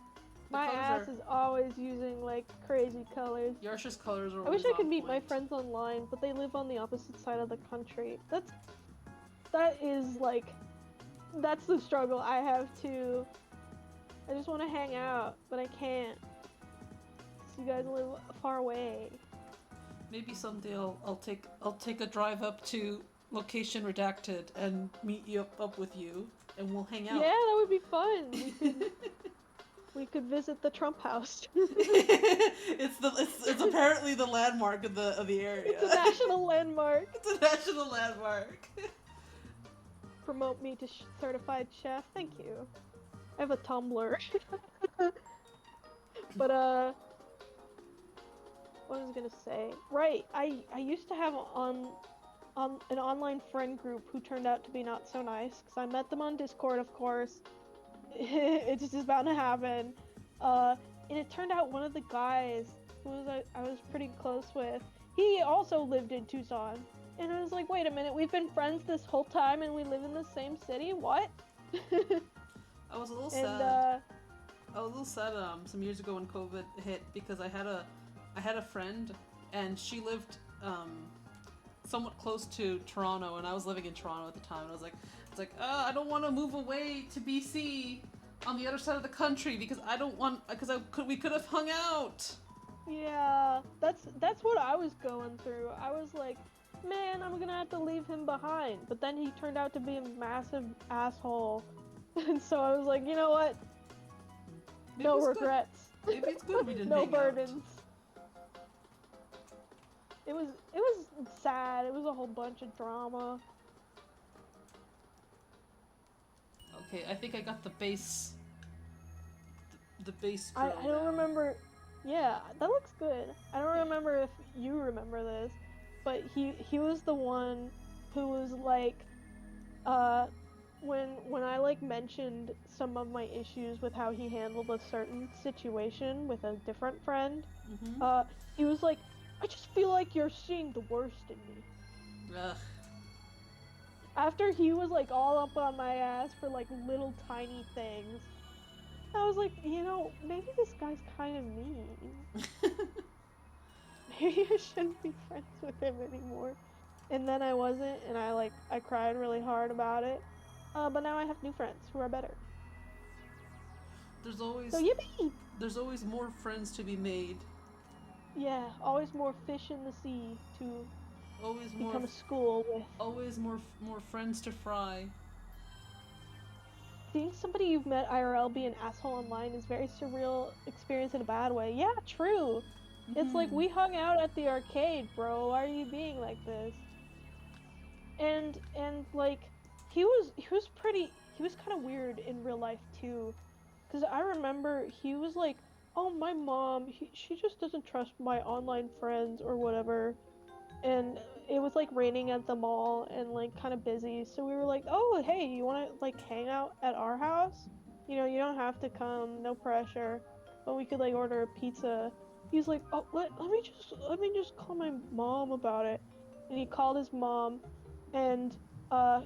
My ass is always using like crazy colors. Yarsha's colors are. I wish I could meet my friends online, but they live on the opposite side of the country. That is like, that's the struggle I have too. I just want to hang out, but I can't. So you guys live far away. Maybe someday I'll take a drive up to location redacted and meet you up with you, and we'll hang out. Yeah, that would be fun. We could visit the Trump house. it's apparently the landmark of the area. It's a national landmark. It's a national landmark. Promote me to certified chef. Thank you. I have a Tumblr. But what was I gonna say? Right, I used to have an online friend group who turned out to be not so nice, because I met them on Discord, of course. It's just bound to happen. And it turned out one of the guys who I was pretty close with, he also lived in Tucson. And I was like, wait a minute, we've been friends this whole time and we live in the same city? What? I was a little sad. I was a little sad some years ago when COVID hit, because I had a friend and she lived somewhat close to Toronto, and I was living in Toronto at the time. And I was like, I don't want to move away to BC on the other side of the country because we could have hung out. Yeah, that's what I was going through. I was like, man, I'm gonna have to leave him behind. But then he turned out to be a massive asshole, and so I was like, you know what? No regrets. Maybe it's good we didn't no hang burdens. out. It was sad. It was a whole bunch of drama. Okay, I think I got the base. The base. I don't remember. Yeah, that looks good. I don't remember if you remember this, but he was the one who was like, when I like mentioned some of my issues with how he handled a certain situation with a different friend, he was like, I just feel like you're seeing the worst in me. Ugh. After he was like all up on my ass for like little tiny things, I was like, you know, maybe this guy's kind of mean. Maybe I shouldn't be friends with him anymore. And then I wasn't, and I cried really hard about it. But now I have new friends who are better. There's always so yippee! There's always more friends to be made. Yeah, always more fish in the sea to always become a school with. Always more friends to fry. Seeing somebody you've met IRL be an asshole online is a very surreal experience in a bad way. Yeah, true. It's like, we hung out at the arcade, bro. Why are you being like this? And like, he was kind of weird in real life too, because I remember he was like, oh, my mom, she just doesn't trust my online friends or whatever. And it was like raining at the mall and like kind of busy, so we were like, oh, hey, you want to like hang out at our house? You know, you don't have to come, no pressure, but we could like order a pizza. He's like, oh, let me just call my mom about it. And he called his mom, and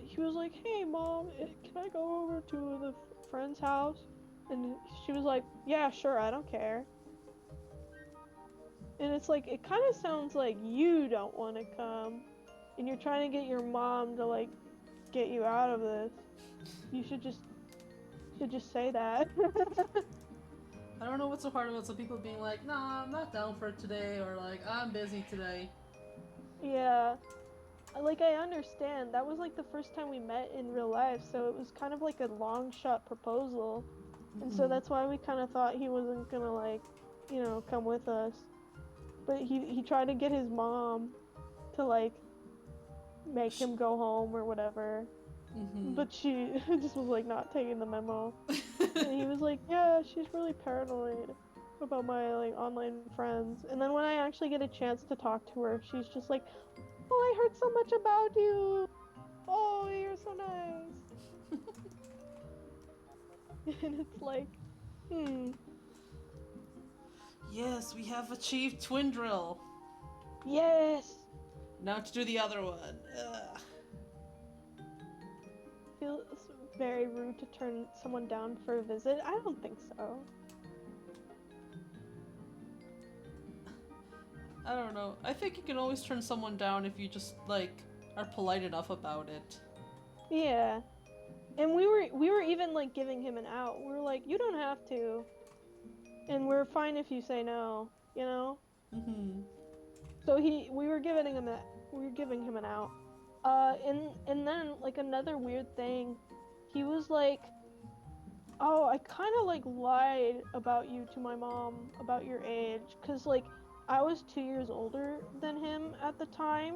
he was like, hey mom, can I go over to the friend's house? And she was like, yeah, sure, I don't care. And it's like, it kind of sounds like you don't want to come. And you're trying to get your mom to, like, get you out of this. You should just say that. I don't know what's so hard about some people being like, nah, I'm not down for it today, or like, I'm busy today. Yeah. Like, I understand. That was, like, the first time we met in real life, so it was kind of like a long shot proposal. And so that's why we kind of thought he wasn't gonna, like, you know, come with us. But he tried to get his mom to, like, make him go home or whatever. But she just was, like, not taking the memo. And he was like, yeah, she's really paranoid about my, like, online friends. And then when I actually get a chance to talk to her, she's just like, oh, I heard so much about you. Oh, you're so nice. And it's like, Yes, we have achieved twin drill. yes. Now to do the other one. Ugh. Feels very rude to turn someone down for a visit. I don't think so. I don't know. I think you can always turn someone down if you just, like, are polite enough about it. Yeah. And we were even, like, giving him an out. We were like, you don't have to. And we're fine if you say no, you know? So we were giving him an out. And then, like, another weird thing, he was like, oh, I kind of, like, lied about you to my mom about your age, cause, like, I was 2 years older than him at the time.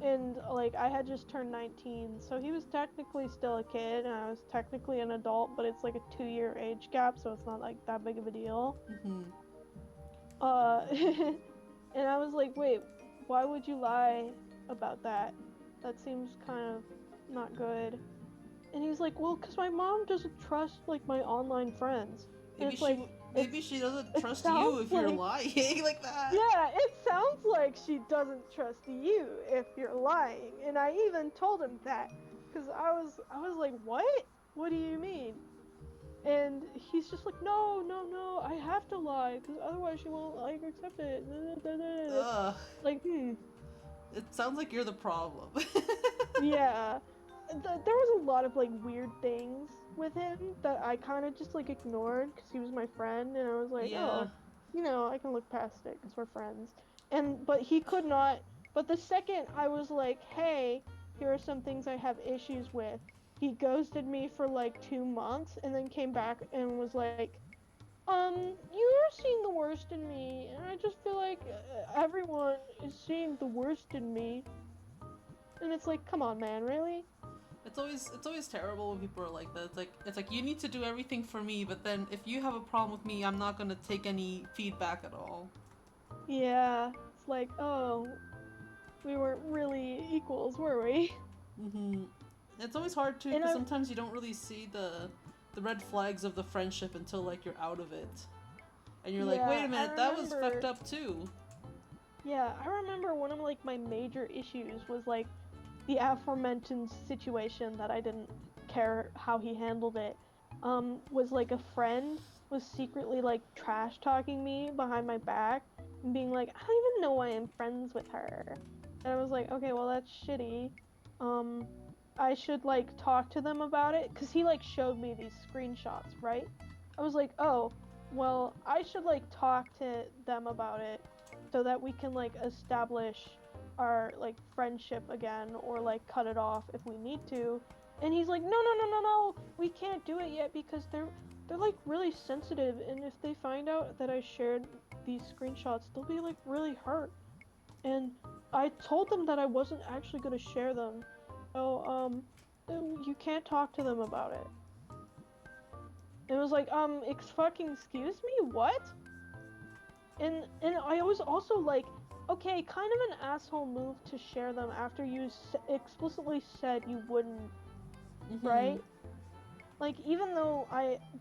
And, like, I had just turned 19, so he was technically still a kid, and I was technically an adult, but it's, like, a 2-year age gap, so it's not, like, that big of a deal. And I was like, wait, why would you lie about that? That seems kind of not good. And he's like, well, because my mom doesn't trust, like, my online friends. And it's like, maybe she doesn't trust you sounds if you're like- lying like that. Yeah, it sounds like she doesn't trust you if you're lying. And I even told him that. Because I was like, what? What do you mean? And he's just like, no, I have to lie, because otherwise she won't, like, accept it. Ugh. Like, It sounds like you're the problem. Yeah. There was a lot of, like, weird things with him that I kind of just, like, ignored because he was my friend, and I was like, Yeah. oh, you know, I can look past it because we're friends. But he could not. But the second I was like, hey, here are some things I have issues with, he ghosted me for, like, 2 months and then came back and was like, you're seeing the worst in me, and I just feel like everyone is seeing the worst in me. And it's like, come on, man, really? It's always terrible when people are like that. It's like you need to do everything for me, but then if you have a problem with me, I'm not gonna take any feedback at all. Yeah, it's like, oh, we weren't really equals, were we? It's always hard too, And because sometimes you don't really see the red flags of the friendship until, like, you're out of it, and you're like, wait a minute, that was fucked up too. Yeah, I remember one of, like, my major issues was, like, the aforementioned situation that I didn't care how he handled it. Was, like, a friend was secretly, like, trash talking me behind my back and being like, I don't even know why I'm friends with her. And I was like, okay, well, that's shitty. I should, like, talk to them about it, because he, like, showed me these screenshots, right? I was like, oh, well, I should, like, talk to them about it so that we can, like, establish our, like, friendship again, or, like, cut it off if we need to. And he's like, no, we can't do it yet because they're like really sensitive, and if they find out that I shared these screenshots, they'll be, like, really hurt. And I told them that I wasn't actually gonna share them. So, you can't talk to them about it. It was like, excuse me, what? And I was also like, okay, kind of an asshole move to share them after you explicitly said you wouldn't, right? Like, even though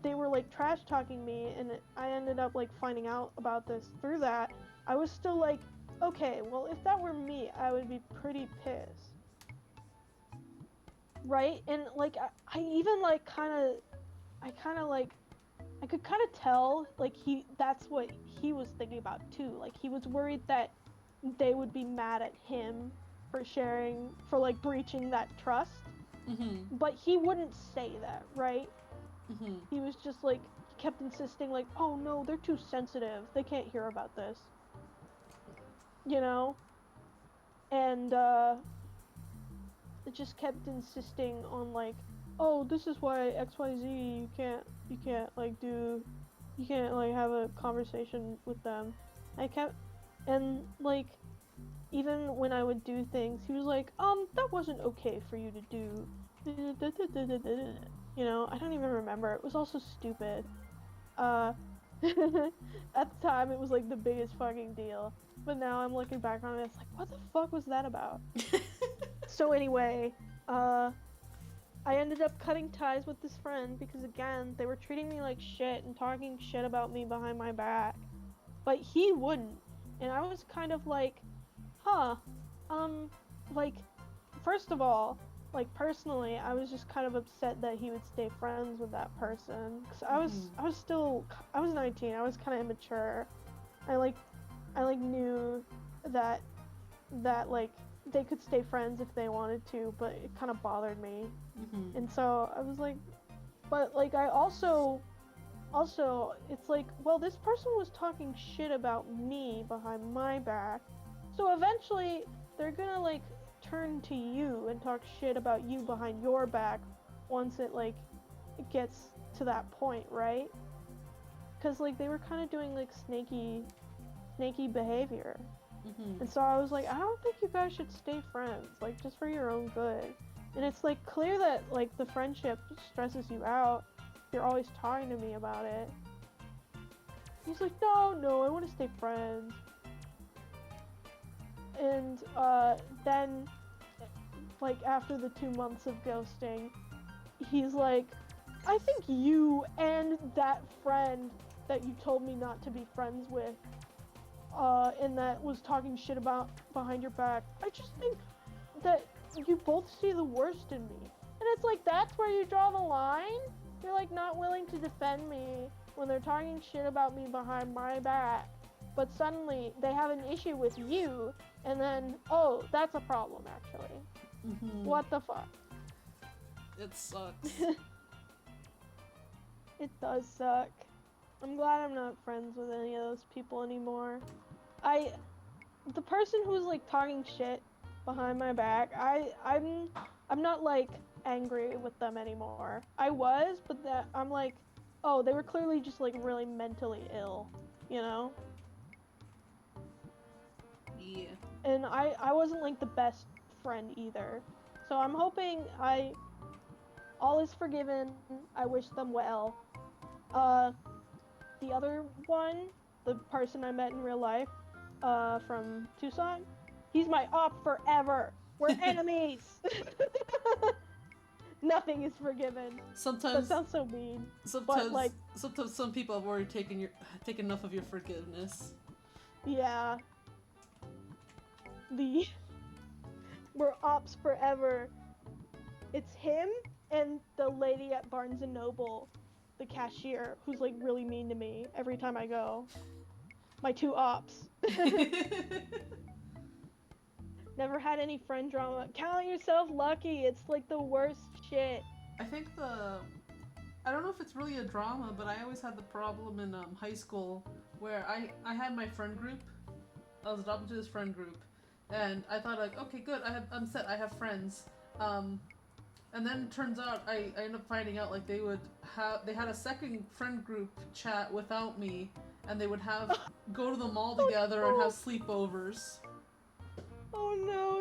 they were, like, trash talking me, and I ended up, like, finding out about this through that, I was still like, okay, well, if that were me, I would be pretty pissed. Right? And, like, I even, like, kind of I kind of like, I could kind of tell, like, that's what he was thinking about too. Like, he was worried that they would be mad at him for like, breaching that trust. But he wouldn't say that, right? He was just like, he kept insisting, like, oh no, they're too sensitive. They can't hear about this. You know? And, it just kept insisting on, like, oh, this is why XYZ, you can't, like, have a conversation with them. And, like, even when I would do things, he was like, that wasn't okay for you to do. You know, I don't even remember. It was also stupid. At the time, it was, like, the biggest fucking deal. But now I'm looking back on it, it's like, what the fuck was that about? So anyway, I ended up cutting ties with this friend because, again, they were treating me like shit and talking shit about me behind my back. But he wouldn't. And I was kind of like, huh, like, first of all, like, personally, I was just kind of upset that he would stay friends with that person. Cause I was 19, I was kind of immature. I knew that, like, they could stay friends if they wanted to, but it kind of bothered me. And so I was like, but, like, I also, it's like, well, this person was talking shit about me behind my back, so eventually they're gonna, like, turn to you and talk shit about you behind your back once it, like, it gets to that point, right? Because, like, they were kind of doing, like, snaky behavior. And so I was like, I don't think you guys should stay friends, like, just for your own good. And it's, like, clear that, like, the friendship stresses you out. You're always talking to me about it. He's like, no, I want to stay friends. And then, like, after the 2 months of ghosting, he's like, I think you and that friend that you told me not to be friends with, and that was talking shit about behind your back, I just think that you both see the worst in me. And it's like, that's where you draw the line? You're, like, not willing to defend me when they're talking shit about me behind my back, but suddenly they have an issue with you, and then, oh, that's a problem, actually. What the fuck? It sucks. It does suck. I'm glad I'm not friends with any of those people anymore. The person who's, like, talking shit behind my back, I'm not, like, angry with them anymore. I was, but that I'm like, oh, they were clearly just, like, really mentally ill, you know? Yeah. And I wasn't, like, the best friend either. So I'm hoping all is forgiven. I wish them well. The other one, the person I met in real life, from Tucson, he's my op forever. We're enemies. Nothing is forgiven. That sounds so mean. But, like, sometimes some people have already taken enough of your forgiveness. yeah. We're ops forever. It's him and the lady at Barnes & Noble, the cashier, who's, like, really mean to me every time I go. My 2 ops. Never had any friend drama. Count yourself lucky. It's, like, the worst shit. I think I don't know if it's really a drama, but I always had the problem in high school where I had my friend group. I was adopted to this friend group, and I thought, like, okay, good, I'm set, I have friends. And then it turns out I ended up finding out, like, they had a second friend group chat without me, and they would go to the mall together and have sleepovers. Oh no,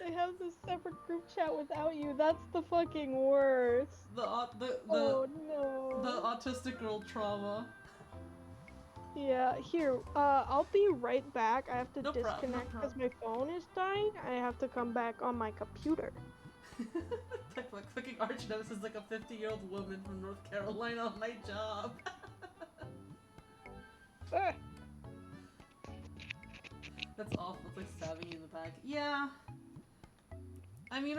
they have this separate group chat without you. That's the fucking worst. Oh no. The autistic girl trauma. Yeah, here, I'll be right back. I have to disconnect because my phone is dying. I have to come back on my computer. Like fucking Archnevis is like a 50-year-old woman from North Carolina on my job. That's awful. It's like stabbing you in the back. Yeah. I mean,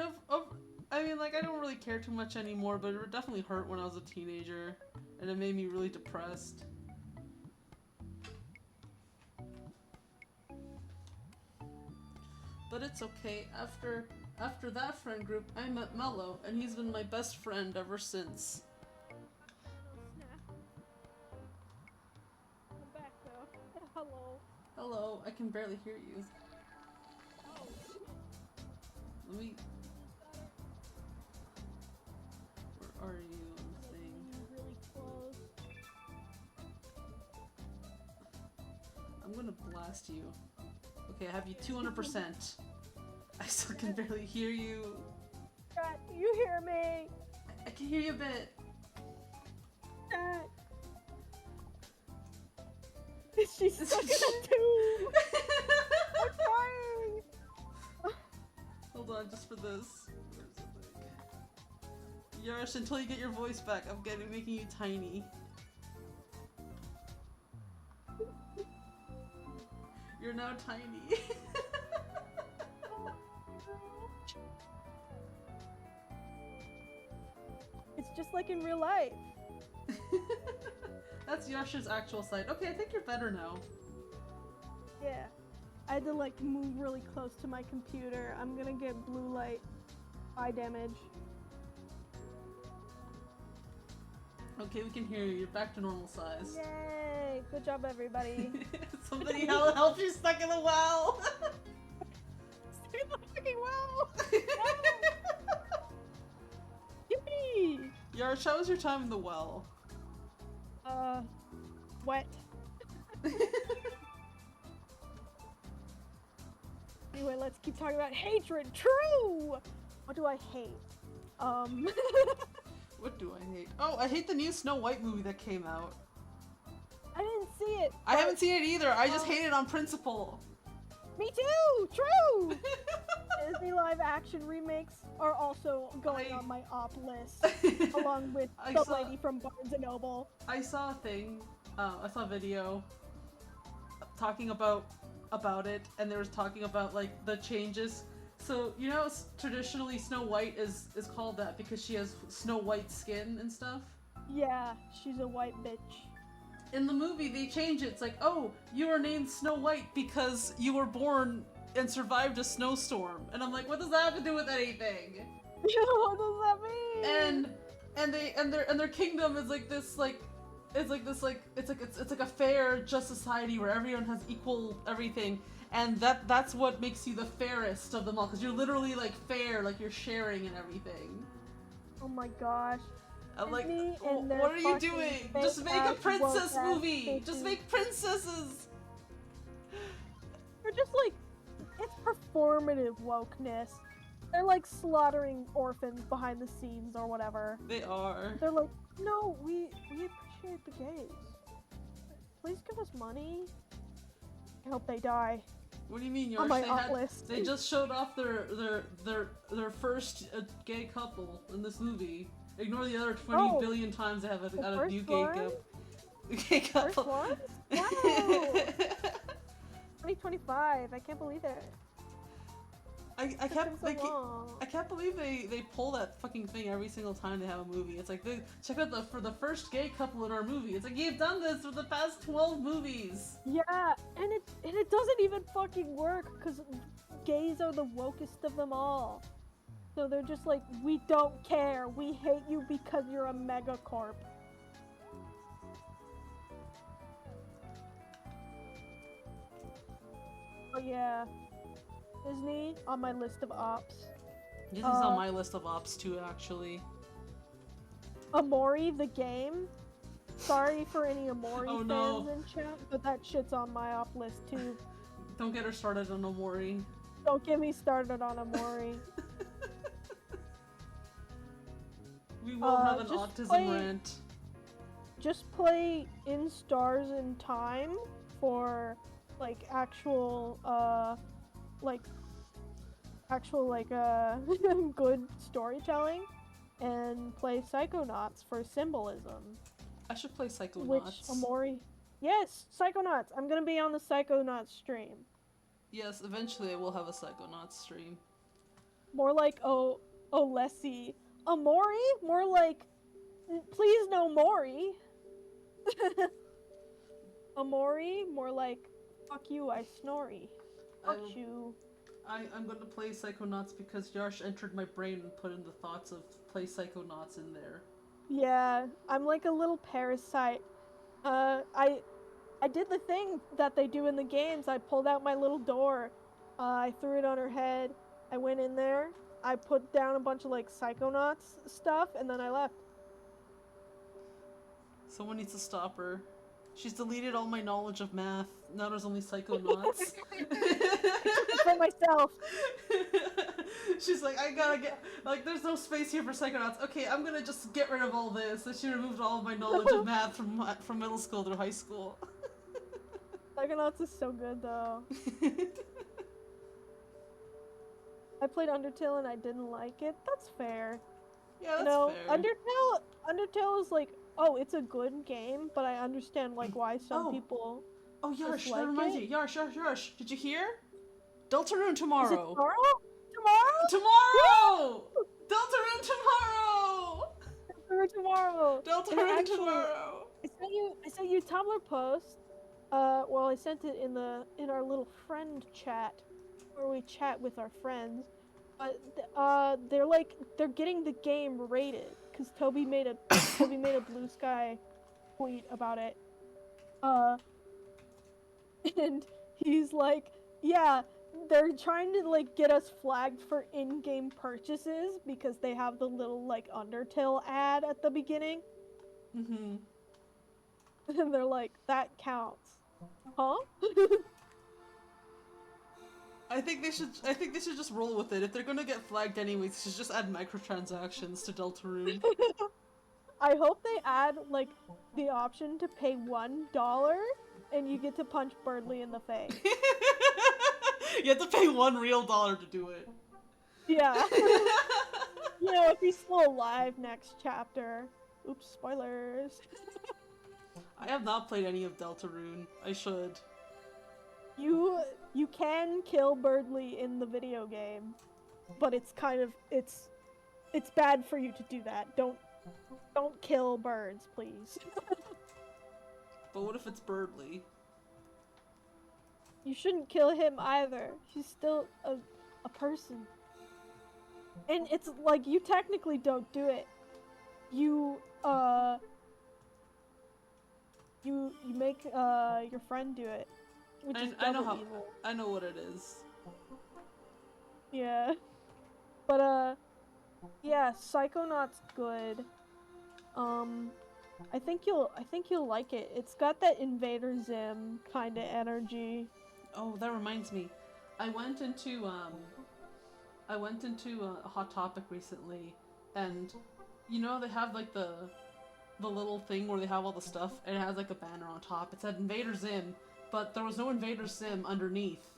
I mean, like, I don't really care too much anymore, but it definitely hurt when I was a teenager, and it made me really depressed. But it's okay. After that friend group, I met Mello, and he's been my best friend ever since. I'm back though. Hello. Hello, I can barely hear you. Let me... Where are you on the thing? Really close. I'm gonna blast you. Okay, I have you 200%. I still can barely hear you. Chat, you hear me? I can hear you a bit. Chat. She's stuck in a tube. I'm trying. Hold on, just for this. Where's the thing? Yarsh, until you get your voice back, I'm making you tiny. You're now tiny. It's just like in real life. That's Yarsh's actual site. Okay, I think you're better now. Yeah. I had to like move really close to my computer. I'm gonna get blue light eye damage. Okay, we can hear you. You're back to normal size. Yay! Good job, everybody. Somebody help you stuck in the well! Stay in the fucking well! Yippee! Yarsh, how was your time in the well? Wet. Anyway, let's keep talking about hatred. True! What do I hate? What do I hate? Oh, I hate the new Snow White movie that came out. I didn't see it. I haven't seen it either. I just hate it on principle. Me too! True! Disney live action remakes are also going on my op list, along with the lady from Barnes & Noble. I saw a thing, I saw a video talking about it, and they were talking about like the changes. So, you know, traditionally Snow White is called that because she has snow white skin and stuff? Yeah, she's a white bitch. In the movie, they change it. It's like, oh, you were named Snow White because you were born and survived a snowstorm. And I'm like, what does that have to do with anything? What does that mean? And their kingdom is like this it's like a fair, just society where everyone has equal everything. And that's what makes you the fairest of them all, because you're literally like fair, like you're sharing and everything. Oh my gosh. I'm like, what are you doing? Just make a princess movie! Just make princesses! They're just like, it's performative wokeness. They're like slaughtering orphans behind the scenes or whatever. They are. They're like, no, we appreciate the gays. Please give us money. I hope they die. What do you mean, on my Yarsh? They just showed off their first gay couple in this movie. Ignore the other 20 billion times they have a new gay couple. First one? Wow! 2025. I can't believe it. I can't believe they pull that fucking thing every single time they have a movie. It's like, check out for the first gay couple in our movie. It's like, you've done this for the past 12 movies. Yeah, and it doesn't even fucking work because gays are the wokest of them all. So they're just like, we don't care. We hate you because you're a megacorp. Oh yeah. Disney on my list of ops. Disney's on my list of ops too, actually. Amori the game. Sorry for any Amori fans in chat, but that shit's on my op list too. Don't get her started on Amori. Don't get me started on Amori. We will have an autism rant. Just play In Stars in Time for like actual good storytelling, and play Psychonauts for symbolism. I should play Psychonauts. Which Amori? Yes, Psychonauts. I'm gonna be on the Psychonauts stream. Yes, eventually I will have a Psychonauts stream. More like Olesi. Amori? More like, please no Mori. Amori? More like, fuck you, I snorri. Fuck you. I'm gonna play Psychonauts because Yarsh entered my brain and put in the thoughts of play Psychonauts in there. Yeah, I'm like a little parasite. I did the thing that they do in the games. I pulled out my little door. I threw it on her head. I went in there. I put down a bunch of like Psychonauts stuff, and then I left. Someone needs to stop her. She's deleted all my knowledge of math. Now there's only Psychonauts. For myself. She's like, I gotta get, like, there's no space here for Psychonauts. Okay, I'm gonna just get rid of all this. And she removed all of my knowledge of math from middle school through high school. Psychonauts is so good though. I played Undertale and I didn't like it. That's fair. Yeah, that's fair. Undertale is like, oh, it's a good game, but I understand like why some people. Oh, Yarsh, dislike that reminds it. me. Yarsh, did you hear? Deltarune tomorrow. Is it tomorrow? Tomorrow! Deltarune tomorrow! Tomorrow. Deltarune tomorrow. I sent you a Tumblr post. Well, I sent it in our little friend chat, where we chat with our friends. But they're getting the game rated because Toby made a Blue Sky tweet about it. And he's like, yeah, they're trying to like get us flagged for in-game purchases because they have the little like Undertale ad at the beginning. Mm-hmm. And they're like, that counts. Huh? I think they should just roll with it. If they're gonna get flagged anyways, they should just add microtransactions to Deltarune. I hope they add like the option to pay $1 and you get to punch Birdly in the face. You have to pay $1 real to do it. Yeah. You know, if he's still alive next chapter. Oops, spoilers. I have not played any of Deltarune. I should. You can kill Birdly in the video game, but it's kind of it's bad for you to do that. Don't kill birds, please. But what if it's Birdly? You shouldn't kill him either. He's still a person. And it's like you technically don't do it. You make your friend do it. Which is double evil. I know what it is. Yeah. But yeah, Psychonauts good. I think you'll like it. It's got that Invader Zim kind of energy. Oh, that reminds me. I went into a Hot Topic recently, and you know they have like the little thing where they have all the stuff, and it has like a banner on top. It said Invader Zim, but there was no Invader Sim underneath.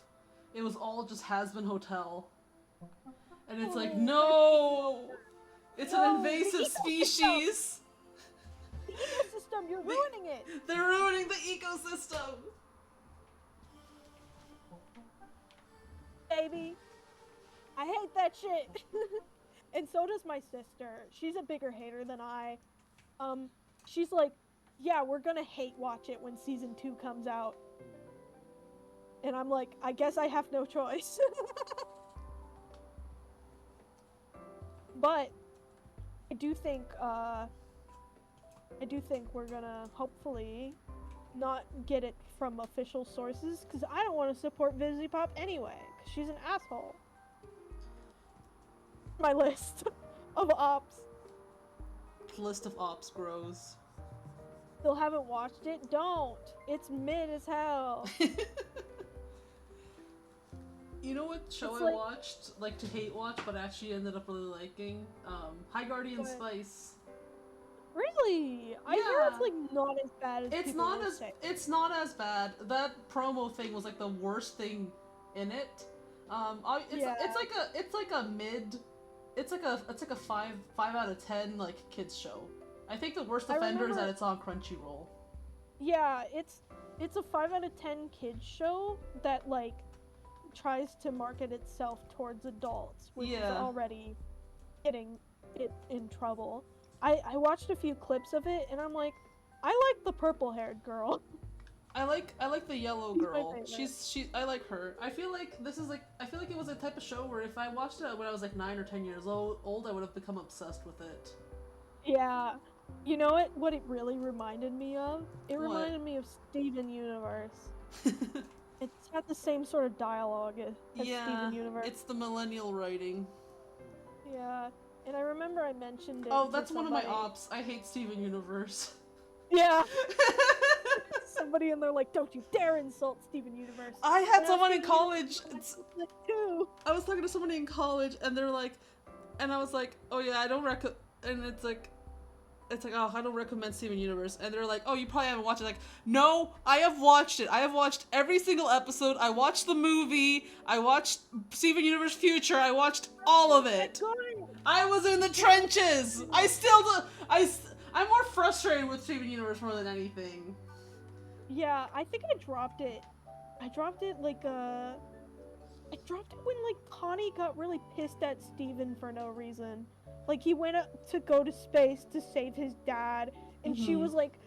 It was all just Has-Been Hotel. And it's like, no! It's an invasive species! Ecosystem, you're ruining it! They're ruining the ecosystem! Baby, I hate that shit! And so does my sister. She's a bigger hater than I. She's like, yeah, we're gonna hate watch it when season 2 comes out. And I'm like, I guess I have no choice. But I do think we're gonna hopefully not get it from official sources because I don't want to support VisiPop anyway because she's an asshole. My list of ops. List of ops grows. Still haven't watched it? Don't. It's mid as hell. You know what show It's I like- watched, like to hate watch, but actually ended up really liking? High Guardian What? Spice. Really? I hear Yeah. it's like not as bad as It's people not will as say. it's not as bad. That promo thing was like the worst thing in it. Yeah. It's like a mid. It's like a 5 out of 10 like kids show. I think the worst I offender is remember- that it's on Crunchyroll. Yeah, it's a 5 out of 10 kids show that like tries to market itself towards adults, which is Yeah. already getting it in trouble. I watched a few clips of it and I'm like, I like the purple-haired girl. I like the yellow She's my girl. favorite. I like her. I feel like it was a type of show where if I watched it when I was like 9 or 10 years old, I would have become obsessed with it. Yeah. You know what it really reminded me of? It What? reminded me of Steven Universe. It's got the same sort of dialogue as Yeah, Steven Universe. it's the millennial writing. Yeah. And I remember I mentioned it Oh, to that's one of my somebody. ops. I hate Steven Universe. Yeah. Somebody and they're like, don't you dare insult Steven Universe. I had And someone in Steven college. Universe was like, too. I was talking to somebody in college, and they're like, and I was like, oh yeah, I don't and it's like, oh, I don't recommend Steven Universe, and they're like, oh, you probably haven't watched it. Like, no, I have watched it. I have watched every single episode. I watched the movie. I watched Steven Universe Future. I watched all of it. I was in the trenches. I still do. I'm more frustrated with Steven Universe more than anything. Yeah, I think I dropped it. I dropped it like I dropped it when like Connie got really pissed at Steven for no reason. Like he went up to go to space to save his dad, and she was like,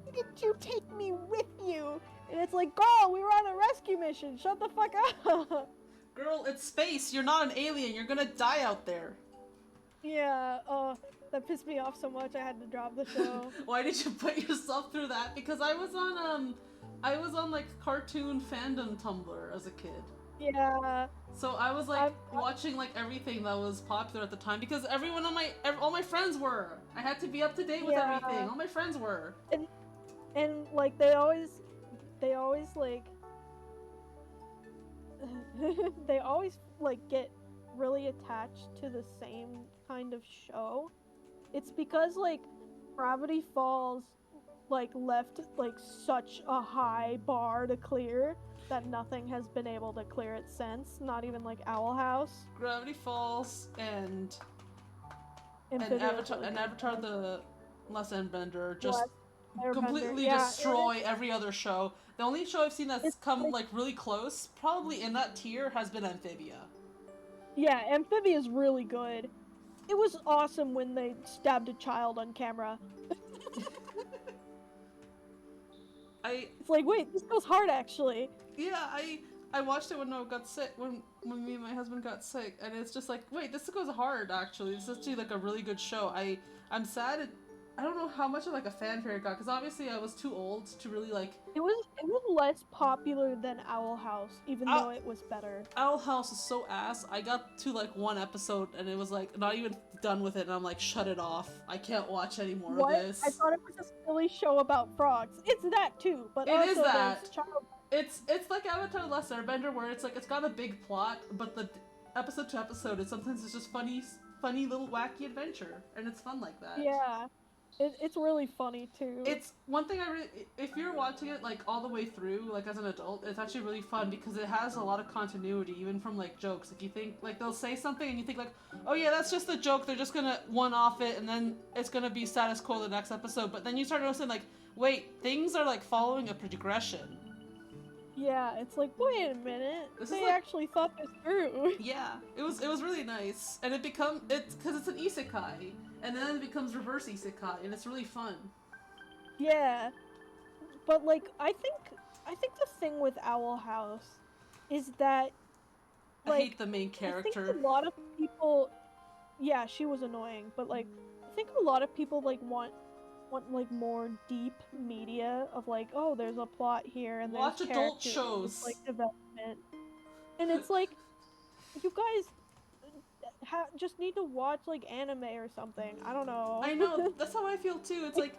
"Why didn't you take me with you?" And it's like, girl, we were on a rescue mission. Shut the fuck up. Girl, it's space. You're not an alien. You're gonna die out there. Yeah. Oh, that pissed me off so much. I had to drop the show. Why did you put yourself through that? Because I was on like cartoon fandom Tumblr as a kid. Yeah. So I was like watching like everything that was popular at the time because everyone on all my friends were. I had to be up to date with everything. All my friends were. And like they always like they always like get really attached to the same kind of show. It's because like Gravity Falls like left like such a high bar to clear that nothing has been able to clear it since, not even like Owl House. Gravity Falls and Avatar the Last Airbender just completely destroy every other show. The only show I've seen that's come like really close, probably in that tier, has been Amphibia. Yeah, Amphibia is really good. It was awesome when they stabbed a child on camera. It's like, wait, this goes hard actually. Yeah, I watched it when I got sick, when me and my husband got sick, and it's just like, wait, this goes hard actually. This is actually like a really good show. I'm sad I don't know how much of like a fanfare it got, because obviously I was too old to really like... It was less popular than Owl House, even though it was better. Owl House is so ass. I got to like one episode and it was like not even done with it, and I'm like, shut it off. I can't watch any more of this. I thought it was a silly show about frogs. It's that too, but it also is that. child. It's like Avatar: The Last Airbender, where it's like it's got a big plot, but the episode to episode, sometimes it's just funny little wacky adventure, and it's fun like that. Yeah. It's really funny too. It's one thing if you're watching it like all the way through, like as an adult, it's actually really fun because it has a lot of continuity, even from like jokes. Like you think, like they'll say something and you think like, oh yeah, that's just a joke. They're just gonna one-off it and then it's gonna be status quo the next episode. But then you start noticing like, wait, things are like following a progression. Yeah, it's like, wait a minute, they like, actually thought this through. Yeah, it was really nice, and because it's an isekai, and then it becomes reverse isekai, and it's really fun. Yeah, but like I think the thing with Owl House is that like, I hate the main character. I think a lot of people, yeah, she was annoying, but like I think a lot of people like want like more deep media of like, oh, there's a plot here and there's watch adult shows, like development, and it's like, you guys just need to watch like anime or something. I don't know. I know, that's how I feel too. It's like,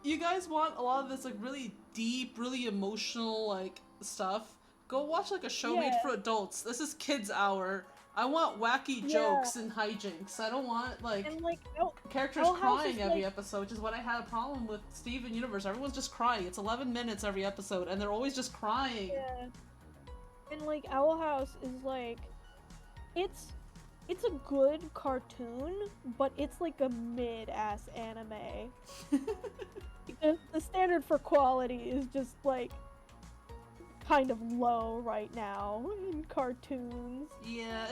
you guys want a lot of this like really deep, really emotional like stuff. Go watch like a show made for adults. This is kids' hour. I want wacky jokes and hijinks. I don't want like characters crying every episode, which is what I had a problem with Steven Universe. Everyone's just crying. It's 11 minutes every episode, and they're always just crying. Yeah. And like Owl House is like, it's a good cartoon, but it's like a mid-ass anime. The standard for quality is just like kind of low right now in cartoons. Yeah,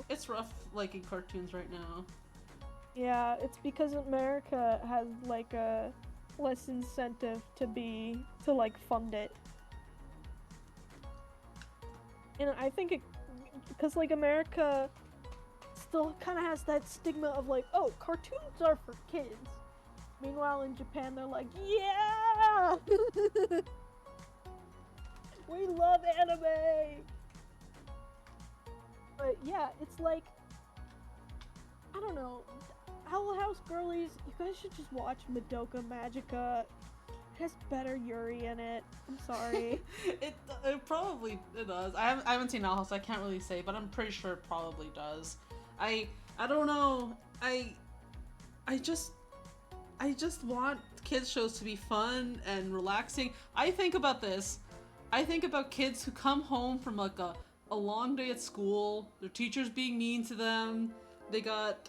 it's rough like in cartoons right now. Yeah, it's because America has like a less incentive to like fund it. And I think it because like America still kind of has that stigma of like, oh, cartoons are for kids. Meanwhile, in Japan, they're like, yeah, we love anime. But yeah, it's like, I don't know, Owl House Girlies. You guys should just watch Madoka Magica. It has better Yuri in it. I'm sorry. it probably it does. I haven't seen Owl House, so I can't really say, but I'm pretty sure it probably does. I don't know. I just I just want kids shows to be fun and relaxing. I think about this. I think about kids who come home from like a long day at school, their teachers being mean to them, they got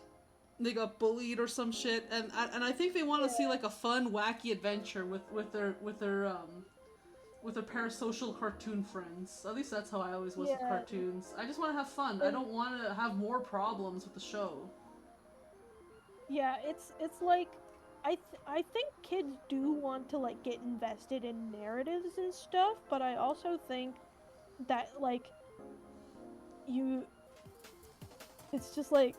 bullied or some shit, and I think they want to see like a fun, wacky adventure with their parasocial cartoon friends. At least that's how I always was with Yeah, cartoons. I just want to have fun. I and don't want to have more problems with the show. yeah, it's like I think kids do want to like get invested in narratives and stuff, but I also think that like you it's just like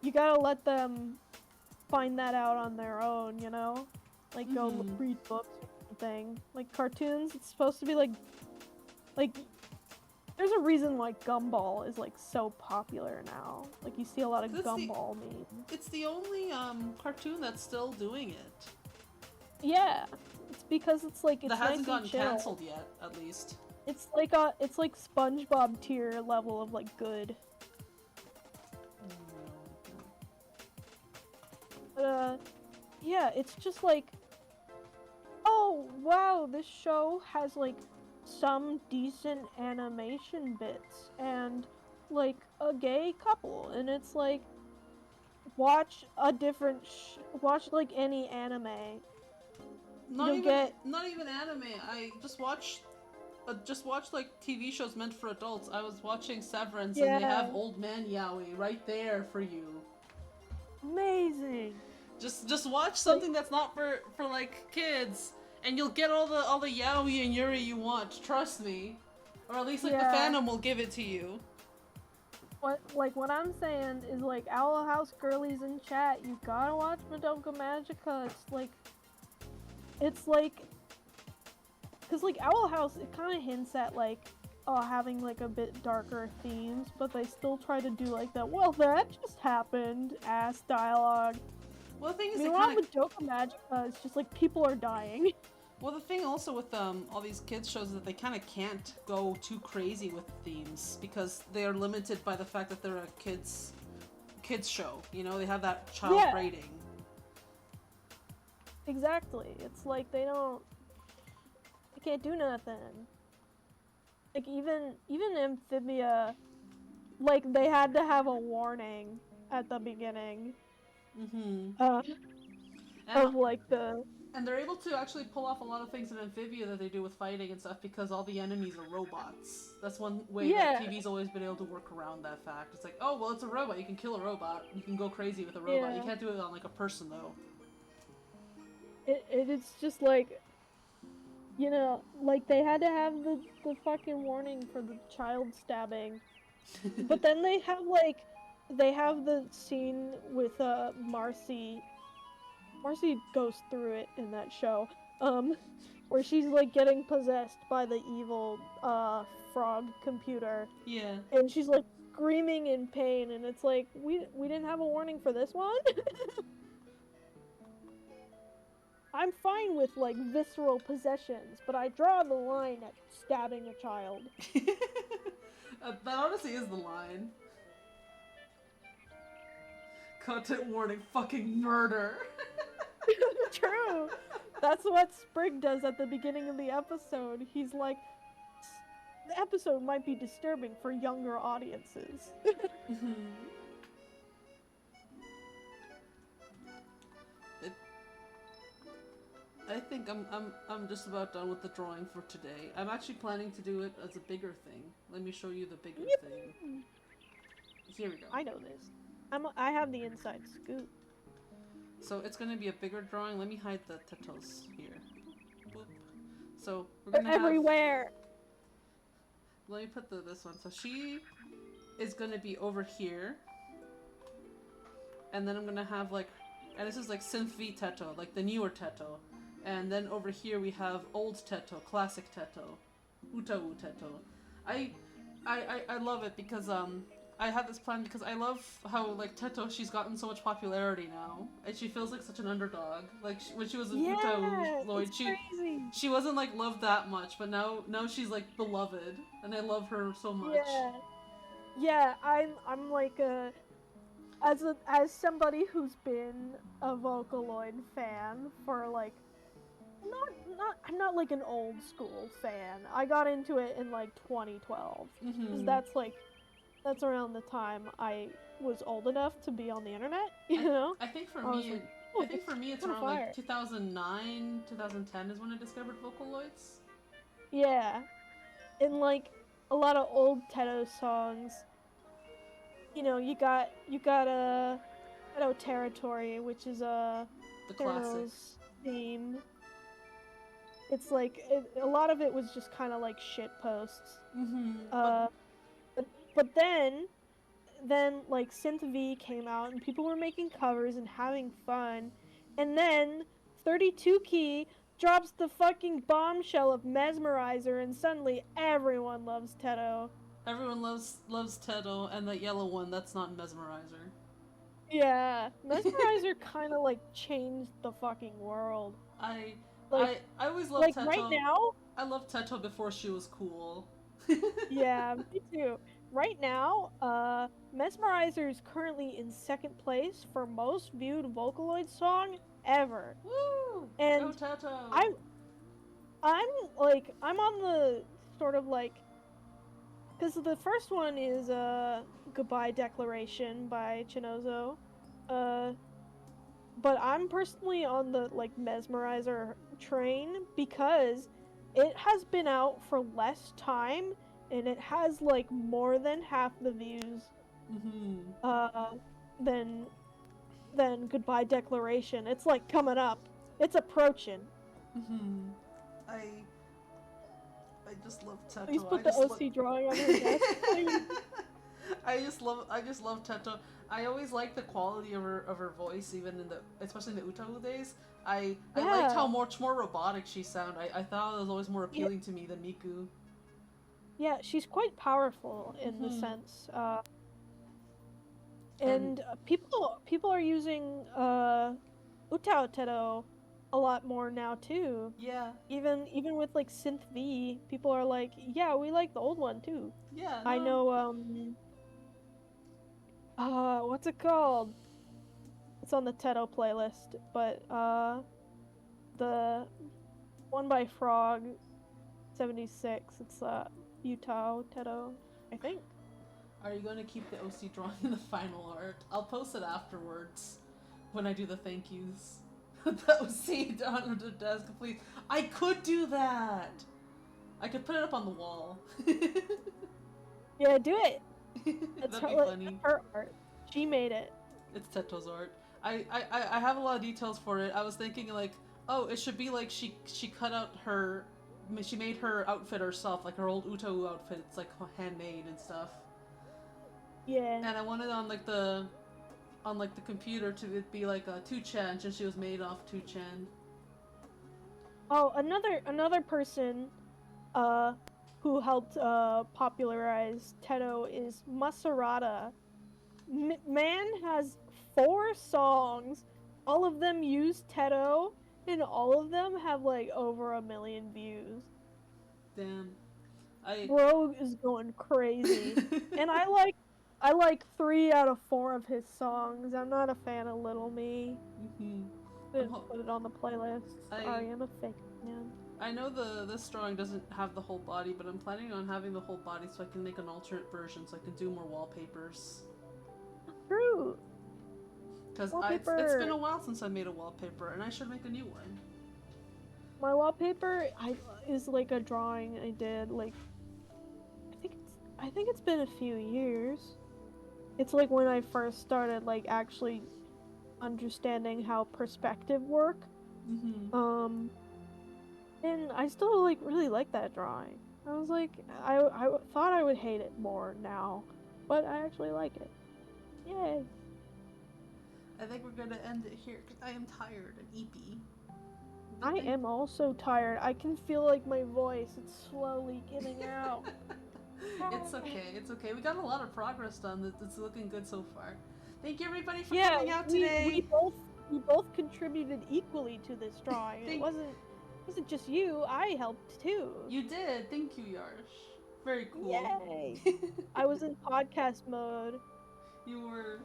you gotta let them find that out on their own, you know? Like go Mm-hmm. read books or something. Like cartoons, it's supposed to be like there's a reason why Gumball is like so popular now. Like you see a lot of That's the Gumball memes. It's the only cartoon that's still doing it. Yeah, it's because it's like That it's nice hasn't and gotten chill. canceled yet, at least. It's like SpongeBob tier level of like good. But yeah, it's just like, oh wow, this show has like some decent animation bits and like a gay couple, and it's like watch a different watch like any anime. You'll get Not even anime. I just watch like TV shows meant for adults. I was watching Severance, and they yeah, have old man yaoi right there for you. amazing. Just watch Like something that's not for like kids, and you'll get all the yaoi and yuri you want. Trust me, or at least like the yeah, fandom will give it to you. what I'm saying is like Owl House girlies in chat, you gotta watch Madoka Magica. It's like because like Owl House, it kind of hints at like having like a bit darker themes, but they still try to do like that. Well, that just happened. Ass dialogue. Well, the thing is, they Meanwhile, kind of Madoka Magica is just like people are dying. Well, the thing also with all these kids shows is that they kind of can't go too crazy with themes because they are limited by the fact that they're a kids show. You know, they have that child Yeah, rating. exactly. It's like they can't do nothing. Like even Amphibia, like they had to have a warning at the beginning. Mm-hmm. Uh, And of like the and they're able to actually pull off a lot of things in Amphibia that they do with fighting and stuff because all the enemies are robots. That's one way that yeah TV's always been able to work around that fact. It's like, oh well, it's a robot. You can kill a robot. You can go crazy with a robot. You yeah. can't do it on like a person though. It's just like, you know, like they had to have the fucking warning for the child stabbing, but then they have the scene with Marcy. Marcy goes through it in that show, where she's like getting possessed by the evil frog computer, Yeah. and she's like screaming in pain, and it's like we didn't have a warning for this one. I'm fine with like visceral possessions, but I draw the line at stabbing a child. That honestly is the line. Content warning, fucking murder. True. That's what Sprig does at the beginning of the episode. He's like, the episode might be disturbing for younger audiences. Mhm. It, I think I'm just about done with the drawing for today. I'm actually planning to do it as a bigger thing. Let me show you the bigger thing. Here we go. I know this. I have the inside scoop. So it's gonna be a bigger drawing. Let me hide the TETOs here. Boop. So we're gonna have... everywhere. Let me put this one. So she is gonna be over here. And then I'm gonna have like... And this is like Synth V TETO, like the newer TETO. And then over here we have old TETO, classic TETO. Utawu TETO. I love it because I had this plan because I love how like TETO, she's gotten so much popularity now, and she feels like such an underdog. Like when she was in Utawu Lloyd, she wasn't like loved that much, but now she's like beloved, and I love her so much. Yeah, I'm like as somebody who's been a Vocaloid fan for like I'm not like an old school fan. I got into it in like 2012 because that's around the time I was old enough to be on the internet. You know. I think for me, it's around like 2009, 2010 is when I discovered Vocaloids. Yeah, and like a lot of old TETO songs. You know, you got TETO Territory, which is the classic theme. It's like a lot of it was just kind of like shit posts. But then like Synth V came out and people were making covers and having fun, and then 32 Key drops the fucking bombshell of Mesmerizer, and suddenly everyone loves TETO. Everyone loves TETO, and the yellow one that's not Mesmerizer. Yeah, Mesmerizer kind of like changed the fucking world. I always loved TETO. Right now, I loved TETO before she was cool. Yeah, me too. Right now, Mesmerizer is currently in second place for most viewed Vocaloid song ever. Woo! And Go TETO! I'm on the sort of like, because the first one is Goodbye Declaration by Chinozo. But I'm personally on the like Mesmerizer train because it has been out for less time and it has like more than half the views than Goodbye Declaration. It's like coming up. It's approaching. I just love TETO. Please put the OC drawing on your desk. I just love TETO. I always liked the quality of her voice, even especially in the Utawu days. I liked how much more robotic she sounded. I thought it was always more appealing to me than Miku. Yeah, she's quite powerful in the sense. And people are using Utawu TETO a lot more now too. Yeah. Even with like Synth V, people are like, yeah, we like the old one too. Yeah. No. I know. What's it called? It's on the TETO playlist, but the one by Frog 76. It's Utawu TETO, I think. Are you going to keep the OC drawing in the final art? I'll post it afterwards when I do the thank yous. The OC on the desk, please. I could do that. I could put it up on the wall. Yeah, do it. That'd be funny. That's her art. She made it. It's TETO's art. I have a lot of details for it. I was thinking like, oh, it should be like she cut out her, she made her outfit herself, like her old Utawu outfit. It's like handmade and stuff. Yeah. And I wanted on the computer to be like a 2chan, since she was made off 2chan. Oh, another person who helped popularize TETO is Maserata. Man has 4 songs, all of them use TETO, and all of them have like over 1 million views. Damn. Bro is going crazy. And I like 3 out of 4 of his songs. I'm not a fan of Little Me. Didn't put it on the playlist. Sorry, I'm a fake fan. I know this drawing doesn't have the whole body, but I'm planning on having the whole body so I can make an alternate version, so I can do more wallpapers. True. Because it's been a while since I made a wallpaper, and I should make a new one. My wallpaper is like a drawing I did like I think it's been a few years. It's like when I first started like actually understanding how perspective work. Mm-hmm. And I still like really like that drawing. I was like, I thought I would hate it more now, but I actually like it. Yay! I think we're gonna end it here because I am tired and eepy. I am also tired. I can feel like my voice, it's slowly giving out. It's okay. It's okay. We got a lot of progress done. It's looking good so far. Thank you everybody for coming out today. We both contributed equally to this drawing. It wasn't just you. I helped too. You did. Thank you, Yarsh. Very cool. Yay! I was in podcast mode. You were.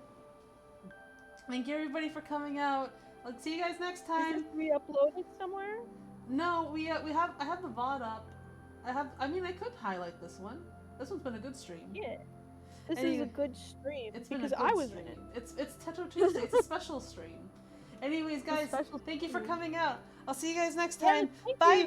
Thank you everybody for coming out. I'll see you guys next time. Is this re-uploaded somewhere? No, we have. I have the VOD up. I mean, I could highlight this one. This one's been a good stream. Yeah. This is a good stream. It's because been a good I was stream. in it. It's TETO Tuesday. It's a special stream. Anyways, guys, thank you for coming out. I'll see you guys next time. Yeah, Bye, bye.